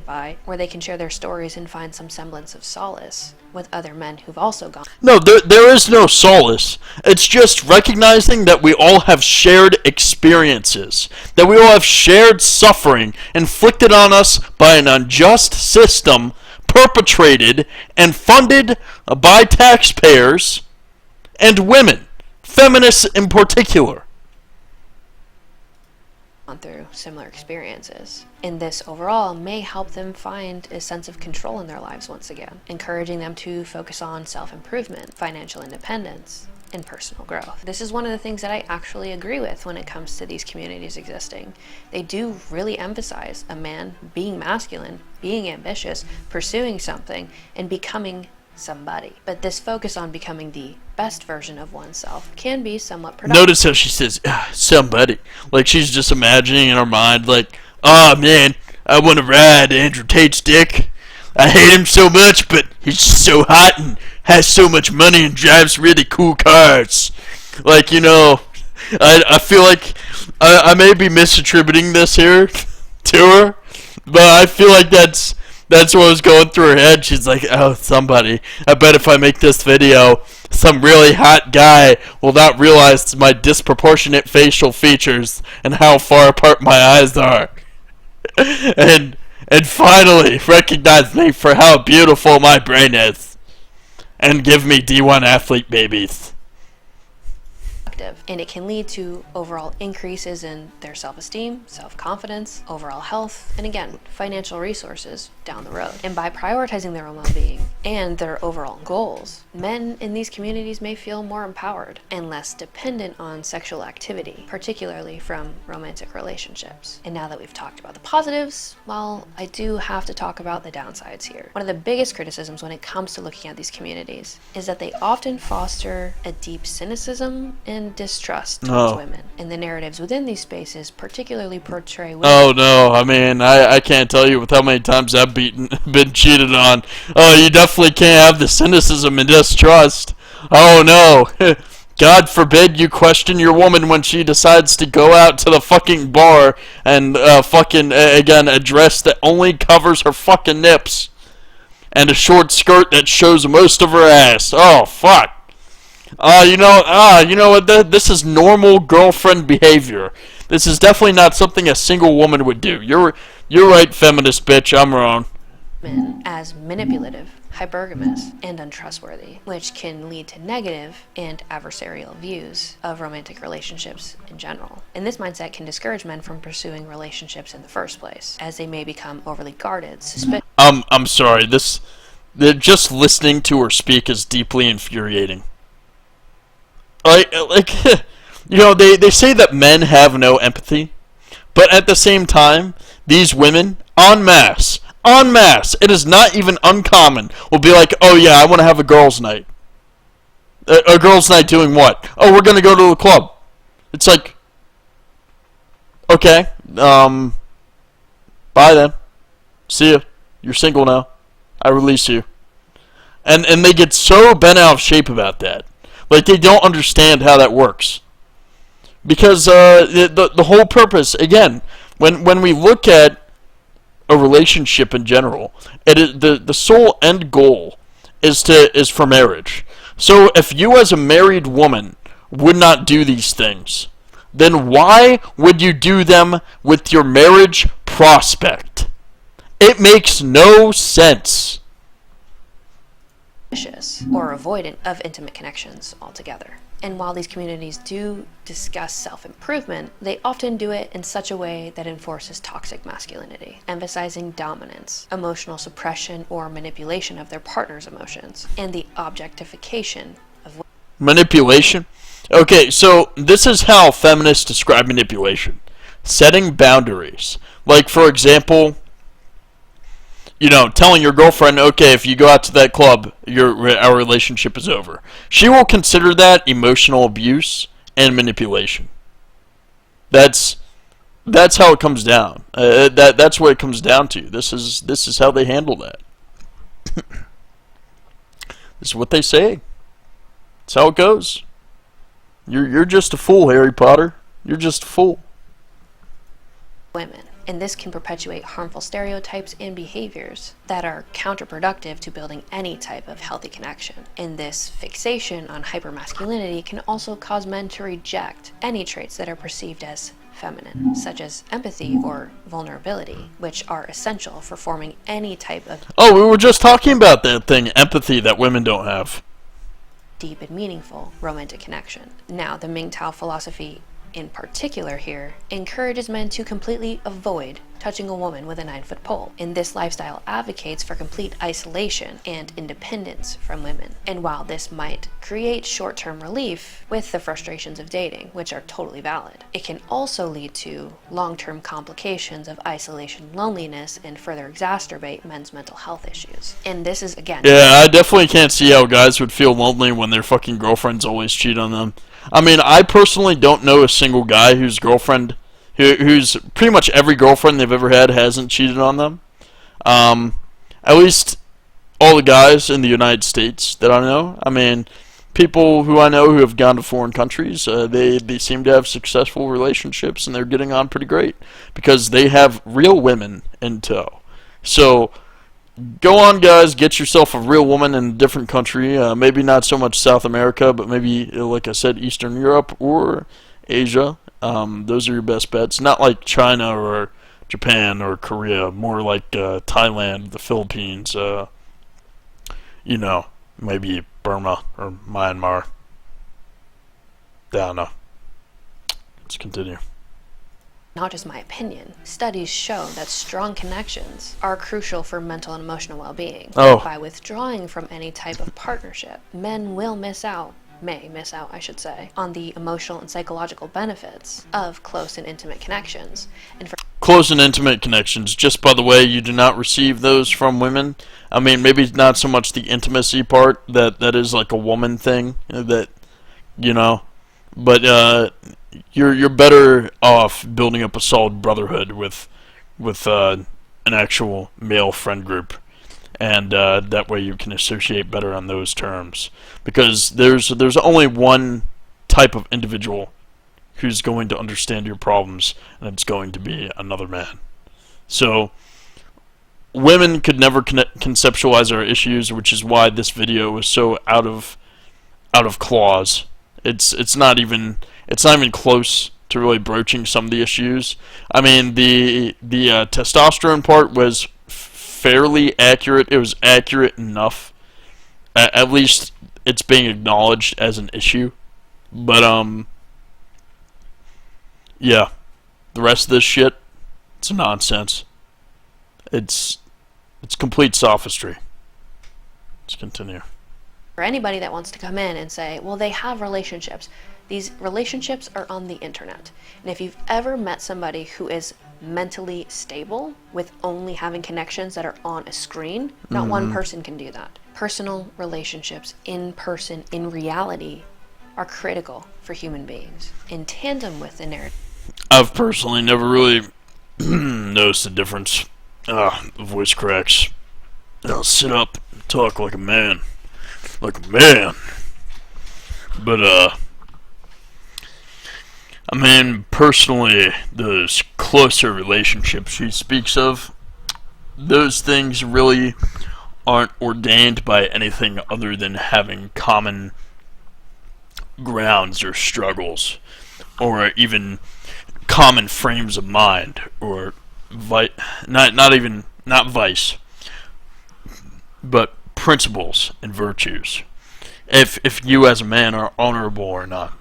Speaker 2: by, where they can share their stories and find some semblance of solace with other men who've also gone.
Speaker 1: No, there is no solace. It's just recognizing that we all have shared experiences, that we all have shared suffering inflicted on us by an unjust system perpetrated and funded by taxpayers and women, feminists in particular.
Speaker 2: Through similar experiences. And this overall may help them find a sense of control in their lives once again, encouraging them to focus on self-improvement, financial independence, and personal growth. This is one of the things that I actually agree with when it comes to these communities existing. They do really emphasize a man being masculine, being ambitious, pursuing something, and becoming somebody. But this focus on becoming the best version of oneself can be somewhat productive.
Speaker 1: Notice how she says, somebody. Like she's just imagining in her mind, like, oh man, I want to ride Andrew Tate's dick. I hate him so much, but he's so hot and has so much money and drives really cool cars. Like, you know, I feel like I may be misattributing this here to her, but I feel like that's what was going through her head. She's like, oh, somebody. I bet if I make this video, some really hot guy will not realize my disproportionate facial features and how far apart my eyes are. and finally recognize me for how beautiful my brain is. And give me D1 athlete babies.
Speaker 2: attractive, and it can lead to overall increases in their self-esteem, self-confidence, overall health, and again, financial resources down the road. And by prioritizing their own well-being and their overall goals, men in these communities may feel more empowered and less dependent on sexual activity, particularly from romantic relationships. And now that we've talked about the positives, well, I do have to talk about the downsides here. One of the biggest criticisms when it comes to looking at these communities is that they often foster a deep cynicism and distrust towards women. And the narratives within these spaces particularly portray women.
Speaker 1: Oh no, I mean, I can't tell you with how many times I've been cheated on. Oh, you definitely can't have the cynicism and distrust. Oh no. God forbid you question your woman when she decides to go out to the fucking bar and again, a dress that only covers her fucking nips and a short skirt that shows most of her ass. Oh, fuck. You know what? This is normal girlfriend behavior. This is definitely not something a single woman would do. You're right, feminist bitch. I'm wrong.
Speaker 2: As manipulative, hypergamous, and untrustworthy, which can lead to negative and adversarial views of romantic relationships in general. And this mindset can discourage men from pursuing relationships in the first place, as they may become overly guarded, suspicious.
Speaker 1: I'm sorry. Just listening to her speak is deeply infuriating. Like, you know, they say that men have no empathy, but at the same time, these women, en masse, it is not even uncommon, will be like, oh yeah, I want to have a girls' night. A girls' night doing what? Oh, we're going to go to the club. It's like, okay, bye then. See ya. You're single now. I release you. And they get so bent out of shape about that. Like, they don't understand how that works. Because the whole purpose, again, when we look at a relationship in general, the sole end goal is for marriage. So if you as a married woman would not do these things, then why would you do them with your marriage prospect? It makes no sense.
Speaker 2: Or avoidant of intimate connections altogether. And while these communities do discuss self-improvement, they often do it in such a way that enforces toxic masculinity, emphasizing dominance, emotional suppression or manipulation of their partner's emotions, and the objectification of women.
Speaker 1: Manipulation? Okay, so this is how feminists describe manipulation. Setting boundaries. Like, for example, you know, telling your girlfriend, okay, if you go out to that club, our relationship is over. She will consider that emotional abuse and manipulation. That's how it comes down. That's what it comes down to. This is how they handle that. This is what they say. That's how it goes. You're just a fool, Harry Potter. You're just a fool.
Speaker 2: Women. And this can perpetuate harmful stereotypes and behaviors that are counterproductive to building any type of healthy connection. And this fixation on hypermasculinity can also cause men to reject any traits that are perceived as feminine, such as empathy or vulnerability, which are essential for forming any type of
Speaker 1: we were just talking about that thing, empathy, that women don't have.
Speaker 2: Deep and meaningful romantic connection. Now, the MGTOW philosophy in particular here, encourages men to completely avoid touching a woman with a 9-foot pole. And this lifestyle advocates for complete isolation and independence from women. And while this might create short-term relief with the frustrations of dating, which are totally valid, it can also lead to long-term complications of isolation, loneliness, and further exacerbate men's mental health issues. And this is, again...
Speaker 1: Yeah, I definitely can't see how guys would feel lonely when their fucking girlfriends always cheat on them. I mean, I personally don't know a single guy whose girlfriend, who's pretty much every girlfriend they've ever had hasn't cheated on them. At least all the guys in the United States that I know. I mean, people who I know who have gone to foreign countries, they seem to have successful relationships and they're getting on pretty great because they have real women in tow. So... go on, guys, get yourself a real woman in a different country, maybe not so much South America, but maybe, like I said, Eastern Europe or Asia. Those are your best bets. Not like China or Japan or Korea, more like Thailand, the Philippines, maybe Burma or Myanmar. I don't know. Let's continue.
Speaker 2: Not just my opinion. Studies show that strong connections are crucial for mental and emotional well-being.
Speaker 1: Oh.
Speaker 2: By withdrawing from any type of partnership, men will may miss out, I should say, on the emotional and psychological benefits of close and intimate connections. And for
Speaker 1: Close and intimate connections, just by the way, you do not receive those from women. I mean, maybe not so much the intimacy part, that is like a woman thing, that, you know, but you're better off building up a solid brotherhood with an actual male friend group, and that way you can associate better on those terms, because there's only one type of individual who's going to understand your problems, and it's going to be another man. So women could never conceptualize our issues, which is why this video is so out of clause. It's not even close to really broaching some of the issues. I mean, the testosterone part was fairly accurate. It was accurate enough. At least it's being acknowledged as an issue. But yeah, the rest of this shit, it's nonsense. It's complete sophistry. Let's continue.
Speaker 2: for anybody that wants to come in and say, well, they have relationships. These relationships are on the internet. And if you've ever met somebody who is mentally stable with only having connections that are on a screen, not one person can do that. Personal relationships in person, in reality, are critical for human beings, in tandem with the narrative.
Speaker 1: I've personally never really noticed the difference. The voice cracks. I'll sit up and talk like a man. Like a man. But, I mean, personally, those closer relationships she speaks of, those things really aren't ordained by anything other than having common grounds or struggles, or even common frames of mind, or not vice, but principles and virtues. If you as a man are honorable or not,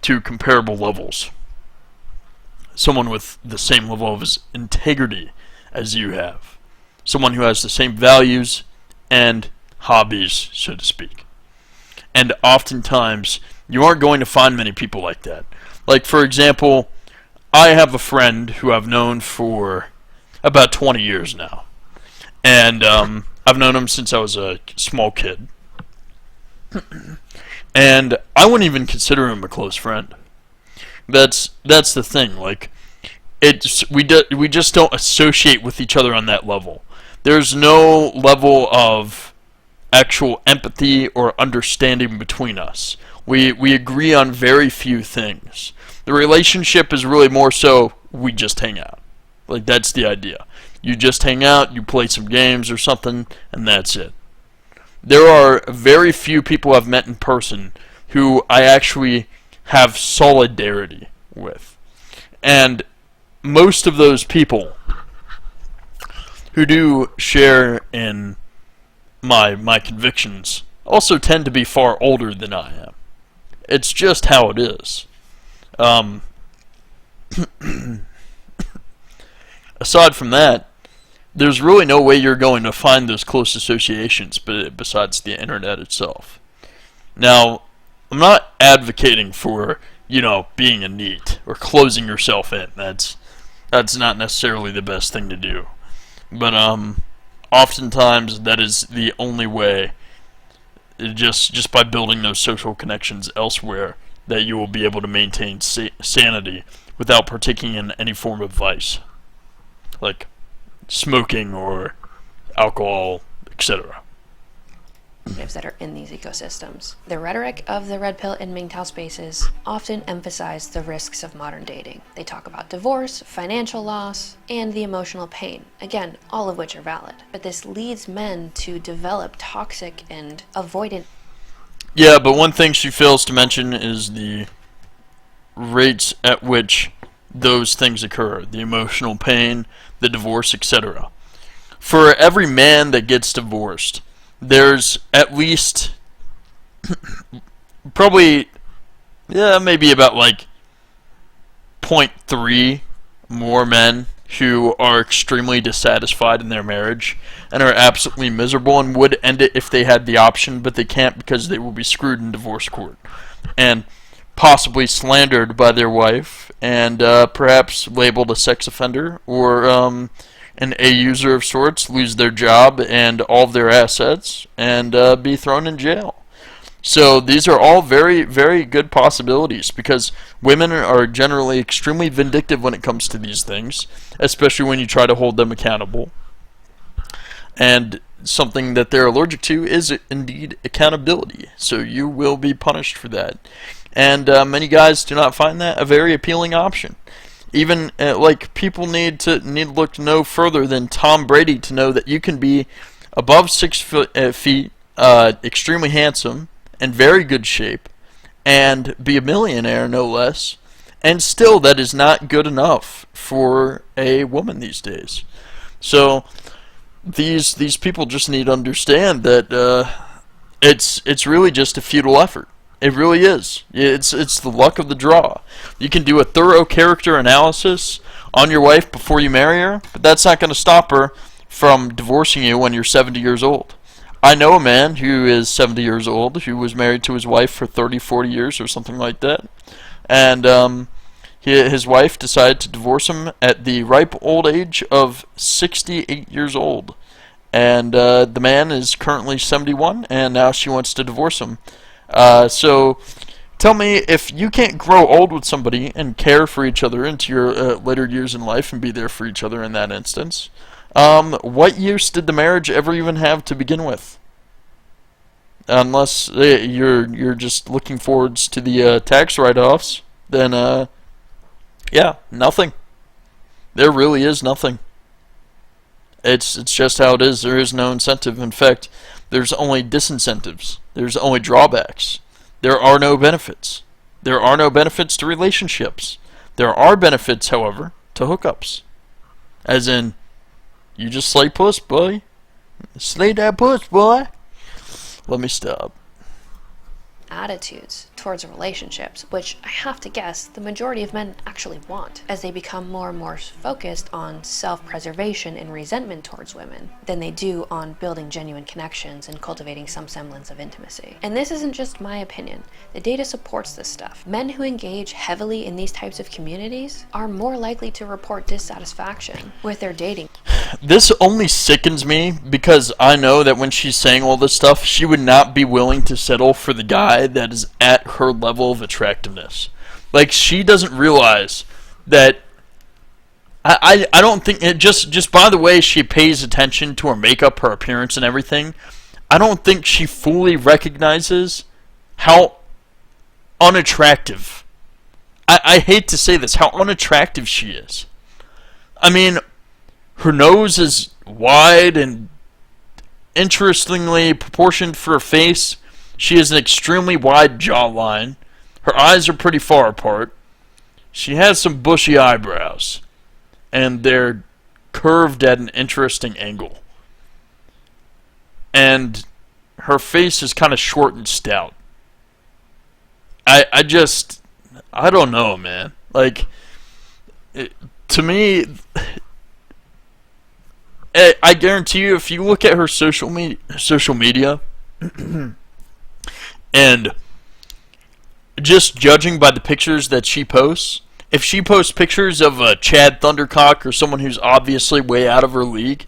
Speaker 1: to comparable levels. Someone with the same level of integrity as you have. Someone who has the same values and hobbies, so to speak. And oftentimes, you aren't going to find many people like that. Like, for example, I have a friend who I've known for about 20 years now. And I've known him since I was a small kid. And I wouldn't even consider him a close friend. That's the thing. Like, we just don't associate with each other on that level. There's no level of actual empathy or understanding between us. We agree on very few things. The relationship is really more so we just hang out. Like, that's the idea. You just hang out, you play some games or something, and that's it. There are very few people I've met in person who I actually have solidarity with. And most of those people who do share in my convictions also tend to be far older than I am. It's just how it is. Aside from that, there's really no way you're going to find those close associations besides the internet itself. Now, I'm not advocating for, being a NEET or closing yourself in. That's not necessarily the best thing to do. But oftentimes that is the only way, just by building those social connections elsewhere, that you will be able to maintain sanity without partaking in any form of vice, like smoking or alcohol, etc.
Speaker 2: That are in these ecosystems. The rhetoric of the red pill and MGTOW spaces often emphasize the risks of modern dating. They talk about divorce, financial loss, and the emotional pain. Again, all of which are valid. But this leads men to develop toxic and avoidant.
Speaker 1: Yeah, but one thing she fails to mention is the rates at which those things occur. The emotional pain, the divorce, etc. For every man that gets divorced, there's at least probably Yeah, maybe about like point 0.3 more men who are extremely dissatisfied in their marriage and are absolutely miserable and would end it if they had the option, but they can't because they will be screwed in divorce court and possibly slandered by their wife and perhaps labeled a sex offender or an A user of sorts, lose their job and all of their assets, and be thrown in jail. So these are all very, very good possibilities because women are generally extremely vindictive when it comes to these things, especially when you try to hold them accountable. And something that they're allergic to is indeed accountability. So you will be punished for that. And many guys do not find that a very appealing option. Even like people need to look no further than Tom Brady to know that you can be above 6 feet, extremely handsome, in very good shape, and be a millionaire no less, and still that is not good enough for a woman these days. So these people just need to understand that it's really just a futile effort. It really is. It's the luck of the draw. You can do a thorough character analysis on your wife before you marry her, but that's not going to stop her from divorcing you when you're 70 years old. I know a man who is 70 years old who was married to his wife for 30, 40 years or something like that. And his wife decided to divorce him at the ripe old age of 68 years old. And the man is currently 71, and now she wants to divorce him. So tell me, if you can't grow old with somebody and care for each other into your later years in life and be there for each other in that instance, what use did the marriage ever even have to begin with? Unless you're just looking forwards to the tax write-offs, then yeah, nothing. There really is nothing. It's just how it is. There is no incentive. In fact, there's only disincentives. There's only drawbacks. There are no benefits. There are no benefits to relationships. There are benefits, however, to hookups. As in, you just slay puss, boy. Slay that puss, boy. Let me stop.
Speaker 2: Attitudes towards relationships, which I have to guess the majority of men actually want, as they become more and more focused on self-preservation and resentment towards women than they do on building genuine connections and cultivating some semblance of intimacy. And this isn't just my opinion. The data supports this stuff. Men who engage heavily in these types of communities are more likely to report dissatisfaction with their dating.
Speaker 1: This only sickens me because I know that when she's saying all this stuff, she would not be willing to settle for the guy that is at her level of attractiveness. Like, she doesn't realize that I don't think it just by the way she pays attention to her makeup, her appearance and everything, I don't think she fully recognizes how unattractive, I hate to say this, how unattractive she is. I mean, her nose is wide and interestingly proportioned for her face. She has an extremely wide jawline. Her eyes are pretty far apart. She has some bushy eyebrows, and they're curved at an interesting angle. And her face is kind of short and stout. I don't know, man. Like, to me, I guarantee you, if you look at her social media, and just judging by the pictures that she posts, if she posts pictures of a Chad Thundercock or someone who's obviously way out of her league,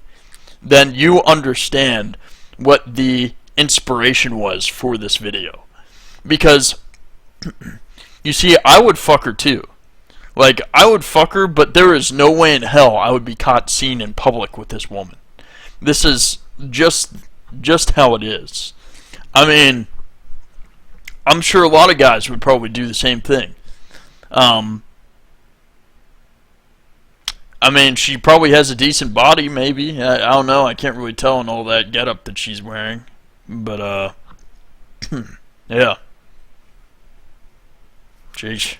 Speaker 1: then you understand what the inspiration was for this video. Because, you see, I would fuck her too. Like, I would fuck her, but there is no way in hell I would be caught seen in public with this woman. This is just how it is. I mean, I'm sure a lot of guys would probably do the same thing. I mean, she probably has a decent body, maybe. I don't know. I can't really tell in all that getup that she's wearing. But, yeah. Jeez.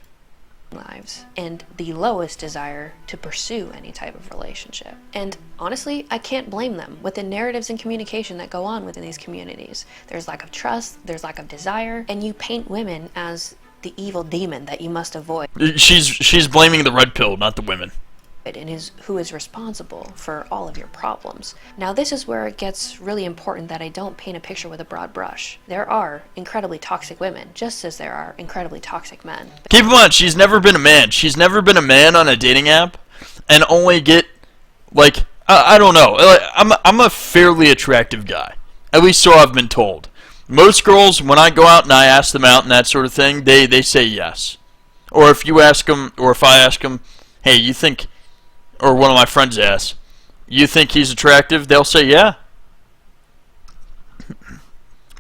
Speaker 2: Lives and the lowest desire to pursue any type of relationship. And honestly, I can't blame them with the narratives and communication that go on within these communities. There's lack of trust, there's lack of desire, and you paint women as the evil demon that you must avoid.
Speaker 1: She's blaming the red pill, not the women.
Speaker 2: And who is responsible for all of your problems. Now this is where it gets really important that I don't paint a picture with a broad brush. There are incredibly toxic women, just as there are incredibly toxic men.
Speaker 1: Keep in mind, she's never been a man. She's never been a man on a dating app, and only get, like, I don't know. I'm a fairly attractive guy. At least so I've been told. Most girls, when I go out and I ask them out and that sort of thing, they say yes. Or if you ask them, or if I ask them, hey, you think... Or one of my friends asks, you think he's attractive? They'll say, yeah.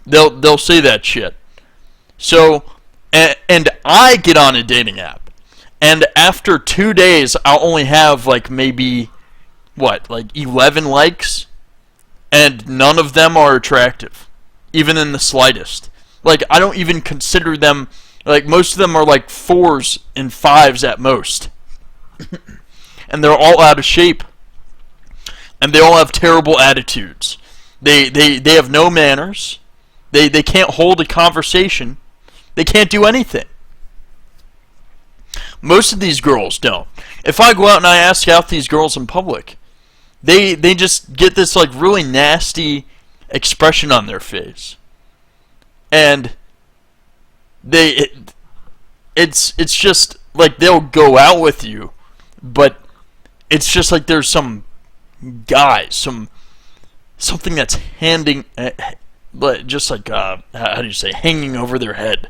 Speaker 1: They'll say that shit. So, and I get on a dating app, and after 2 days, I'll only have like maybe, like 11 likes, and none of them are attractive, even in the slightest. Like, I don't even consider them, like, most of them are like 4s and 5s at most. And they're all out of shape. And they all have terrible attitudes. They have no manners. They can't hold a conversation. They can't do anything. Most of these girls don't. If I go out and I ask out these girls in public, they just get this like really nasty expression on their face. And it's just like they'll go out with you, but it's just like there's some guy, something that's hanging over their head.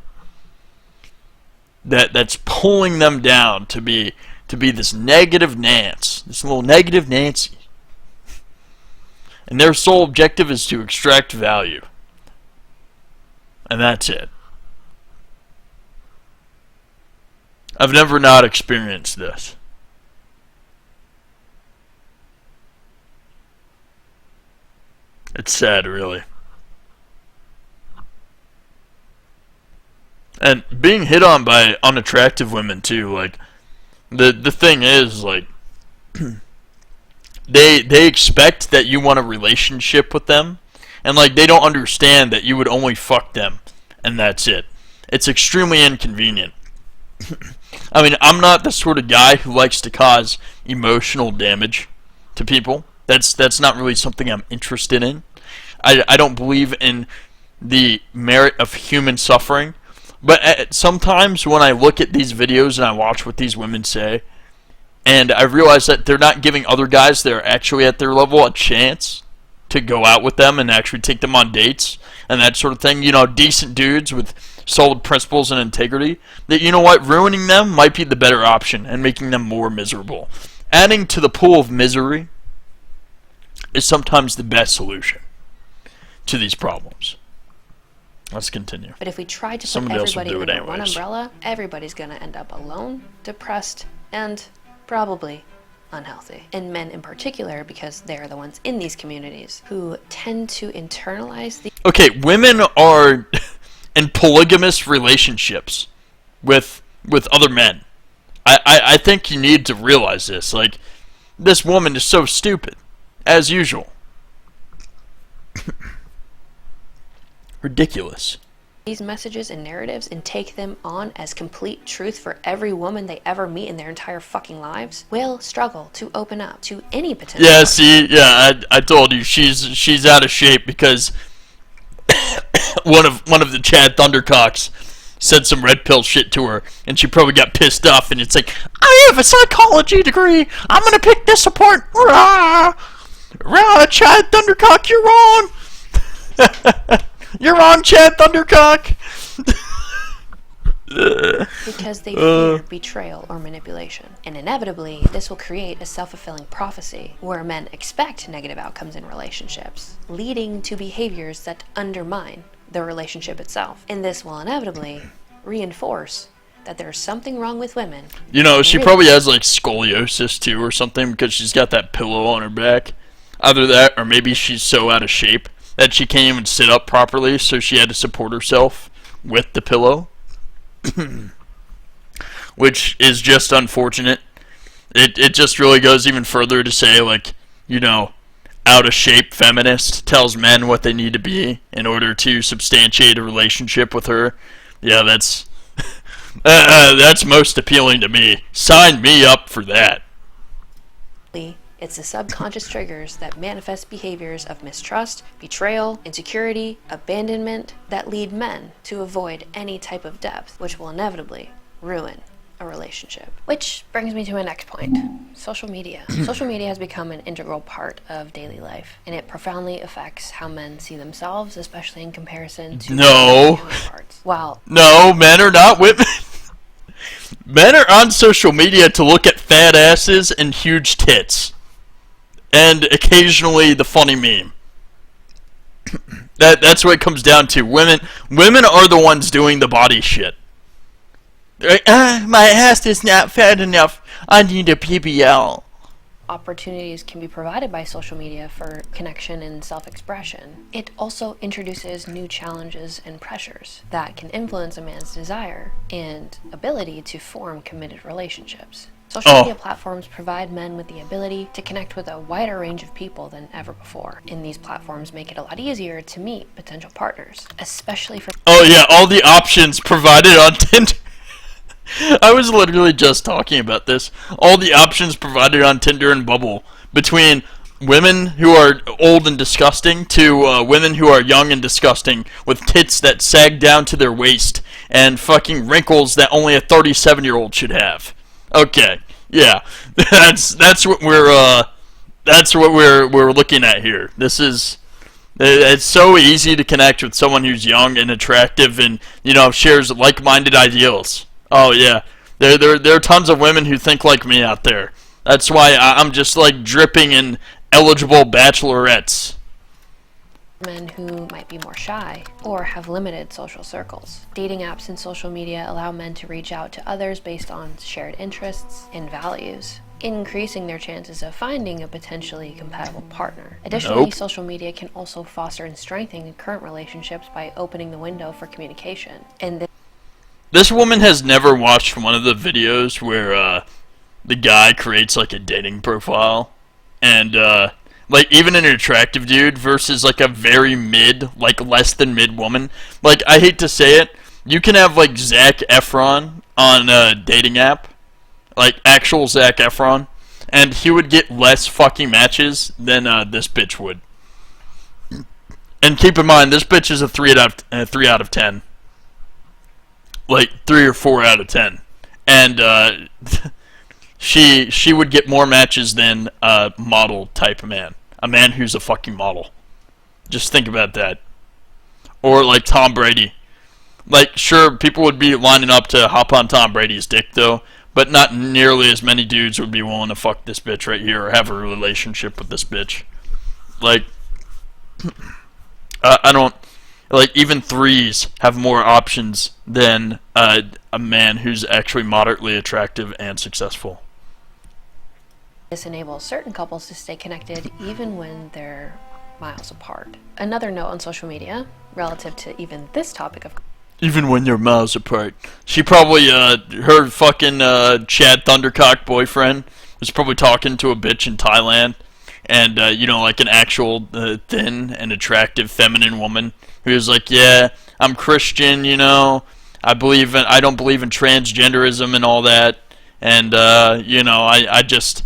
Speaker 1: That's pulling them down to be this negative Nance, this little negative Nancy. And their sole objective is to extract value. And that's it. I've never not experienced this. It's sad, really. And being hit on by unattractive women, too, like, the thing is, like, they expect that you want a relationship with them, and, like, they don't understand that you would only fuck them, and that's it. It's extremely inconvenient. I mean, I'm not the sort of guy who likes to cause emotional damage to people. That's not really something I'm interested in. I don't believe in the merit of human suffering. But sometimes when I look at these videos and I watch what these women say, and I realize that they're not giving other guys that are actually at their level a chance to go out with them and actually take them on dates and that sort of thing. You know, decent dudes with solid principles and integrity. That, you know what, ruining them might be the better option and making them more miserable. Adding to the pool of misery is sometimes the best solution to these problems. Let's continue.
Speaker 2: But if we try to put everybody under one umbrella, everybody's going to end up alone, depressed, and probably unhealthy. And men in particular, because they're the ones in these communities who tend to internalize the...
Speaker 1: Okay, women are in polygamous relationships with other men. I think you need to realize this. Like, this woman is so stupid, as usual. Ridiculous.
Speaker 2: These messages and narratives and take them on as complete truth for every woman they ever meet in their entire fucking lives will struggle to open up to any potential.
Speaker 1: Yeah, see, yeah, I told you she's out of shape because one of the Chad Thundercocks said some red pill shit to her, and she probably got pissed off. And it's like, I have a psychology degree. I'm gonna pick this apart. Rah, rah, Chad Thundercock, you're wrong. You're wrong, Chad Thundercock.
Speaker 2: Because they fear betrayal or manipulation. And inevitably, this will create a self-fulfilling prophecy where men expect negative outcomes in relationships, leading to behaviors that undermine the relationship itself. And this will inevitably reinforce that there's something wrong with women.
Speaker 1: You know, she probably has like scoliosis too or something because she's got that pillow on her back. Either that or maybe she's so out of shape that she can't even sit up properly, so she had to support herself with the pillow. Which is just unfortunate. It just really goes even further to say, like, you know, out of shape feminist tells men what they need to be in order to substantiate a relationship with her. Yeah, that's That's most appealing to me. Sign me up for that.
Speaker 2: It's the subconscious triggers that manifest behaviors of mistrust, betrayal, insecurity, abandonment that lead men to avoid any type of depth, which will inevitably ruin a relationship. Which brings me to my next point. Social media. Social media has become an integral part of daily life, and it profoundly affects how men see themselves, especially in comparison to their counterparts.
Speaker 1: No, men are not women. Men are on social media to look at fat asses and huge tits. And occasionally the funny meme. That's what it comes down to. Women are the ones doing the body shit. Like, my ass is not fat enough. I need a PBL.
Speaker 2: Opportunities can be provided by social media for connection and self-expression. It also introduces new challenges and pressures that can influence a man's desire and ability to form committed relationships. Social media platforms provide men with the ability to connect with a wider range of people than ever before, and these platforms make it a lot easier to meet potential partners, especially for...
Speaker 1: Oh yeah, all the options provided on Tinder. I was literally just talking about this. All the options provided on Tinder and Bumble, between women who are old and disgusting to women who are young and disgusting with tits that sag down to their waist and fucking wrinkles that only a 37-year-old should have. Okay, yeah, that's what we're looking at here. It's so easy to connect with someone who's young and attractive and, you know, shares like-minded ideals. Oh yeah, there are tons of women who think like me out there. That's why I'm just like dripping in eligible bachelorettes.
Speaker 2: Men who might be more shy or have limited social circles. Dating apps and social media allow men to reach out to others based on shared interests and values, increasing their chances of finding a potentially compatible partner. Additionally, social media can also foster and strengthen current relationships by opening the window for communication. And
Speaker 1: this woman has never watched one of the videos where the guy creates like a dating profile and like even an attractive dude versus like a very mid, like less than mid woman. Like, I hate to say it, you can have like Zac Efron on a dating app, like actual Zac Efron, and he would get less fucking matches than this bitch would. And keep in mind, this bitch is a 3 out of 10. Like 3 or 4 out of 10, and she would get more matches than a model type of man, a man who's a fucking model. Just think about that. Or like Tom Brady. Like, sure, people would be lining up to hop on Tom Brady's dick though, but not nearly as many dudes would be willing to fuck this bitch right here or have a relationship with this bitch. Like, I don't. Like, even threes have more options than a man who's actually moderately attractive and successful.
Speaker 2: this enables certain couples to stay connected even when they're miles apart. Another note on social media, relative to even this topic of...
Speaker 1: Even when you're miles apart. She probably, her fucking Chad Thundercock boyfriend was probably talking to a bitch in Thailand. And, you know, like an actual thin and attractive feminine woman who was like, yeah, I'm Christian, you know, I don't believe in transgenderism and all that. And, you know, I just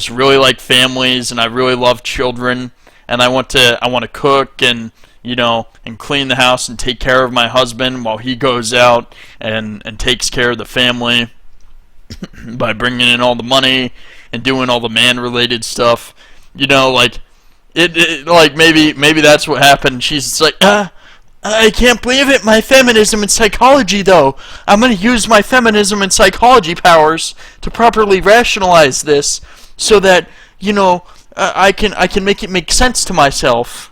Speaker 1: really like families and I really love children. And I want to cook and, you know, and clean the house and take care of my husband while he goes out and takes care of the family by bringing in all the money and doing all the man-related stuff. You know, like, like, maybe that's what happened. She's like, I can't believe it, my feminism and psychology, though. I'm going to use my feminism and psychology powers to properly rationalize this so that, you know, I can make it make sense to myself.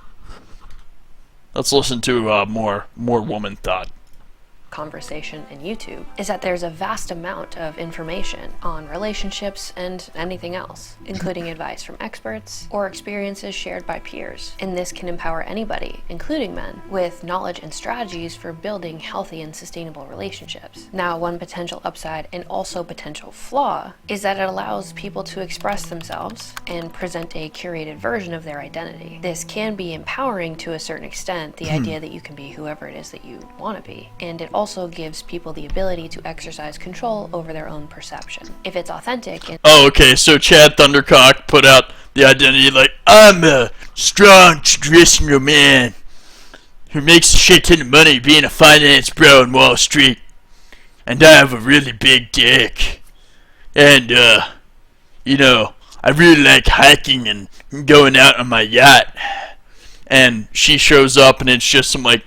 Speaker 1: Let's listen to more woman thought.
Speaker 2: Conversation and YouTube is that there's a vast amount of information on relationships and anything else, including advice from experts or experiences shared by peers. And this can empower anybody, including men, with knowledge and strategies for building healthy and sustainable relationships. Now, one potential upside and also potential flaw is that it allows people to express themselves and present a curated version of their identity. This can be empowering to a certain extent, the idea that you can be whoever it is that you want to be, and it also gives people the ability to exercise control over their own perception. If it's authentic and
Speaker 1: Oh, okay, so Chad Thundercock put out the identity like, I'm a strong, traditional man who makes a shit ton of money being a finance bro in Wall Street. And I have a really big dick. And, you know, I really like hiking and going out on my yacht. And she shows up and it's just some, like,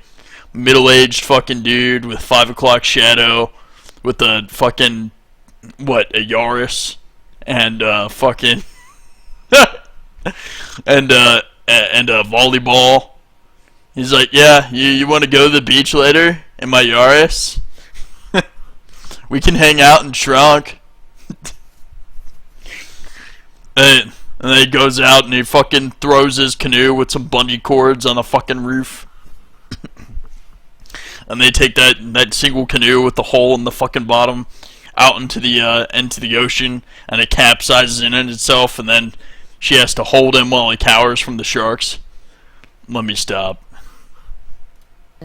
Speaker 1: middle-aged fucking dude with 5 o'clock shadow with a fucking, what, a Yaris? And, fucking... and a volleyball. He's like, yeah, you want to go to the beach later in my Yaris? We can hang out in trunk. And then he goes out and he fucking throws his canoe with some bungee cords on the fucking roof. And they take that single canoe with the hole in the fucking bottom out into the ocean, and it capsizes in itself, and then she has to hold him while he cowers from the sharks. Let me stop.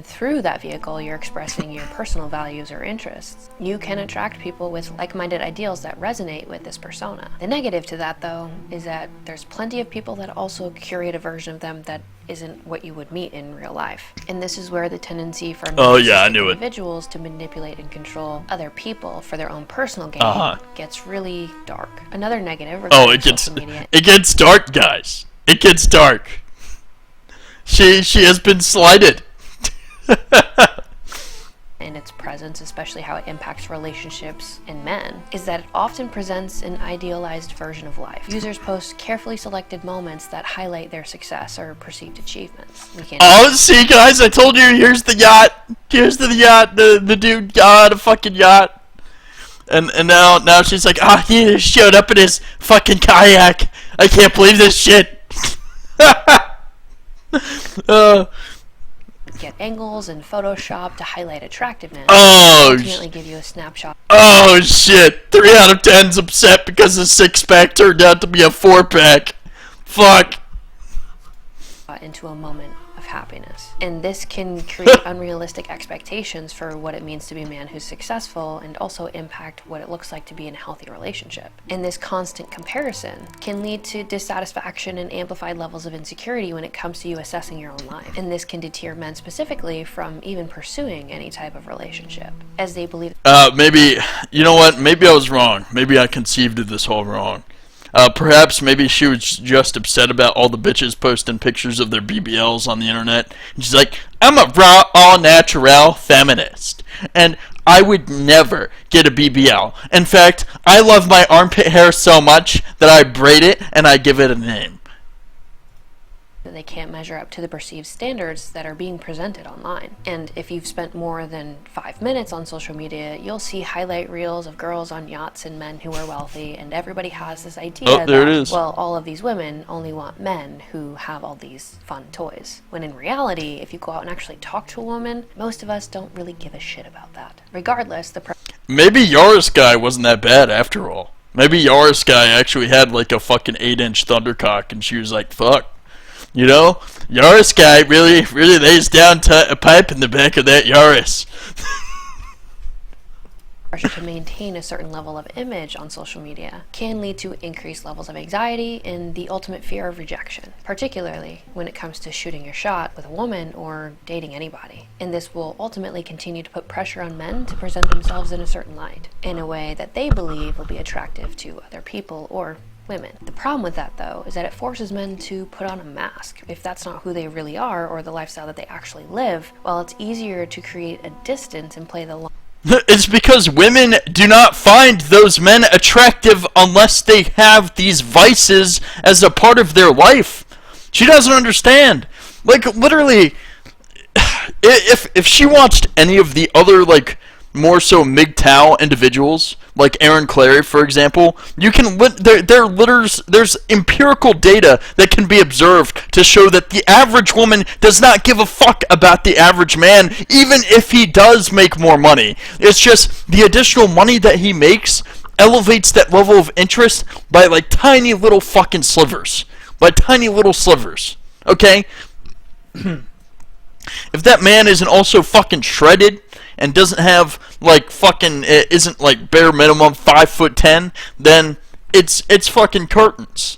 Speaker 2: through that vehicle, you're expressing your personal values or interests. You can attract people with like-minded ideals that resonate with this persona. The negative to that, though, is that there's plenty of people that also curate a version of them that isn't what you would meet in real life. And this is where the tendency for individuals to manipulate and control other people for their own personal gain gets really dark. Another negative regarding social media.
Speaker 1: It gets dark, guys. It gets dark. She has been slighted.
Speaker 2: And its presence, especially how it impacts relationships and men, is that it often presents an idealized version of life. Users post carefully selected moments that highlight their success or perceived achievements.
Speaker 1: See, guys, I told you, here's the yacht. Here's the yacht. The dude got a fucking yacht. And now she's like, he just showed up in his fucking kayak. I can't believe this shit.
Speaker 2: Get angles and Photoshop to highlight attractiveness.
Speaker 1: Ultimately
Speaker 2: give you a snapshot.
Speaker 1: Oh shit! 3 out of 10's upset because the 6-pack turned out to be a 4-pack. Fuck.
Speaker 2: Into a moment of happiness, and this can create unrealistic expectations for what it means to be a man who's successful, and also impact what it looks like to be in a healthy relationship. And this constant comparison can lead to dissatisfaction and amplified levels of insecurity when it comes to you assessing your own life. And this can deter men specifically from even pursuing any type of relationship, as they believe
Speaker 1: maybe, you know what, maybe I was wrong. Maybe I conceived of this all wrong. Perhaps maybe she was just upset about all the bitches posting pictures of their BBLs on the internet. And she's like, I'm a raw, all-natural feminist, and I would never get a BBL. In fact, I love my armpit hair so much that I braid it and I give it a name.
Speaker 2: that they can't measure up to the perceived standards that are being presented online. And if you've spent more than 5 minutes on social media, you'll see highlight reels of girls on yachts and men who are wealthy, and everybody has this idea that, well, all of these women only want men who have all these fun toys. When in reality, if you go out and actually talk to a woman, most of us don't really give a shit about that. Regardless,
Speaker 1: maybe Yaris guy wasn't that bad after all. Maybe Yaris guy actually had like a fucking 8-inch thundercock, and she was like, fuck. You know, Yaris guy really lays down a pipe in the back of that Yaris.
Speaker 2: to maintain a certain level of image on social media can lead to increased levels of anxiety and the ultimate fear of rejection, particularly when it comes to shooting your shot with a woman or dating anybody. And this will ultimately continue to put pressure on men to present themselves in a certain light, in a way that they believe will be attractive to other people or women. The problem with that, though, is that it forces men to put on a mask. If that's not who they really are or the lifestyle that they actually live, well, it's easier to create a distance and play the long.
Speaker 1: It's because women do not find those men attractive unless they have these vices as a part of their life. She doesn't understand. Like, literally, if she watched any of the other, like, more so MGTOW individuals, like Aaron Clary, for example, you can there's empirical data that can be observed to show that the average woman does not give a fuck about the average man, even if he does make more money. It's just the additional money that he makes elevates that level of interest by like tiny little fucking slivers. By tiny little slivers. Okay? If that man isn't also fucking shredded and doesn't have like fucking isn't like bare minimum 5'10", then it's fucking curtains.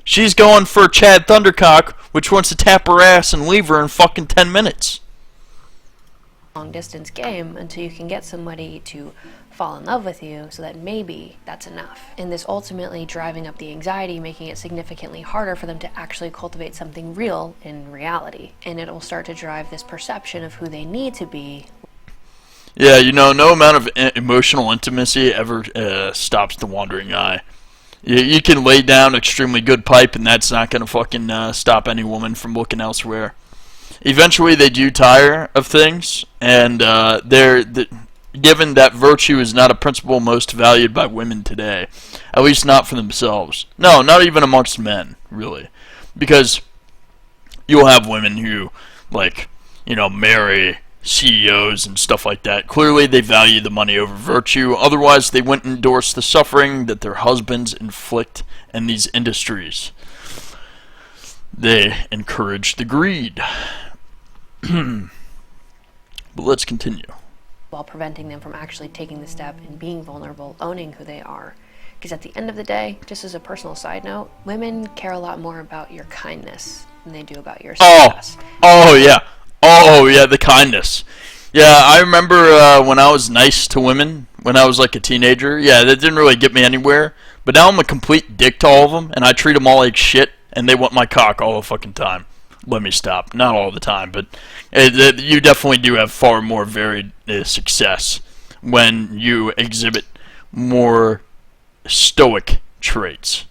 Speaker 1: She's going for Chad Thundercock, which wants to tap her ass and leave her in fucking 10 minutes.
Speaker 2: Long distance game until you can get somebody to fall in love with you, so that maybe that's enough. And this ultimately driving up the anxiety, making it significantly harder for them to actually cultivate something real in reality. And it'll start to drive this perception of who they need to be.
Speaker 1: Yeah, no amount of emotional intimacy ever stops the wandering eye. You can lay down extremely good pipe, and that's not going to fucking stop any woman from looking elsewhere. Eventually, they do tire of things, and given that virtue is not a principle most valued by women today, at least not for themselves. No, not even amongst men, really. Because you'll have women who, like, marry CEOs and stuff like that. Clearly, they value the money over virtue. Otherwise, they wouldn't endorse the suffering that their husbands inflict in these industries. They encourage the greed. But let's continue.
Speaker 2: While preventing them from actually taking the step and being vulnerable, owning who they are. Because at the end of the day, just as a personal side note, women care a lot more about your kindness than they do about your success.
Speaker 1: Oh yeah, the kindness. Yeah, I remember when I was nice to women when I was like a teenager. Yeah, that didn't really get me anywhere. But now I'm a complete dick to all of them, and I treat them all like shit, and they want my cock all the fucking time. Let me stop. Not all the time, but you definitely do have far more varied success when you exhibit more stoic traits.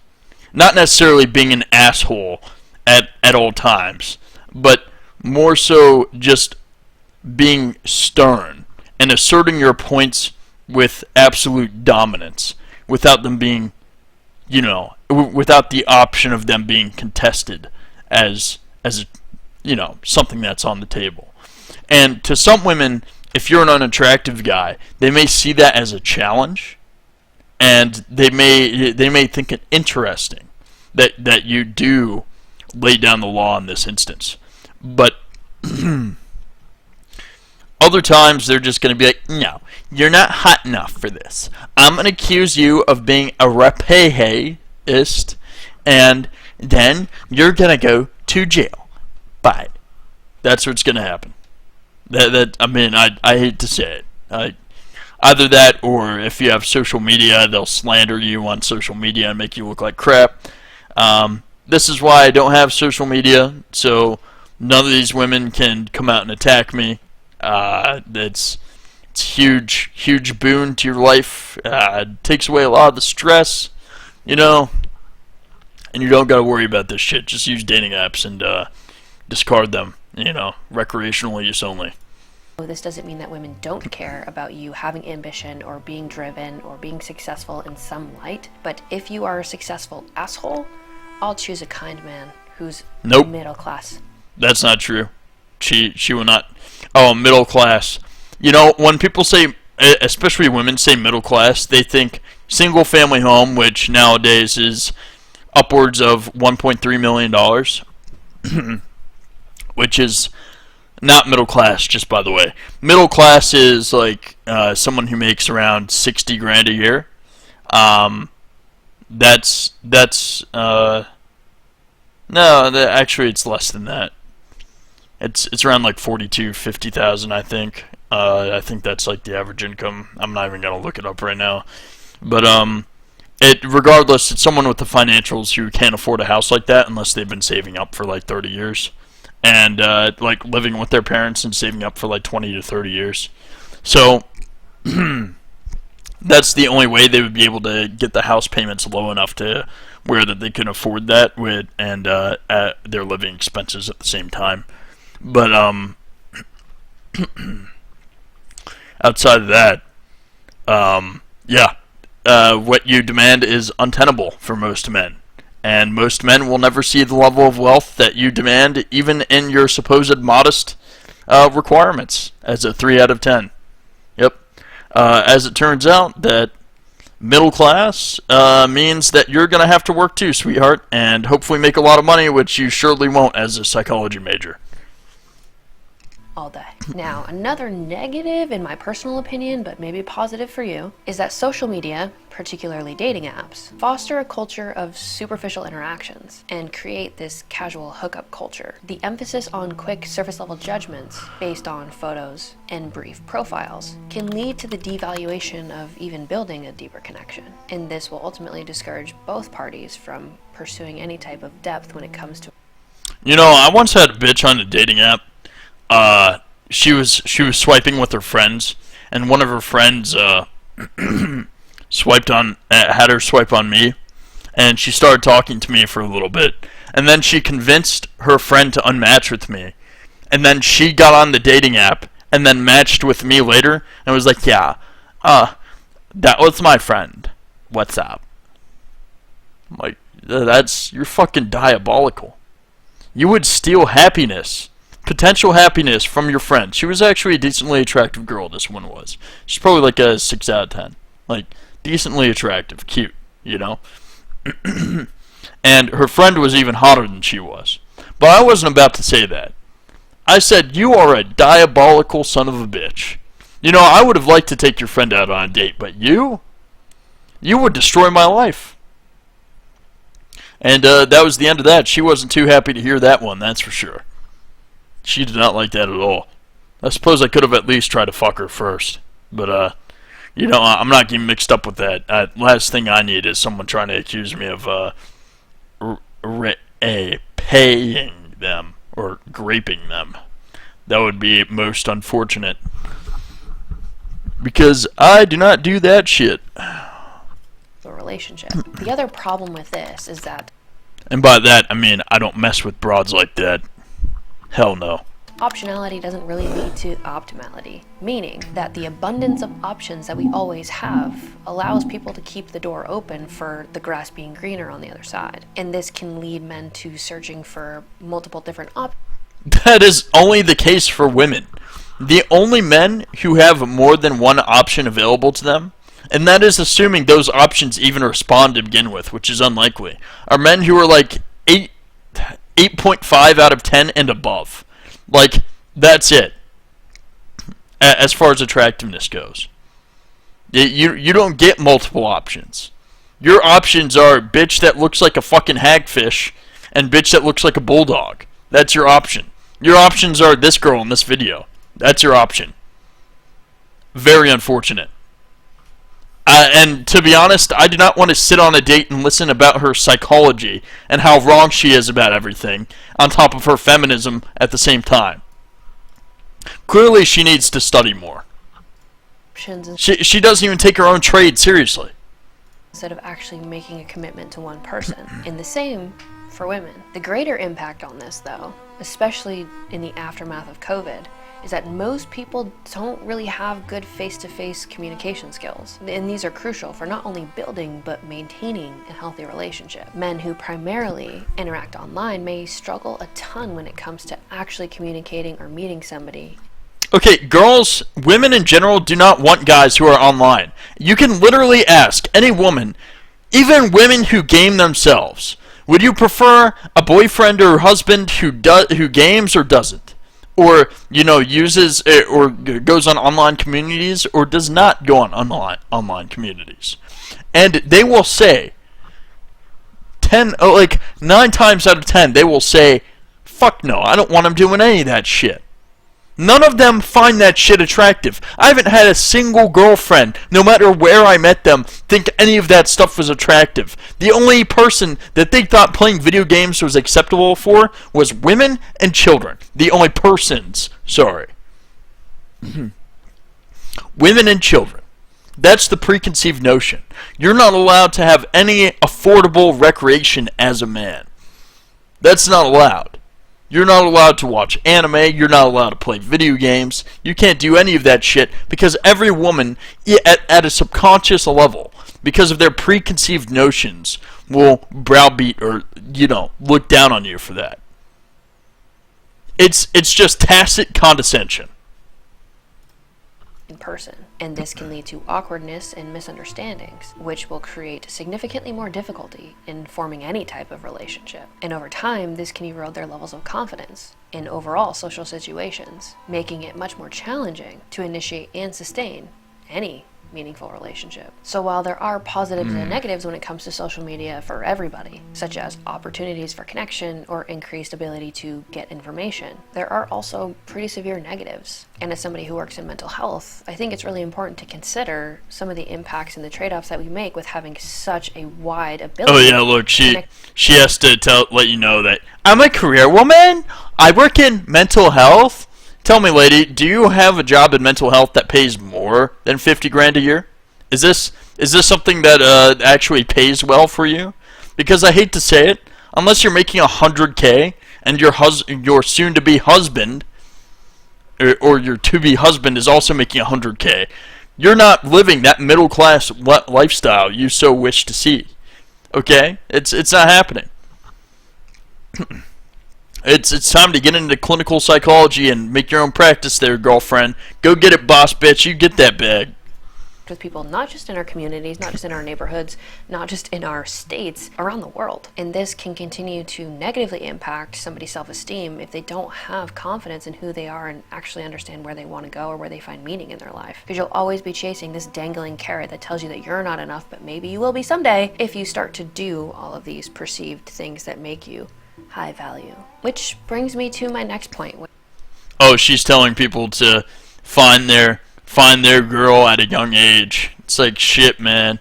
Speaker 1: Not necessarily being an asshole at all times, but more so just being stern and asserting your points with absolute dominance without them being, without the option of them being contested as something that's on the table. And to some women, if you're an unattractive guy, they may see that as a challenge, and they may think it interesting that you do lay down the law in this instance. But other times they're just going to be like, no, you're not hot enough for this. I'm going to accuse you of being a rapist, and then you're going to go to jail. Bye. That's what's going to happen. I hate to say it. Either that, or if you have social media, they'll slander you on social media and make you look like crap. This is why I don't have social media, so none of these women can come out and attack me. It's huge boon to your life. It takes away a lot of the stress, and you don't got to worry about this shit. Just use dating apps and discard them, recreational use only.
Speaker 2: This doesn't mean that women don't care about you having ambition or being driven or being successful in some light, but if you are a successful asshole, I'll choose a kind man who's middle class.
Speaker 1: That's not true. She will not. Oh, middle class. When people say, especially women say middle class, they think single family home, which nowadays is upwards of $1.3 million, which is not middle class, just by the way. Middle class is like someone who makes around 60 grand a year. Actually it's less than that. It's around like 50,000, I think. I think that's like the average income. I'm not even gonna look it up right now. But regardless, it's someone with the financials who can't afford a house like that unless they've been saving up for like 30 years. And like living with their parents and saving up for like 20 to 30 years. So that's the only way they would be able to get the house payments low enough to where that they can afford that with and their living expenses at the same time. But outside of that, what you demand is untenable for most men. And most men will never see the level of wealth that you demand, even in your supposed modest requirements, as a 3 out of 10. Yep. As it turns out, that middle class means that you're going to have to work too, sweetheart, and hopefully make a lot of money, which you surely won't as a psychology major.
Speaker 2: all day. Now, another negative, in my personal opinion, but maybe positive for you, is that social media, particularly dating apps, foster a culture of superficial interactions and create this casual hookup culture. The emphasis on quick surface-level judgments based on photos and brief profiles can lead to the devaluation of even building a deeper connection. And this will ultimately discourage both parties from pursuing any type of depth when it comes to...
Speaker 1: You know, I once had a bitch on a dating app. She was swiping with her friends, and one of her friends had her swipe on me, and she started talking to me for a little bit, and then she convinced her friend to unmatch with me, and then she got on the dating app and then matched with me later and was like, yeah, that was my friend, what's up? I'm like, you're fucking diabolical. You would steal happiness, potential happiness, from your friend. She was actually a decently attractive girl, this one was. She's probably like a 6 out of 10. Like, decently attractive, cute, you know? And her friend was even hotter than she was. But I wasn't about to say that. I said, you are a diabolical son of a bitch. You know, I would have liked to take your friend out on a date, but you would destroy my life. And that was the end of that. She wasn't too happy to hear that one, that's for sure. She did not like that at all. I suppose I could have at least tried to fuck her first. But, you know, I'm not getting mixed up with that. Last thing I need is someone trying to accuse me of paying them or graping them. That would be most unfortunate. Because I do not do that shit.
Speaker 2: A relationship. The other problem with this is that...
Speaker 1: And by that, I mean I don't mess with broads like that. Hell no.
Speaker 2: Optionality doesn't really lead to optimality, meaning that the abundance of options that we always have allows people to keep the door open for the grass being greener on the other side. And this can lead men to searching for multiple different options.
Speaker 1: That is only the case for women. The only men who have more than one option available to them, and that is assuming those options even respond to begin with, which is unlikely, are men who are like 8.5 out of 10 and above. Like, that's it. As far as attractiveness goes. You don't get multiple options. Your options are bitch that looks like a fucking hagfish and bitch that looks like a bulldog. That's your option. Your options are this girl in this video. That's your option. Very unfortunate. And to be honest, I do not want to sit on a date and listen about her psychology and how wrong she is about everything, on top of her feminism at the same time. Clearly, she needs to study more. She doesn't even take her own trade seriously.
Speaker 2: Instead of actually making a commitment to one person. And the same for women. The greater impact on this, though, especially in the aftermath of COVID, is that most people don't really have good face-to-face communication skills. And these are crucial for not only building, but maintaining a healthy relationship. Men who primarily interact online may struggle a ton when it comes to actually communicating or meeting somebody.
Speaker 1: Okay, girls, women in general do not want guys who are online. You can literally ask any woman, even women who game themselves, would you prefer a boyfriend or husband who games or doesn't? Or, you know, uses or goes on online communities or does not go on online communities. And they will say 9 times out of 10 they will say, fuck no, I don't want him doing any of that shit. None of them find that shit attractive. I haven't had a single girlfriend, no matter where I met them, think any of that stuff was attractive. The only person that they thought playing video games was acceptable for was women and children. The only persons, sorry. Women and children. That's the preconceived notion. You're not allowed to have any affordable recreation as a man. That's not allowed. You're not allowed to watch anime, you're not allowed to play video games, you can't do any of that shit because every woman, at a subconscious level, because of their preconceived notions, will browbeat or, you know, look down on you for that. It's just tacit condescension.
Speaker 2: person. And this can lead to awkwardness and misunderstandings, which will create significantly more difficulty in forming any type of relationship. And over time, this can erode their levels of confidence in overall social situations, making it much more challenging to initiate and sustain any meaningful relationship. So while there are positives and negatives when it comes to social media for everybody, such as opportunities for connection or increased ability to get information, there are also pretty severe negatives. And as somebody who works in mental health, I think it's really important to consider some of the impacts and the trade-offs that we make with having such a wide ability.
Speaker 1: Oh yeah, look, she has to let you know that I'm a career woman. I work in mental health. Tell me, lady, do you have a job in mental health that pays more than 50 grand a year? Is this something that actually pays well for you? Because I hate to say it, unless you're making 100K and your soon-to-be husband or your to-be husband is also making 100K, you're not living that middle-class lifestyle you so wish to see. Okay? It's not happening. It's time to get into clinical psychology and make your own practice there, girlfriend. Go get it, boss bitch. You get that bag.
Speaker 2: With people not just in our communities, not just in our neighborhoods, not just in our states, around the world. And this can continue to negatively impact somebody's self-esteem if they don't have confidence in who they are and actually understand where they want to go or where they find meaning in their life. Because you'll always be chasing this dangling carrot that tells you that you're not enough, but maybe you will be someday if you start to do all of these perceived things that make you high value. Which brings me to my next point.
Speaker 1: Oh, she's telling people to find their girl at a young age. It's like, shit, man.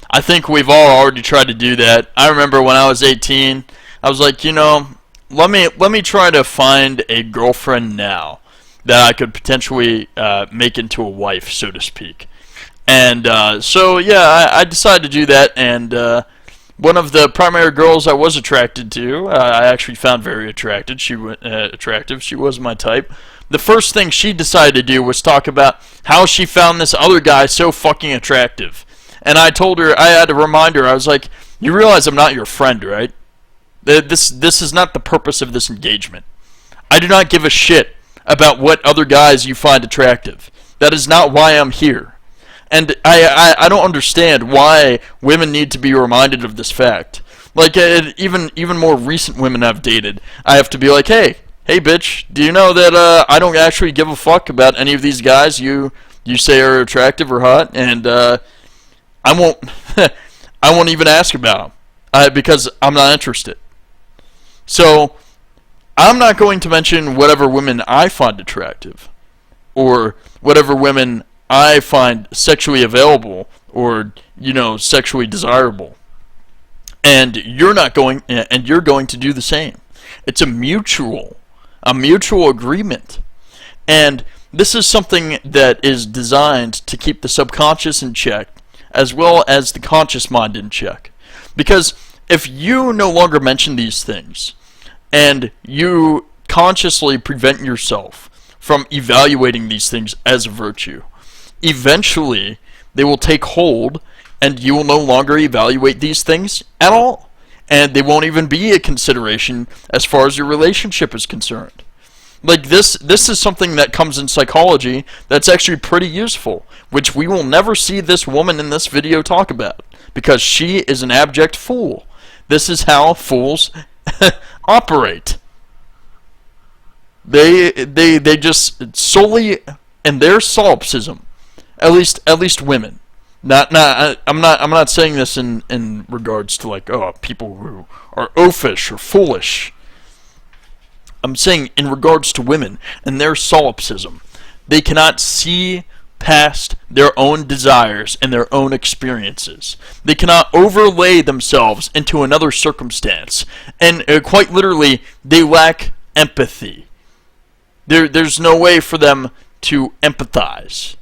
Speaker 1: I think we've all already tried to do that. I remember when I was 18, I was like, let me try to find a girlfriend now that I could potentially make into a wife, so to speak. And so yeah, I decided to do that, and one of the primary girls I was attracted to, I actually found very attractive. She was my type. The first thing she decided to do was talk about how she found this other guy so fucking attractive. And I told her, I had to remind her, I was like, you realize I'm not your friend, right? This is not the purpose of this engagement. I do not give a shit about what other guys you find attractive. That is not why I'm here. And I don't understand why women need to be reminded of this fact. Like, even more recent women I've dated, I have to be like, hey bitch, do you know that I don't actually give a fuck about any of these guys you say are attractive or hot, and I won't I won't even ask about them because I'm not interested. So I'm not going to mention whatever women I find attractive or whatever women I find sexually available or, sexually desirable. And you're going to do the same. It's a mutual agreement. And this is something that is designed to keep the subconscious in check as well as the conscious mind in check. Because if you no longer mention these things and you consciously prevent yourself from evaluating these things as a virtue, eventually they will take hold and you will no longer evaluate these things at all. And they won't even be a consideration as far as your relationship is concerned. Like this is something that comes in psychology that's actually pretty useful, which we will never see this woman in this video talk about, because she is an abject fool. This is how fools operate. They just solely in their solipsism, at least women. I'm not saying this in regards to like people who are oafish or foolish. I'm saying in regards to women and their solipsism. They cannot see past their own desires and their own experiences. They cannot overlay themselves into another circumstance. And quite literally, they lack empathy. There's no way for them to empathize.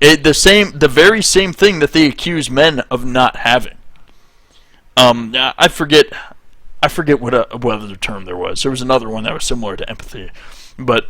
Speaker 1: The very same thing that they accuse men of not having. I forget what other term there was. There was another one that was similar to empathy, but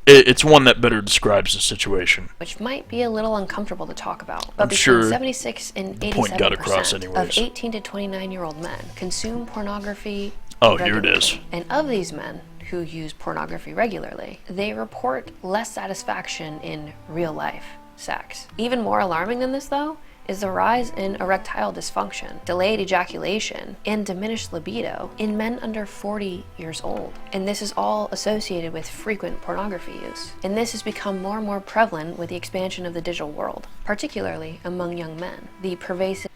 Speaker 1: it's one that better describes the situation.
Speaker 2: Which might be a little uncomfortable to talk about. But
Speaker 1: I'm sure
Speaker 2: 76 and 87% of 18 to 29-year-old men consume pornography.
Speaker 1: Oh, here it is.
Speaker 2: And of these men who use pornography regularly. They report less satisfaction in real life sex. Even more alarming than this, though, is the rise in erectile dysfunction, delayed ejaculation, and diminished libido in men under 40 years old. And this is all associated with frequent pornography use. And this has become more and more prevalent with the expansion of the digital world, particularly among young men. The pervasive...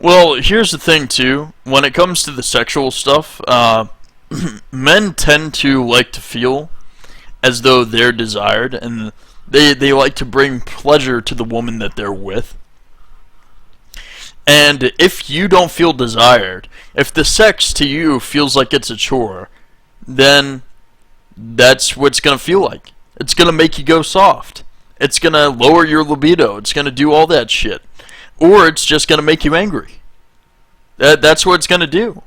Speaker 1: Well, here's the thing, too. When it comes to the sexual stuff, men tend to like to feel as though they're desired, and they like to bring pleasure to the woman that they're with. And if you don't feel desired, if the sex to you feels like it's a chore, then that's what it's going to feel like. It's going to make you go soft. It's going to lower your libido. It's going to do all that shit. Or it's just going to make you angry. That's what it's going to do.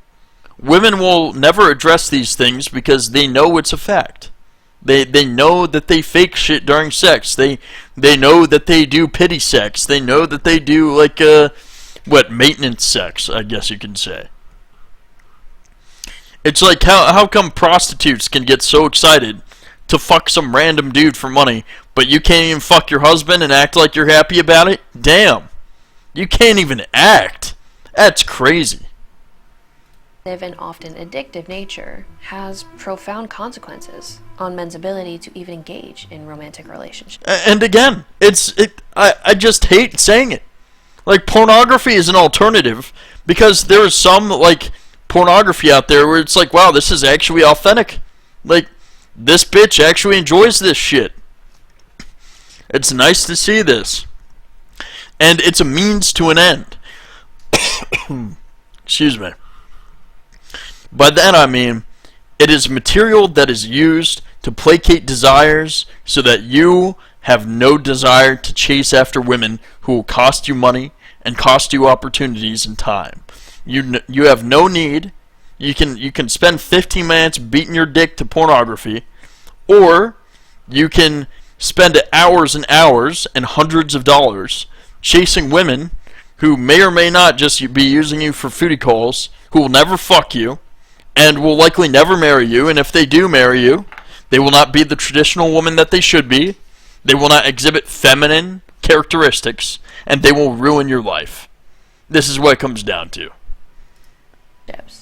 Speaker 1: Women will never address these things because they know it's a fact. They know that they fake shit during sex. They know that they do pity sex. They know that they do like maintenance sex, I guess you can say. It's like how come prostitutes can get so excited to fuck some random dude for money, but you can't even fuck your husband and act like you're happy about it? Damn. You can't even act. That's crazy.
Speaker 2: And often addictive nature has profound consequences on men's ability to even engage in romantic relationships.
Speaker 1: And again, I just hate saying it. Like, pornography is an alternative because there is some, like, pornography out there where it's like, wow, this is actually authentic. Like, this bitch actually enjoys this shit. It's nice to see this. And it's a means to an end. Excuse me. By that I mean, it is material that is used to placate desires so that you have no desire to chase after women who will cost you money and cost you opportunities and time. You have no need. You can spend 15 minutes beating your dick to pornography, or you can spend hours and hours and hundreds of dollars chasing women who may or may not just be using you for foodie calls, who will never fuck you, and will likely never marry you, and if they do marry you, they will not be the traditional woman that they should be. They will not exhibit feminine characteristics, and they will ruin your life. This is what it comes down to.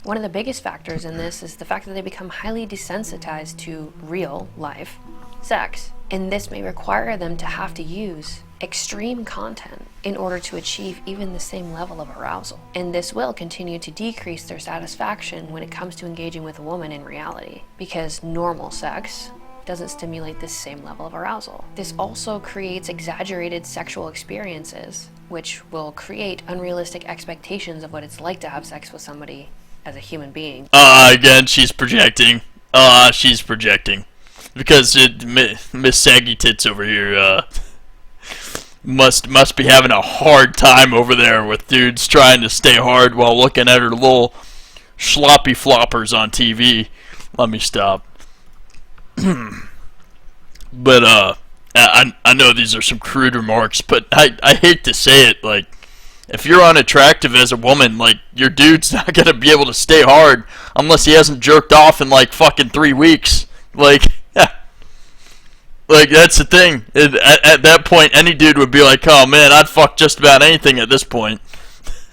Speaker 2: One of the biggest factors in this is the fact that they become highly desensitized to real life sex, and this may require them to have to use extreme content in order to achieve even the same level of arousal. And this will continue to decrease their satisfaction when it comes to engaging with a woman in reality, because normal sex doesn't stimulate this same level of arousal. This also creates exaggerated sexual experiences, which will create unrealistic expectations of what it's like to have sex with somebody as a human being.
Speaker 1: Again, she's projecting. She's projecting. Because Miss Saggy Tits over here, must be having a hard time over there with dudes trying to stay hard while looking at her little sloppy floppers on TV. Let me stop. But I know these are some crude remarks, but I hate to say it, like, if you're unattractive as a woman, like, your dude's not gonna be able to stay hard unless he hasn't jerked off in like fucking 3 weeks. Like, like, that's the thing. At that point, any dude would be like, oh man, I'd fuck just about anything at this point.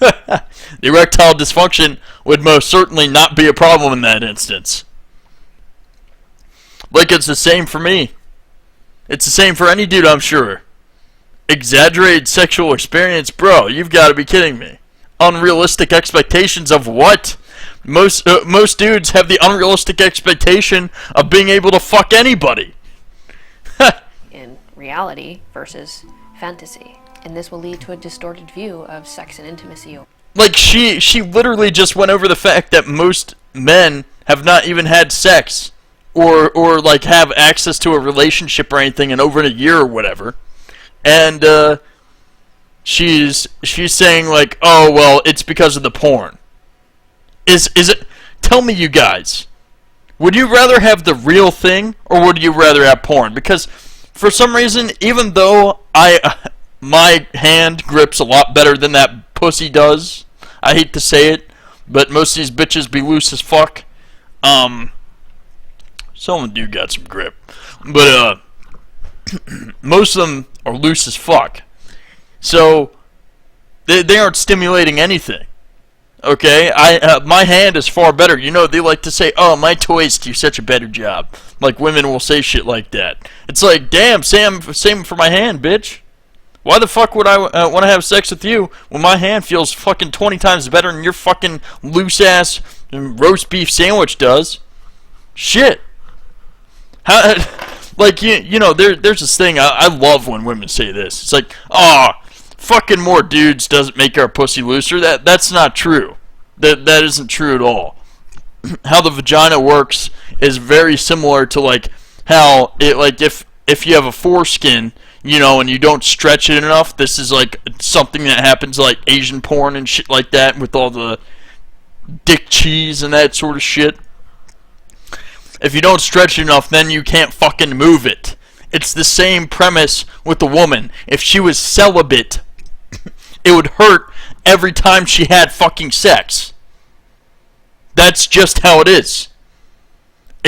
Speaker 1: The erectile dysfunction would most certainly not be a problem in that instance. Like, it's the same for me. It's the same for any dude, I'm sure. Exaggerated sexual experience, bro, you've got to be kidding me. Unrealistic expectations of what? Most dudes have the unrealistic expectation of being able to fuck anybody.
Speaker 2: In reality versus fantasy. And this will lead to a distorted view of sex and intimacy.
Speaker 1: Like, she literally just went over the fact that most men have not even had sex or like have access to a relationship or anything in over a year or whatever. And she's saying like, oh well, it's because of the porn. Is it? Tell me, you guys, would you rather have the real thing or would you rather have porn? Because for some reason, even though my hand grips a lot better than that pussy does, I hate to say it, but most of these bitches be loose as fuck. Some of them do got some grip. But, most of them are loose as fuck. So, they aren't stimulating anything. Okay? My hand is far better. You know, they like to say, oh, my toys do such a better job. Like, women will say shit like that. It's like, damn, same for my hand, bitch. Why the fuck would I want to have sex with you when my hand feels fucking 20 times better than your fucking loose-ass roast beef sandwich does? Shit. How, like, you know, there's this thing, I love when women say this. It's like, fucking more dudes doesn't make our pussy looser. That's not true. That isn't true at all. How the vagina works is very similar to, like, how it, like, if you have a foreskin, you know, and you don't stretch it enough, this is like something that happens like Asian porn and shit like that with all the dick cheese and that sort of shit. If you don't stretch it enough, then you can't fucking move it. It's the same premise with the woman. If she was celibate, it would hurt every time she had fucking sex. That's just how it is.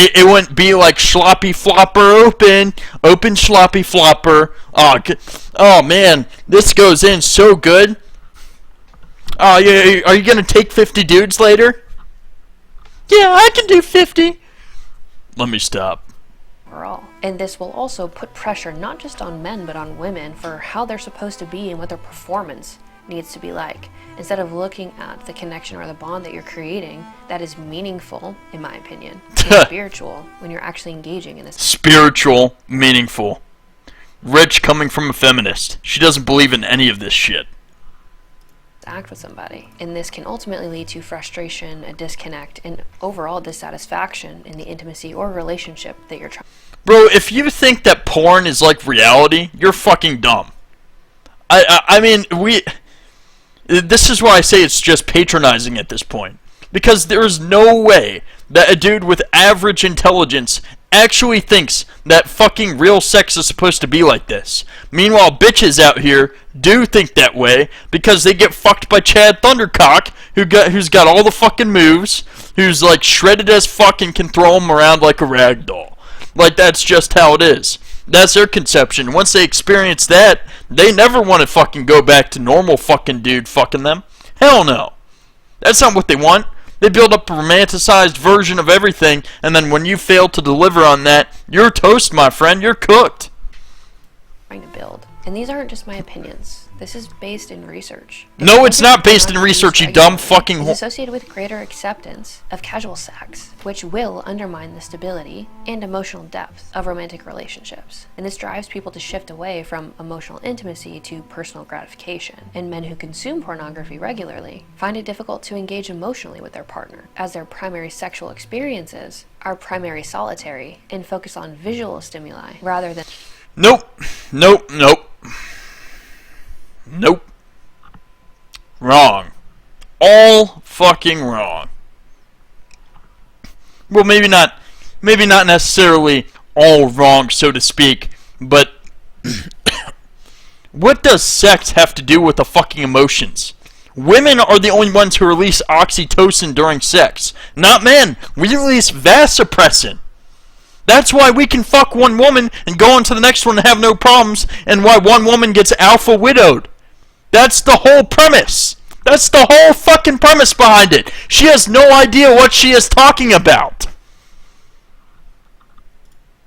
Speaker 1: It wouldn't be like sloppy flopper open sloppy flopper. Oh man, this goes in so good. Oh yeah, are you gonna take 50 dudes later? Yeah, I can do 50. Let me stop.
Speaker 2: Overall. And this will also put pressure not just on men but on women for how they're supposed to be and what their performance needs to be like, instead of looking at the connection or the bond that you're creating that is meaningful, in my opinion, and spiritual when you're actually engaging in this.
Speaker 1: Spiritual, meaningful. Rich coming from a feminist. She doesn't believe in any of this shit.
Speaker 2: Act with somebody, and this can ultimately lead to frustration, a disconnect, and overall dissatisfaction in the intimacy or relationship that you're trying.
Speaker 1: Bro, if you think that porn is like reality, you're fucking dumb. I mean, this is why I say it's just patronizing at this point. Because there is no way that a dude with average intelligence actually thinks that fucking real sex is supposed to be like this. Meanwhile, bitches out here do think that way because they get fucked by Chad Thundercock, who's got all the fucking moves, who's like shredded as fuck and can throw them around like a rag doll. Like, that's just how it is. That's their conception. Once they experience that, they never want to fucking go back to normal fucking dude fucking them. Hell no. That's not what they want. They build up a romanticized version of everything, and then when you fail to deliver on that, you're toast, my friend. You're cooked.
Speaker 2: Trying to build. And these aren't just my opinions. This is based in research.
Speaker 1: No, it's not based in research, you dumb fucking
Speaker 2: It's associated with greater acceptance of casual sex, which will undermine the stability and emotional depth of romantic relationships. And this drives people to shift away from emotional intimacy to personal gratification. And men who consume pornography regularly find it difficult to engage emotionally with their partner, as their primary sexual experiences are primary solitary and focus on visual stimuli rather than...
Speaker 1: Nope. Wrong. All fucking wrong. Well, maybe not necessarily all wrong, so to speak, but what does sex have to do with the fucking emotions? Women are the only ones who release oxytocin during sex, not men. We release vasopressin. That's why we can fuck one woman and go on to the next one and have no problems, and why one woman gets alpha widowed. That's the whole premise. That's the whole fucking premise behind it. She has no idea what she is talking about.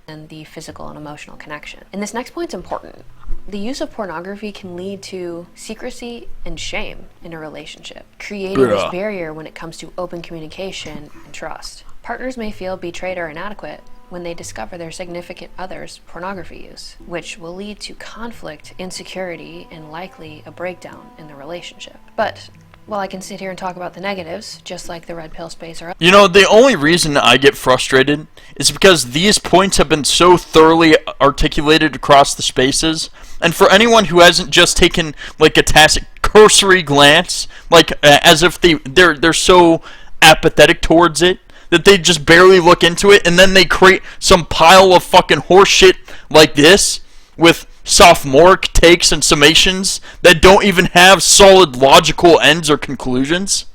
Speaker 2: And the physical and emotional connection. And this next point's important. The use of pornography can lead to secrecy and shame in a relationship, creating this barrier when it comes to open communication and trust. Partners may feel betrayed or inadequate when they discover their significant other's pornography use, which will lead to conflict, insecurity, and likely a breakdown in the relationship. But while I can sit here and talk about the negatives, just like the red pill space or...
Speaker 1: You know, the only reason I get frustrated is because these points have been so thoroughly articulated across the spaces, and for anyone who hasn't just taken, like, a tacit cursory glance, like, as if they're so apathetic towards it, that they just barely look into it, and then they create some pile of fucking horseshit like this, with sophomoric takes and summations that don't even have solid logical ends or conclusions,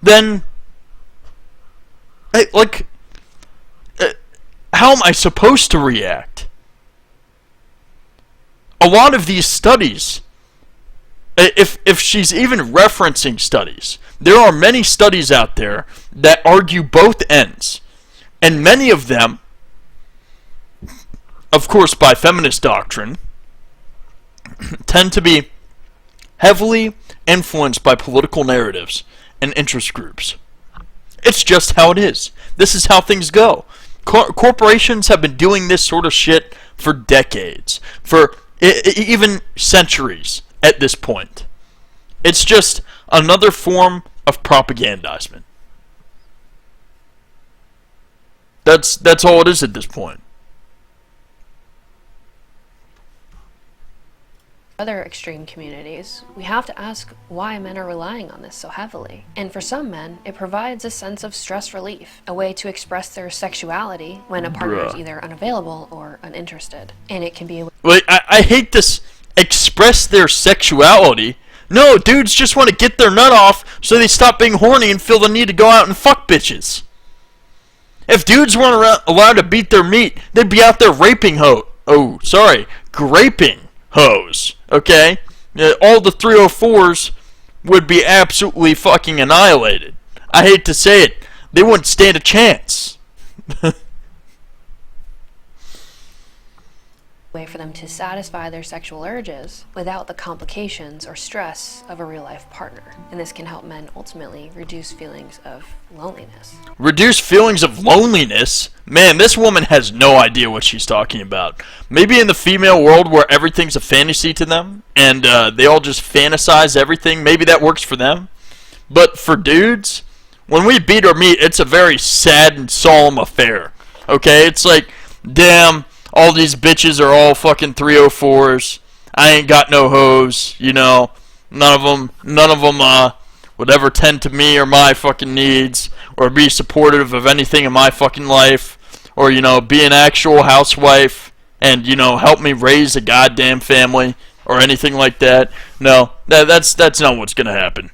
Speaker 1: then, how am I supposed to react? A lot of these studies, if she's even referencing studies, there are many studies out there that argue both ends. And many of them, of course by feminist doctrine, tend to be heavily influenced by political narratives and interest groups. It's just how it is. This is how things go. Corporations have been doing this sort of shit for decades, for even centuries at this point. It's just another form of propagandizement. That's all it is at this point.
Speaker 2: Other extreme communities, we have to ask why men are relying on this so heavily. And for some men, it provides a sense of stress relief, a way to express their sexuality when a partner is either unavailable or uninterested. And it can be a
Speaker 1: Wait, I hate this express their sexuality. No, dudes just want to get their nut off so they stop being horny and feel the need to go out and fuck bitches. If dudes weren't allowed to beat their meat, they'd be out there raping graping hoes, okay? All the 304s would be absolutely fucking annihilated. I hate to say it, they wouldn't stand a chance.
Speaker 2: way for them to satisfy their sexual urges without the complications or stress of a real-life partner. And this can help men ultimately reduce feelings of loneliness.
Speaker 1: Reduce feelings of loneliness? Man, this woman has no idea what she's talking about. Maybe in the female world where everything's a fantasy to them, and they all just fantasize everything, maybe that works for them. But for dudes, when we beat our meat, it's a very sad and solemn affair. Okay? It's like, damn, all these bitches are all fucking 304s. I ain't got no hoes, you know. None of them would ever tend to me or my fucking needs, or be supportive of anything in my fucking life, or, you know, be an actual housewife and, you know, help me raise a goddamn family, or anything like that. No, that's not what's gonna happen.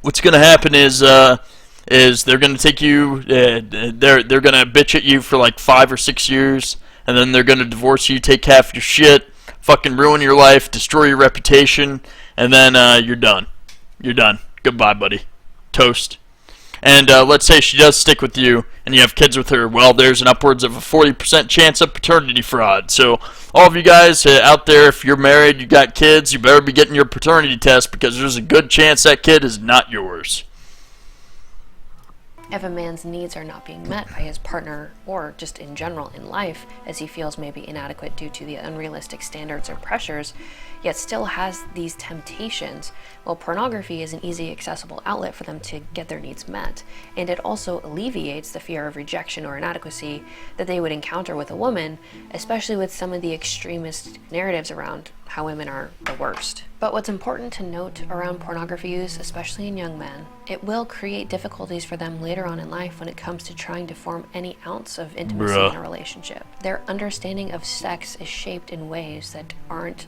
Speaker 1: What's gonna happen is they're gonna take you, they're gonna bitch at you for like 5 or 6 years, and then they're gonna divorce you, take half your shit, fucking ruin your life, destroy your reputation, and then you're done. You're done. Goodbye, buddy. Toast. And let's say she does stick with you, and you have kids with her. Well, there's an upwards of a 40% chance of paternity fraud. So all of you guys out there, if you're married, you got kids, you better be getting your paternity test, because there's a good chance that kid is not yours.
Speaker 2: If a man's needs are not being met by his partner, or just in general in life, as he feels may be inadequate due to the unrealistic standards or pressures, yet still has these temptations, well, pornography is an easy accessible outlet for them to get their needs met, and it also alleviates the fear of rejection or inadequacy that they would encounter with a woman, especially with some of the extremist narratives around how women are the worst. But what's important to note around pornography use, especially in young men, it will create difficulties for them later on in life when it comes to trying to form any ounce of intimacy in a relationship. Their understanding of sex is shaped in ways that aren't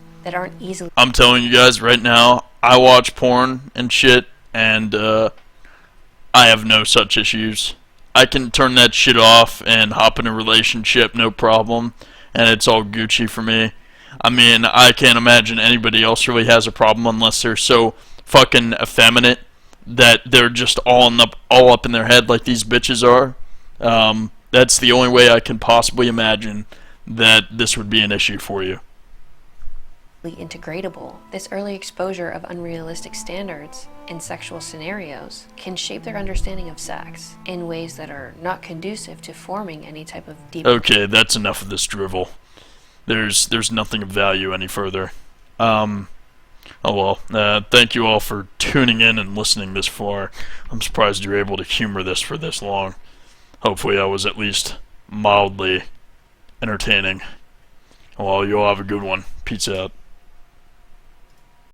Speaker 2: easily...
Speaker 1: I'm telling you guys right now, I watch porn and shit, and I have no such issues. I can turn that shit off and hop in a relationship, no problem, and it's all Gucci for me. I mean, I can't imagine anybody else really has a problem unless they're so fucking effeminate that they're just all up in their head like these bitches are. That's the only way I can possibly imagine that this would be an issue for you.
Speaker 2: Integratable. This early exposure of unrealistic standards in sexual scenarios can shape their understanding of sex in ways that are not conducive to forming any type of deep...
Speaker 1: Okay, that's enough of this drivel. There's nothing of value any further. Oh well, thank you all for tuning in and listening this far. I'm surprised you were able to humor this for this long. Hopefully I was at least mildly entertaining. Well, you all have a good one. Peace out.